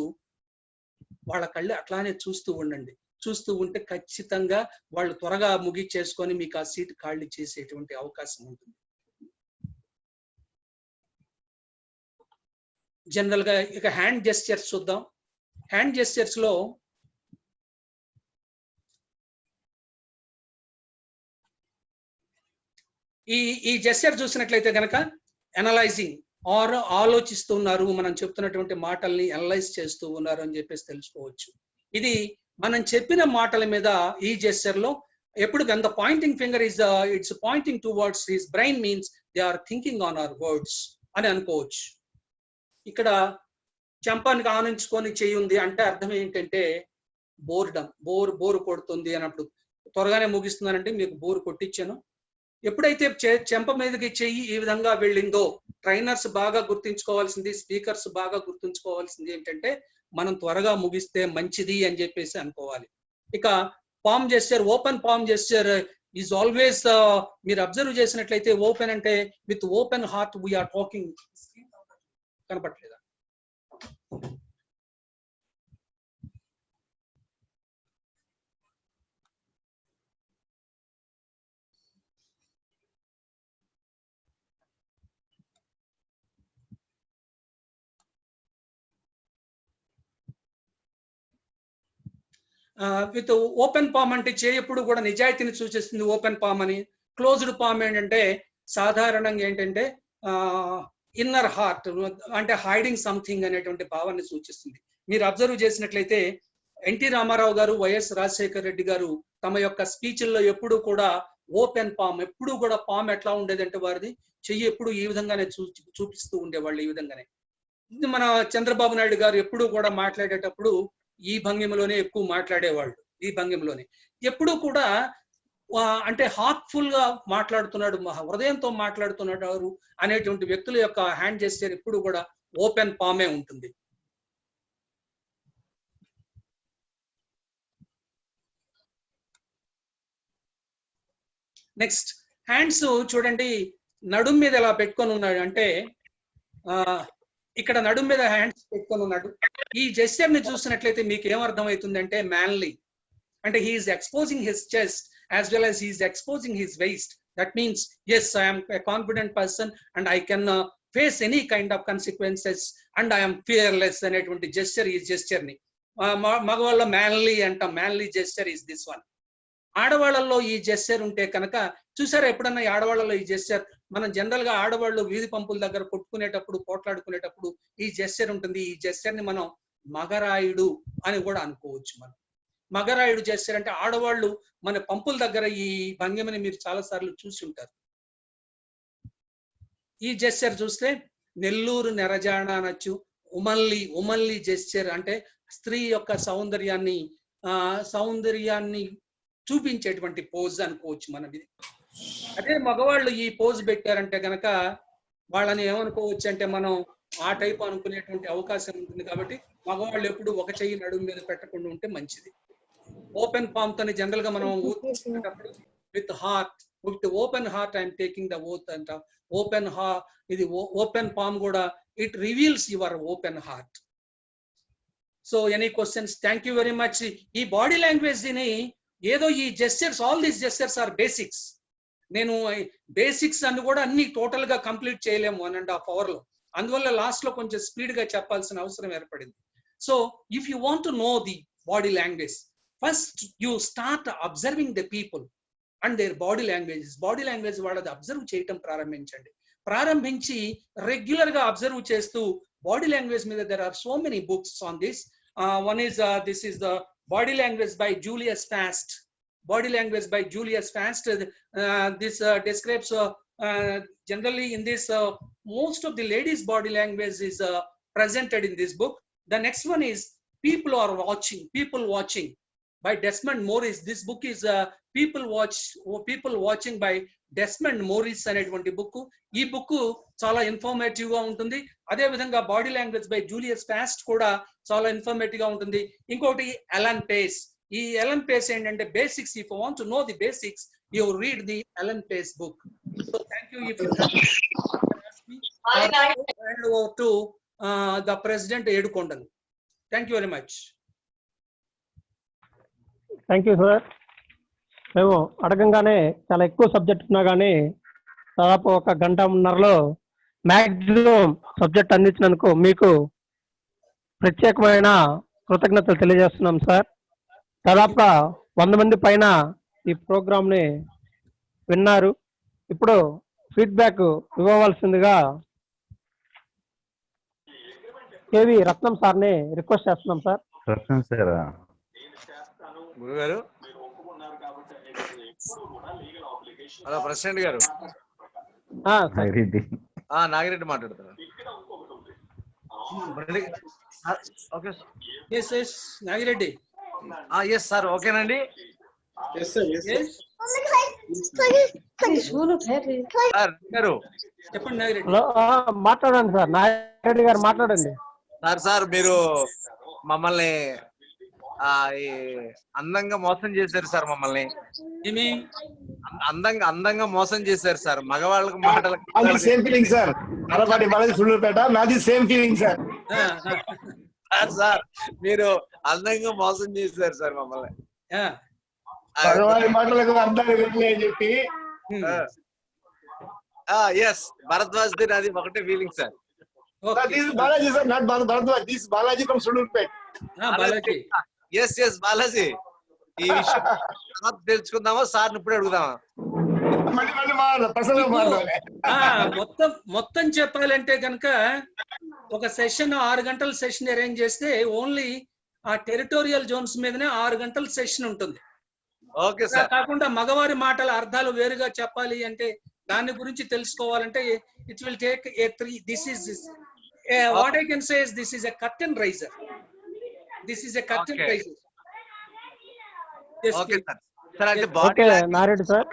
వాళ్ళ కళ్ళు అట్లానే చూస్తూ ఉండండి. చూస్తూ ఉంటే ఖచ్చితంగా వాళ్ళు త్వరగా ముగిచ్చేసుకొని మీకు ఆ సీట్ ఖాళీ చేసేటువంటి అవకాశం ఉంటుంది. జనరల్ గా ఇక హ్యాండ్ జెస్చర్స్ చూద్దాం. హ్యాండ్ జెస్చర్స్ లో ఈ జెస్చర్ చూసినట్లయితే గనక అనలైజింగ్ ఆర్ ఆలోచిస్తున్నారు, మనం చెప్తున్నటువంటి మాటల్ని అనలైజ్ చేస్తూ ఉన్నారు అని చెప్పేసి తెలుసుకోవచ్చు. ఇది మనం చెప్పిన మాటల మీద ఈ జెస్చర్ లో ఎప్పుడు when the pointing finger is it's pointing towards his brain means they are thinking on our words అని అనుకోవచ్చు. ఇక్కడ చెంపానికి ఆనించుకొని చెయ్యి ఉంది అంటే అర్థం ఏంటంటే బోరు కొడుతుంది అన్నప్పుడు త్వరగానే ముగిస్తున్నానంటే మీకు బోరు కొట్టించాను. ఎప్పుడైతే చెంప మీదకి చెయ్యి ఈ విధంగా వెళ్ళిందో ట్రైనర్స్ బాగా గుర్తుంచుకోవాల్సింది, స్పీకర్స్ బాగా గుర్తుంచుకోవాల్సింది ఏంటంటే మనం త్వరగా ముగిస్తే మంచిది అని చెప్పేసి అనుకోవాలి. ఇక palm gesture, open palm gesture is always మీరు అబ్జర్వ్ చేసినట్లయితే ఓపెన్ అంటే with open heart we are talking. కనపట్లేదా? విత్ ఓపెన్ పామ్ అంటే చేయప్పుడు కూడా నిజాయితీని సూచిస్తుంది ఓపెన్ పామ్ అని. క్లోజ్డ్ పామ్ ఏంటంటే సాధారణంగా ఏంటంటే ఇన్నర్ హార్ట్ అంటే హైడింగ్ సంథింగ్ అనేటువంటి భావాన్ని సూచిస్తుంది. మీరు అబ్జర్వ్ చేసినట్లయితే ఎన్టీ రామారావు గారు, వైఎస్ రాజశేఖర రెడ్డి గారు తమ యొక్క స్పీచ్ల్లో ఎప్పుడు కూడా ఓపెన్ పామ్, ఎప్పుడు కూడా పామ్ ఎట్లా ఉండేదంటే వారిది చెయ్యి ఎప్పుడు ఈ విధంగానే చూపిస్తూ ఉండేవాళ్ళు. ఈ విధంగానే మన చంద్రబాబు నాయుడు గారు ఎప్పుడు కూడా మాట్లాడేటప్పుడు ఈ భంగిమలోనే ఎక్కువ మాట్లాడేవాళ్ళు. ఈ భంగిమలోనే ఎప్పుడు కూడా అంటే హార్ట్ఫుల్ గా మాట్లాడుతున్నాడు, హృదయంతో మాట్లాడుతున్నాడు అనేటువంటి వ్యక్తుల యొక్క హ్యాండ్ జెస్చర్ ఎప్పుడు కూడా ఓపెన్ పామే ఉంటుంది. నెక్స్ట్ హ్యాండ్స్ చూడండి, నడుం మీద ఎలా పెట్టుకొని ఉన్నాడు అంటే ఇక్కడ నడుం మీద హ్యాండ్స్ పెట్టుకొని ఉన్నాడు. ఈ జెస్చర్ ని చూసినట్లయితే మీకు ఏమర్థం అవుతుందంటే మ్యాన్లీ, అంటే he is exposing his chest as well as he is exposing his waist. That means yes, I am a confident person and I can face any kind of consequences and I am fearless అనేటువంటి gesture ఈ gesture ని మగవాళ్ళ మ్యాన్లీ అంట. Manly gesture is this one. ఆడవాళ్ళల్లో ఈ జెస్చర్ ఉంటే కనుక చూసారా ఎప్పుడన్నా ఈ ఆడవాళ్ళలో ఈ జెస్చర్ మనం జనరల్ గా ఆడవాళ్ళు వీధి పంపుల దగ్గర కొట్టుకునేటప్పుడు పోట్లాడుకునేటప్పుడు ఈ జెస్చర్ ఉంటుంది. ఈ జెస్చర్ ని మనం మగరాయుడు అని కూడా అనుకోవచ్చు. మనం మగరాయుడు జెస్చర్ అంటే ఆడవాళ్ళు మన పంపుల దగ్గర ఈ భంగిమని మీరు చాలా సార్లు చూసి ఉంటారు. ఈ జెస్చర్ చూస్తే నెల్లూరు నెరజాణ అనొచ్చు. ఉమల్లి జెస్చర్ అంటే స్త్రీ యొక్క సౌందర్యాన్ని చూపించేటువంటి పోజ్ అనుకోవచ్చు మనం ఇది. అదే మగవాళ్ళు ఈ పోజ్ పెట్టారంటే గనక వాళ్ళని ఏమనుకోవచ్చు అంటే మనం ఆ టైప్ అనుకునేటువంటి అవకాశం ఉంటుంది. కాబట్టి మగవాళ్ళు ఎప్పుడు ఒక చెయ్యి నడుము మీద పెట్టకుండా ఉంటే మంచిది. ఓపెన్ పామ్ తోని జనరల్ గా మనం with open heart I'm taking the oath అంట. ఇది ఓపెన్ పామ్ కూడా it reveals your open heart. So any questions? Thank you very much. ఈ బాడీ లాంగ్వేజ్ ని ఏదో ఈ gestures, all these gestures are basics. నేను బేసిక్స్ అన్ని కూడా అన్ని టోటల్ గా కంప్లీట్ చేయలేము 1.5 hours లో. అందువల్ల లాస్ట్ లో కొంచెం స్పీడ్ గా చెప్పాల్సిన అవసరం ఏర్పడింది. So if you want to know the body language, first you start observing the people and their body languages. Body language వాళ్ళది అబ్జర్వ్ చేయటం ప్రారంభించండి. ప్రారంభించి రెగ్యులర్ గా అబ్జర్వ్ చేస్తూ బాడీ లాంగ్వేజ్ మీద there are so many books on this. One is this is the Body Language by Julius Fast. Body Language by Julius Fast. This describes generally in this most of the ladies' body language is presented in this book. The next one is People Watching by Desmond Morris. This book is People Watching by Desmond Morris అనేటువంటి బుక్. ఈ బుక్ చాలా ఇన్ఫర్మేటివ్ గా ఉంటుంది. అదే విధంగా body language by Julius Fast కూడా చాలా ఇన్ఫర్మేటివ్ గా ఉంటుంది. ఇంకోటి ఎలన్ పేస్. ఈ ఎలన్ పేస్ ఏంటంటే basics. If you want to know the basics, you read the Allan Pease book. So thank you. If you hand over to the president Yedukondalu. Thank you very much. Thank you sir. మేము అడగంగానే చాలా ఎక్కువ సబ్జెక్ట్ ఉన్నా కానీ దాదాపు 1.5 గంటలో మ్యాక్సిమం సబ్జెక్ట్ అందించినందుకు మీకు ప్రత్యేకమైన కృతజ్ఞతలు తెలియజేస్తున్నాం సార్. దాదాపుగా 100 మంది పైన ఈ ప్రోగ్రామ్ని విన్నారు. ఇప్పుడు ఫీడ్బ్యాక్ ఇవ్వవలసిందిగా కేవి రత్నం సార్ని రిక్వెస్ట్ చేస్తున్నాం సార్. రత్నం సార్ గురుగారు. హలో ప్రెసిడెంట్ గారు. నాగిరెడ్డి మాట్లాడుతున్నారు. నాగిరెడ్డి. Yes sir. ఓకేనండి. చెప్పండి నాగిరెడ్డి. మాట్లాడండి సార్. నాగిరెడ్డి గారు మాట్లాడండి సార్. మీరు మమ్మల్ని అందంగా మోసం చేశారు సార్. మమ్మల్ని అందంగా మోసం చేశారు సార్. మగవాళ్ళకి మాటలకు సేమ్ ఫీలింగ్ సార్. నాది సేమ్ ఫీలింగ్ సార్. సార్ మీరు అందంగా మోసం చేశారు సార్ మమ్మల్ని. మగవాడి మాటలకు అర్థాలు అని చెప్పి. ఎస్ భరద్వాజ్ ది నాది ఒకటే feeling sir. Balaji sir, not Bharadwaj. This Balaji from Sullurpet. Yes Balaji. ఈ విషయం తెలుసుకుందామా సార్? ఇప్పుడు అడుగుదామా? మొత్తం చెప్పాలంటే కనుక ఒక సెషన్ 6 గంటల సెషన్ అరేంజ్ చేస్తే ఓన్లీ ఆ టెరిటోరియల్ జోన్స్ మీదనే 6 గంటల సెషన్ ఉంటుంది. Okay sir. కాకుండా మగవారి మాటల అర్థాలు వేరుగా చెప్పాలి అంటే దాని గురించి తెలుసుకోవాలంటే it will take a 3. This is what I can say is this is a curtain raiser. This is a curtain raiser. Okay sir. Sir అంటే బాడీ నారెడ్డి సార్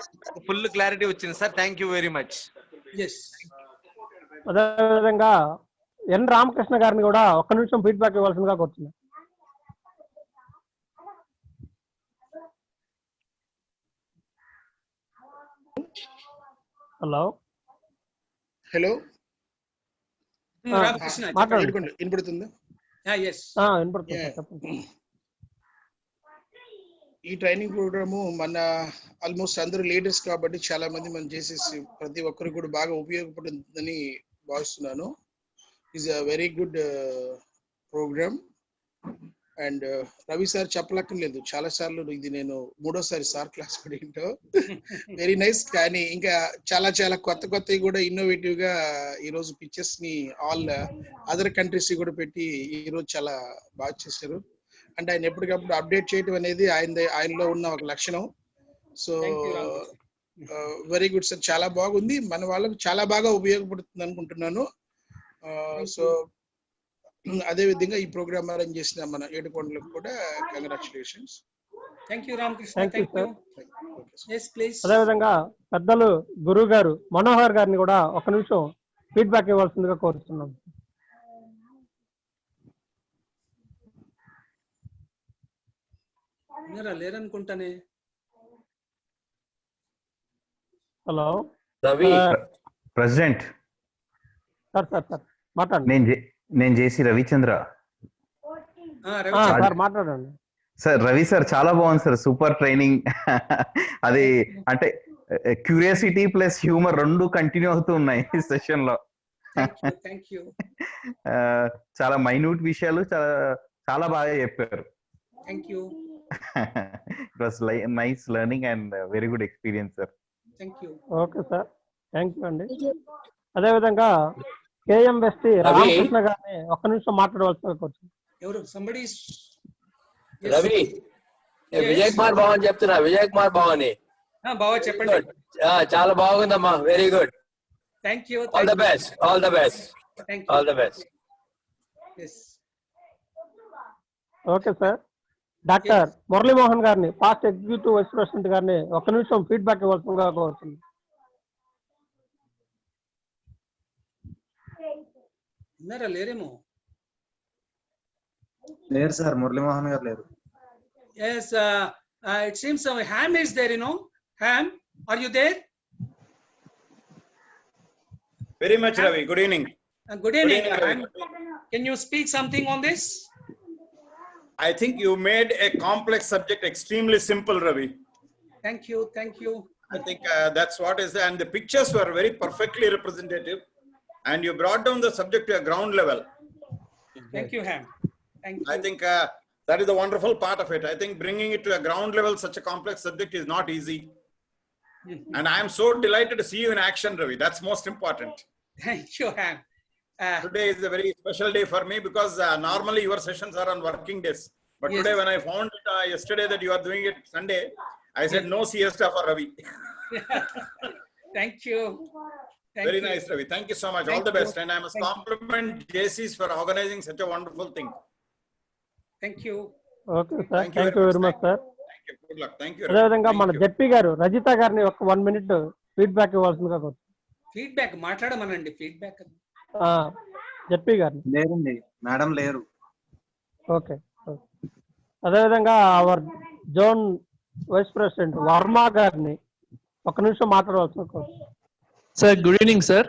ఫుల్ క్లారిటీ వచ్చింది sir. Thank you very much. yes. అదేవిధంగా ఎన్ రామకృష్ణ గారిని కూడా 1 నిమిషం ఫీడ్బ్యాక్ ఇవ్వాల్సిందిగా కోరుతున్నాను. హలో మాట్లాడండి. వినపడుతుందా? ఈ ట్రైనింగ్ ప్రోగ్రాము మన ఆల్మోస్ట్ అందరూ లీడర్స్ కాబట్టి చాలా మంది మనం చేసేసి ప్రతి ఒక్కరు కూడా బాగా ఉపయోగపడుతుందని భావిస్తున్నాను. Is a very good programme. And Ravi sir చెప్పలక్కర్లేదు, చాలా సార్లు ఇది నేను 3వ సార్ క్లాస్ పడింటో. Very nice. కానీ ఇంకా చాలా చాలా కొత్తవి కూడా ఇన్నోవేటివ్ గా ఈరోజు పిక్చర్స్ ని ఆల్ అదర్ కంట్రీస్ కూడా పెట్టి ఈరోజు చాలా బాగా చేశారు. అంటే ఆయన ఎప్పటికప్పుడు అప్డేట్ చేయడం అనేది ఆయనలో ఉన్న ఒక లక్షణం. సో వెరీ గుడ్ సార్, చాలా బాగుంది, మన వాళ్ళకు చాలా బాగా ఉపయోగపడుతుంది అనుకుంటున్నాను. సో అదే విధంగా ఈ ప్రోగ్రామ్ అరేంజ్ చేసిన మన ఏడుకొండలకు కూడా congratulations. Thank you Ramakrishna. Thank you. yes please. అదే విధంగా పెద్దలు గురువు గారు మనోహర్ గారిని కూడా ఒక నిమిషం ఫీడ్బ్యాక్ ఇవ్వాల్సిందిగా కోరుతున్నాం. లేరనుకుంటానే. హలో రవి ప్రెసిడెంట్ సార్ మాట్లాడండి. నేను జేసి రవిచంద్ర సార్ మాట్లాడండి. సార్ రవి సార్ చాలా బాగుంది సార్, సూపర్ ట్రైనింగ్. అది అంటే క్యూరియాసిటీ ప్లస్ హ్యూమర్ రెండు కంటిన్యూ అవుతూ ఉన్నాయి ఈ సెషన్ లో. చాలా మైన్యూట్ విషయాలు చాలా బాగా చెప్పారు. Thank you. It was nice learning and very good experience sir. Thank you. Okay sir, thank you అండి. అదే విధంగా కేఎం వెస్టి రామకృష్ణ గారిని ఒక్క నిమిషం మాట్లాడవలసిందిగా కోరుతున్నాను. ఎవరు సంబడి రవి విజయ్ కుమార్ బావని చెప్తున్నా. విజయ్ కుమార్ బావని బాగా చెప్పండి. చాలా బాగుందమ్మా, very good. Thank you. All the best, all the best, all the best. Okay sir. Doctor Muralimohan గారిని పాస్ట్ ఎగ్జిక్యూటివ్ వైస్ ప్రెసిడెంట్ గారిని ఒక్క నిమిషం ఫీడ్బ్యాక్ ఇవ్వాల్సిందిగా కోరుతుంది. లేరేమో. లేరు సార్, మురళీమోహన్ గారు లేరు. yes it seems Ham is there, you know. Ham, are you there? Very much, Ravi. Good evening. Good evening. Ham, can you speak something on this? I think you made a complex subject extremely simple, Ravi. Thank you. Thank you. I think that's what is, and the pictures were very perfectly representative, and you brought down the subject to a ground level. Thank you, Ham. Thank you. I think that is the wonderful part of it. I think bringing it to a ground level, such a complex subject is not easy. And I am so delighted to see you in action, Ravi. That's most important. Thank you, Ham. Today is a very special day for me because normally your sessions are on working days. But Yes. today when I found yesterday that you are doing it Sunday, I said no siesta for Ravi. Thank you. Very nice, Ravi. Thank you so much. All the best. And I must compliment JCs for organizing such a wonderful thing. Thank you. Okay sir, thank you very much sir. Thank you. Good luck. Thank you. అదేవిధంగా మన జెడ్పీ గారు రజిత గారిని ఒక 1 minute ఫీడ్బ్యాక్ ఇవ్వాల్సిందిగా కోరుతున్నాను. ఫీడ్బ్యాక్ మాట్లాడమనండి. ఫీడ్బ్యాక్ జెడ్పీ గారిని. లేరండి, మేడం లేరు. ఓకే. అదేవిధంగా our zone vice president Varma గారిని ఒక నిమిషం మాట్లాడవలసిందిగా కోరుతున్నాను. Sir, good evening, sir.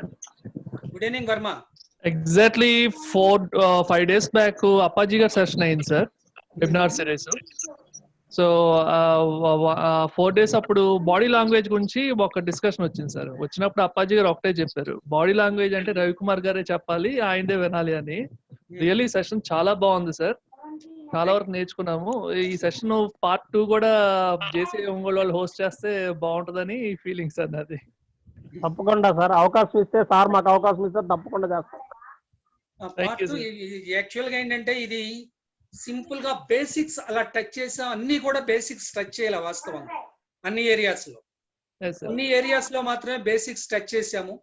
Good evening, Verma. Exactly 5 days back, Appaji gar session అయింది sir, webinar series. So 4 days అప్పుడు బాడీ లాంగ్వేజ్ గురించి ఒక డిస్కషన్ వచ్చింది సార్. వచ్చినప్పుడు అప్పాజీ గారు ఒకటే చెప్పారు, బాడీ లాంగ్వేజ్ అంటే రవికుమార్ గారే చెప్పాలి, ఆయనదే వినాలి అని. రియల్లీ సెషన్ చాలా బాగుంది సార్, చాలా వరకు నేర్చుకున్నాము. ఈ సెషన్ పార్ట్ 2 కూడా జేసీ ఒంగోలు వాళ్ళు హోస్ట్ చేస్తే బాగుంటుందని ఫీలింగ్ సార్ నాది. తప్పకుండా సార్, అవకాశం ఇస్తే సార్ మాకు అవకాశం ఇస్తే తప్పకుండా చేస్తాం. యాక్చువల్ గా ఏంటంటే ఇది సింపుల్ గా బేసిక్స్ అలా టచ్ చేసాం. అన్ని కూడా బేసిక్స్ టచ్ చేయాలి వాస్తవంగా అన్ని ఏరియాస్ లో. అన్ని ఏరియాస్ లో మాత్రమే బేసిక్స్ టచ్ చేసాము.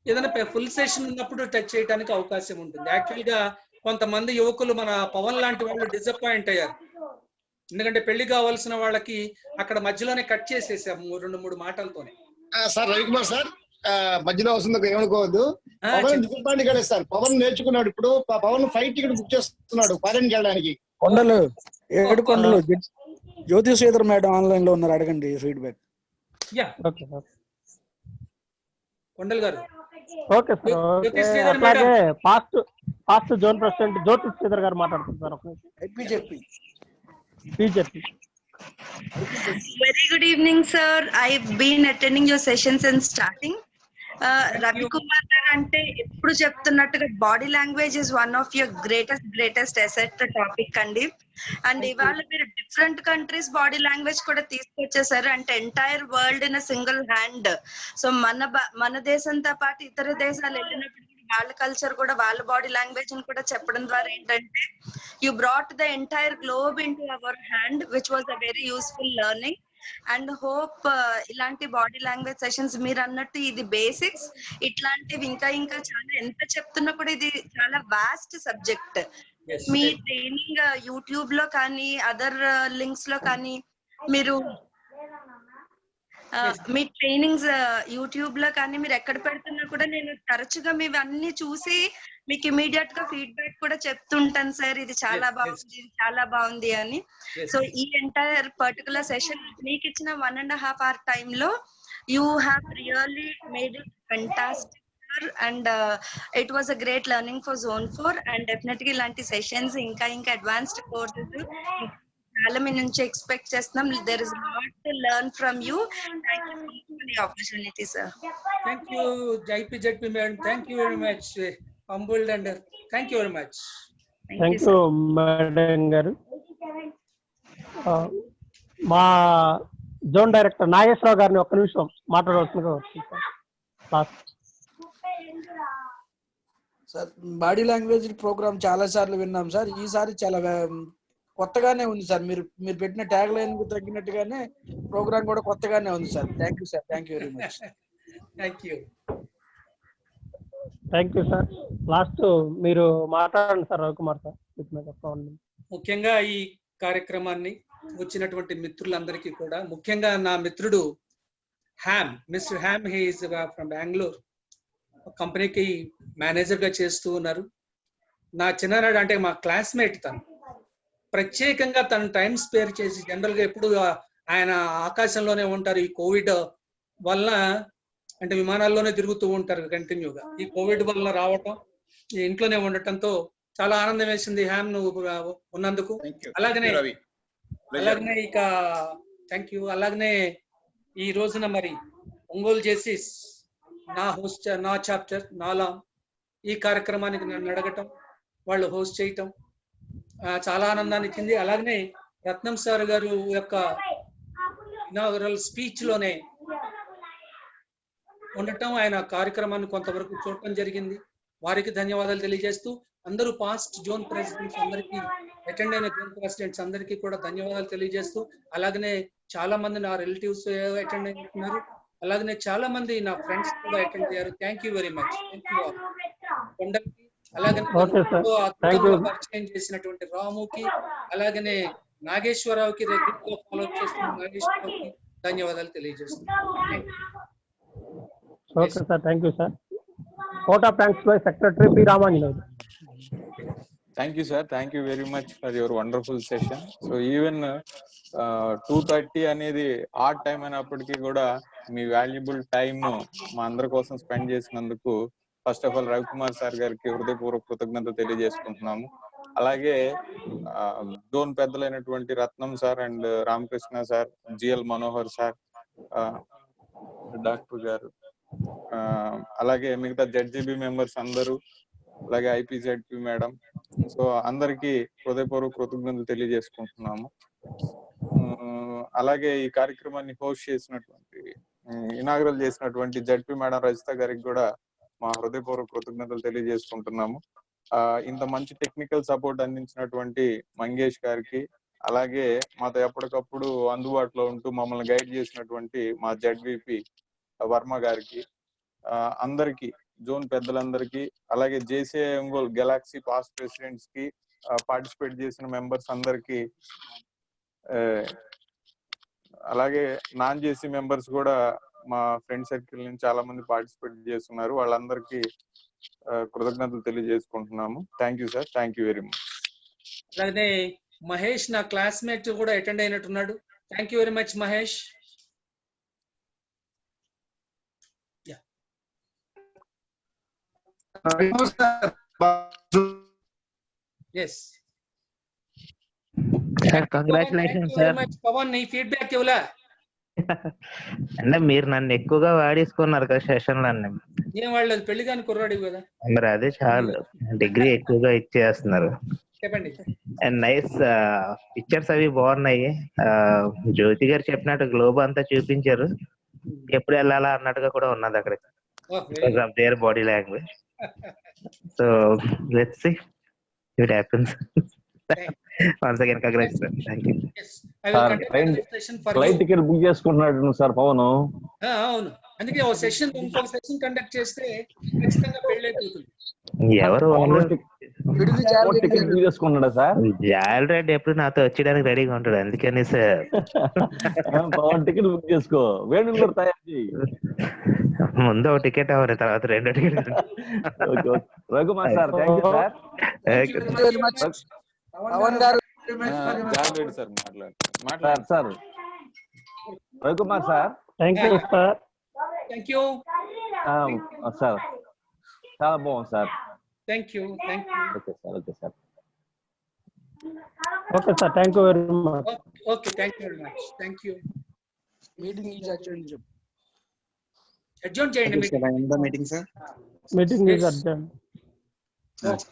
ఏదైనా ఫుల్ సెషన్ ఉన్నప్పుడు టచ్ చేయడానికి అవకాశం ఉంటుంది. యాక్చువల్ గా కొంతమంది యువకులు మన పవన్ లాంటి వాళ్ళు డిసప్పాయింట్ అయ్యారు. ఎందుకంటే పెళ్లి కావాల్సిన వాళ్ళకి అక్కడ మధ్యలోనే కట్ చేసేసాము 2-3 మాటలతోనే. సార్ రవికుమార్ సార్, మధ్యలో వస్తుంది ఏమనుకోవద్దు. పవన్ డిసప్పాయింట్ కాదు సార్, పవన్ నేర్చుకున్నాడు. ఇప్పుడు పవన్ ఫ్లైట్ టికెట్ బుక్ చేస్తున్నాడు ఫారెన్ కి వెళ్ళడానికి. కొండలు 7 కొండలు జ్యోతి శ్రీధర్ మేడం ఆన్లైన్ లో ఉన్నారు, అడగండి ఫీడ్బ్యాక్. కొండల్ గారు. Okay sir. అలాగే పాస్ట్ జోన్ ప్రెసిడెంట్ జ్యోతి శ్రీధర్ గారు మాట్లాడుతున్నారు. BJP. Very good evening, sir. I've been attending your sessions and starting. Ravikumar గారు అంటే ఎప్పుడు చెప్తున్నట్టుగా body language is one of your greatest asset topic అండి. అండ్ ఇవాళ మీరు డిఫరెంట్ కంట్రీస్ బాడీ లాంగ్వేజ్ కూడా తీసుకొచ్చేసారు అంటే entire world in single hand. So మన దేశంతో పాటు ఇతర దేశాలు వెళ్ళినప్పుడు వాళ్ళ కల్చర్ కూడా వాళ్ళ బాడీ లాంగ్వేజ్ కూడా చెప్పడం ద్వారా ఏంటంటే you brought the entire globe in to our hand which was a very useful learning. And hope ఇలాంటి బాడీ లాంగ్వేజ్ సెషన్స్ మీరు అన్నట్టు ఇది బేసిక్స్, ఇట్లాంటివి ఇంకా ఇంకా చాలా ఎంత చెప్తున్నా కూడా ఇది చాలా వాస్ట్ సబ్జెక్ట్. మీ ట్రైనింగ్ యూట్యూబ్ లో కానీ అదర్ లింక్స్ లో కానీ మీరు మీ ట్రైనింగ్స్ యూట్యూబ్ లో కానీ మీరు ఎక్కడ పెడుతున్నా కూడా నేను తరచుగా మీవి అన్ని చూసి మీకు ఇమీడియట్ గా ఫీడ్బ్యాక్ కూడా చెప్తుంటాను సార్, ఇది చాలా బాగుంది ఇది చాలా బాగుంది అని. సో ఈ ఎంటైర్ పర్టికులర్ సెషన్ మీకు ఇచ్చిన 1.5 hour టైమ్ లో you have really made it fantastic and it was a great learning for zone 4 and definite గా ఇలాంటి సెషన్స్ ఇంకా ఇంకా అడ్వాన్స్డ్ కోర్సెస్ చాలా మీ నుంచి ఎక్స్పెక్ట్ చేస్తున్నాం. There is lot to learn from you. Thank you for the opportunity sir. Thank you J P madam, thank you very much. Humbled and thank you very much. Thank you madam గారు. మా జోన్ డైరెక్టర్ నాగేశ్వరరావు గారిని ఒక్క నిమిషం మాట్లాడవలసిందిగా సార్. బాడీ లాంగ్వేజ్ ప్రోగ్రామ్ చాలా సార్లు విన్నాం సార్, ఈసారి చాలా కొత్తగానే ఉంది సార్. మీరు పెట్టిన ట్యాగ్ లైన్ కు తగ్గినట్టుగానే ప్రోగ్రామ్ కూడా కొత్తగానే ఉంది sir. Thank you sir, thank you very much. Thank you sir. Last మీరు మాట్లాడండి సార్ రవికుమార్ సార్. ముఖ్యంగా ఈ కార్యక్రమాన్ని వచ్చినటువంటి మిత్రులందరికీ కూడా, ముఖ్యంగా నా మిత్రుడు mister Ham, he is from Bengaluru, కంపెనీకి మేనేజర్ గా చేస్తూ ఉన్నారు. నా చిన్ననాడు అంటే మా క్లాస్మేట్ తను. ప్రత్యేకంగా తను టైం స్పేర్ చేసి, జనరల్ గా ఎప్పుడు ఆయన ఆకాశంలోనే ఉంటారు. ఈ కోవిడ్ వల్ల అంటే విమానాల్లోనే తిరుగుతూ ఉంటారు కంటిన్యూగా. ఈ కోవిడ్ వల్ల రావటం, ఇంట్లోనే ఉండటంతో చాలా ఆనందం వేసింది హ్యామ్ నువ్వు ఉన్నందుకు. అలాగనే ఇక థ్యాంక్ యూ. అలాగనే ఈ రోజున మరి ఒంగోలు జేసీస్ నా చాప్టర్ నాలా ఈ కార్యక్రమానికి నన్ను అడగటం, వాళ్ళు హోస్ట్ చేయటం చాలా ఆనందాన్ని ఇచ్చింది. అలాగనే రత్నం సార్ గారు యొక్క ఇనాగరల్ స్పీచ్ లోనే ఉండటం, ఆయన కార్యక్రమాన్ని కొంతవరకు చూడటం జరిగింది. వారికి ధన్యవాదాలు తెలియజేస్తూ, అందరూ పాస్ట్ జోన్ ప్రెసిడెంట్స్ అందరికీ, అటెండ్ అయిన జోన్ ప్రెసిడెంట్స్ అందరికీ కూడా ధన్యవాదాలు తెలియజేస్తూ, అలాగనే చాలా మంది నా రిలేటివ్స్ అటెండ్ అయినట్టున్నారు, అలాగనే చాలా మంది నా ఫ్రెండ్స్ కూడా అటెండ్ అయ్యారు. Thank you very much. అలాగే పరిచయం చేసినటువంటి రాముకి, అలాగనే నాగేశ్వరరావుకి, రెగ్యులర్ ఫాలో చేస్తున్న నాగేశ్వరరావుకి ధన్యవాదాలు తెలియజేస్తున్నాను. Okay sir, thank you sir. Vote of thanks by secretary P Ramanjaneyulu. Thank you, sir. Thank you very much for your wonderful session. So even 2:30 అనేది ఆడ్ టైం అయినప్పటికీ కూడా మీ వాల్యుబుల్ టైమ్ మా అందరి కోసం స్పెండ్ చేసినందుకు first of all Ravikumar sir గారికి హృదయపూర్వక కృతజ్ఞతలు తెలియజేసుకుంటున్నాము. అలాగే జోన్ పెద్దలైనటువంటి Ratnam sir and Ramakrishna sir, G L Manohar sir, doctor గారు, అలాగే మిగతా జడ్జిబి మెంబర్స్ అందరూ, అలాగే ఐపీజెడ్పి మేడం, సో అందరికి హృదయపూర్వక కృతజ్ఞతలు తెలియజేసుకుంటున్నాము. అలాగే ఈ కార్యక్రమాన్ని హోస్ట్ చేసినటువంటి, ఇనాగరల్ చేసినటువంటి జడ్పి మేడం రజిత గారికి కూడా మా హృదయపూర్వక కృతజ్ఞతలు తెలియజేసుకుంటున్నాము. ఇంత మంచి టెక్నికల్ సపోర్ట్ అందించినటువంటి మంగేష్ గారికి, అలాగే మాతో ఎప్పటికప్పుడు అందుబాటులో ఉంటూ మమ్మల్ని గైడ్ చేసినటువంటి మా జడ్విపి వర్మ గారికి, అందరికి, జోన్ పెద్దలందరికీ, అలాగే JCI Ongole Galaxy past presidents కి, పార్టిసిపేట్ చేసిన మెంబర్స్ అందరికి, అలాగే నాన్ జేసీ మెంబర్స్ కూడా మా ఫ్రెండ్ సర్కిల్ నుంచి చాలా మంది పార్టిసిపేట్ చేస్తున్నారు. వాళ్ళందరికీ కృతజ్ఞతలు తెలియజేసుకుంటున్నాము. Thank you sir, thank you very much. అలాగే మహేష్ నా క్లాస్మేట్ కూడా అటెండ్ అయినట్టున్నాడు. Thank you very much Mahesh. Yes. Sir, congratulations, sir. Pawan, నీ ఫీడ్బ్యాక్ ఇవ్వలా? అంటే మీరు నన్ను ఎక్కువగా వాడేసుకున్నారు కదా సెషన్లు అన్ని. ఏం వాళ్ళు పెళ్లి కాని కుర్రాడు కదా. మరి అదే చాలు, డిగ్రీ ఎక్కువగా ఇచ్చేస్తున్నారు. చెప్పండి. అండ్ నైస్ పిక్చర్స్ అవి బాగున్నాయి. జ్యోతి గారు చెప్పినట్టు గ్లోబ్ అంతా చూపించారు. ఎప్పుడు వెళ్ళాలా అన్నట్టుగా కూడా ఉన్నది అక్కడ, because of their body language. So let's see it happens. Once again, congrats, sir. Thank you. Yes, I will conduct another session for flight you. Ticket book చేసుకుంటున్నాడు సార్ పవన్. అవును, అందుకే ఓ సెషన్ ఇంకొక సెషన్ కండక్ట్ చేస్తే ఖచ్చితంగా పెళ్లి అయిపోతుంది. ఎవరు టికెట్ బుక్ చేసుకున్నాడా సార్? జాల్ రెడ్డి ఎప్పుడు నాతో వచ్చేయడానికి రెడీగా ఉంటాడు, అందుకని సార్ పవన్ టికెట్ బుక్ చేసుకో, వేణుని కూడా తయారు చేయి. ముందు ఒక టికెట్ అవ్వరు, తర్వాత రెండో ticket. Raghumar sir, thank you sir. Pawan గారు sir Ravikumar sir, thank you sir. Thank you sir, చాలా బాగుంది sir. Thank you. Okay sir, okay sir. Okay sir, thank you very much. Okay, thank you very much. Thank you. Meeting is adjourn. Adjourn చేయండి meeting sir. Meeting is adjourn. Okay.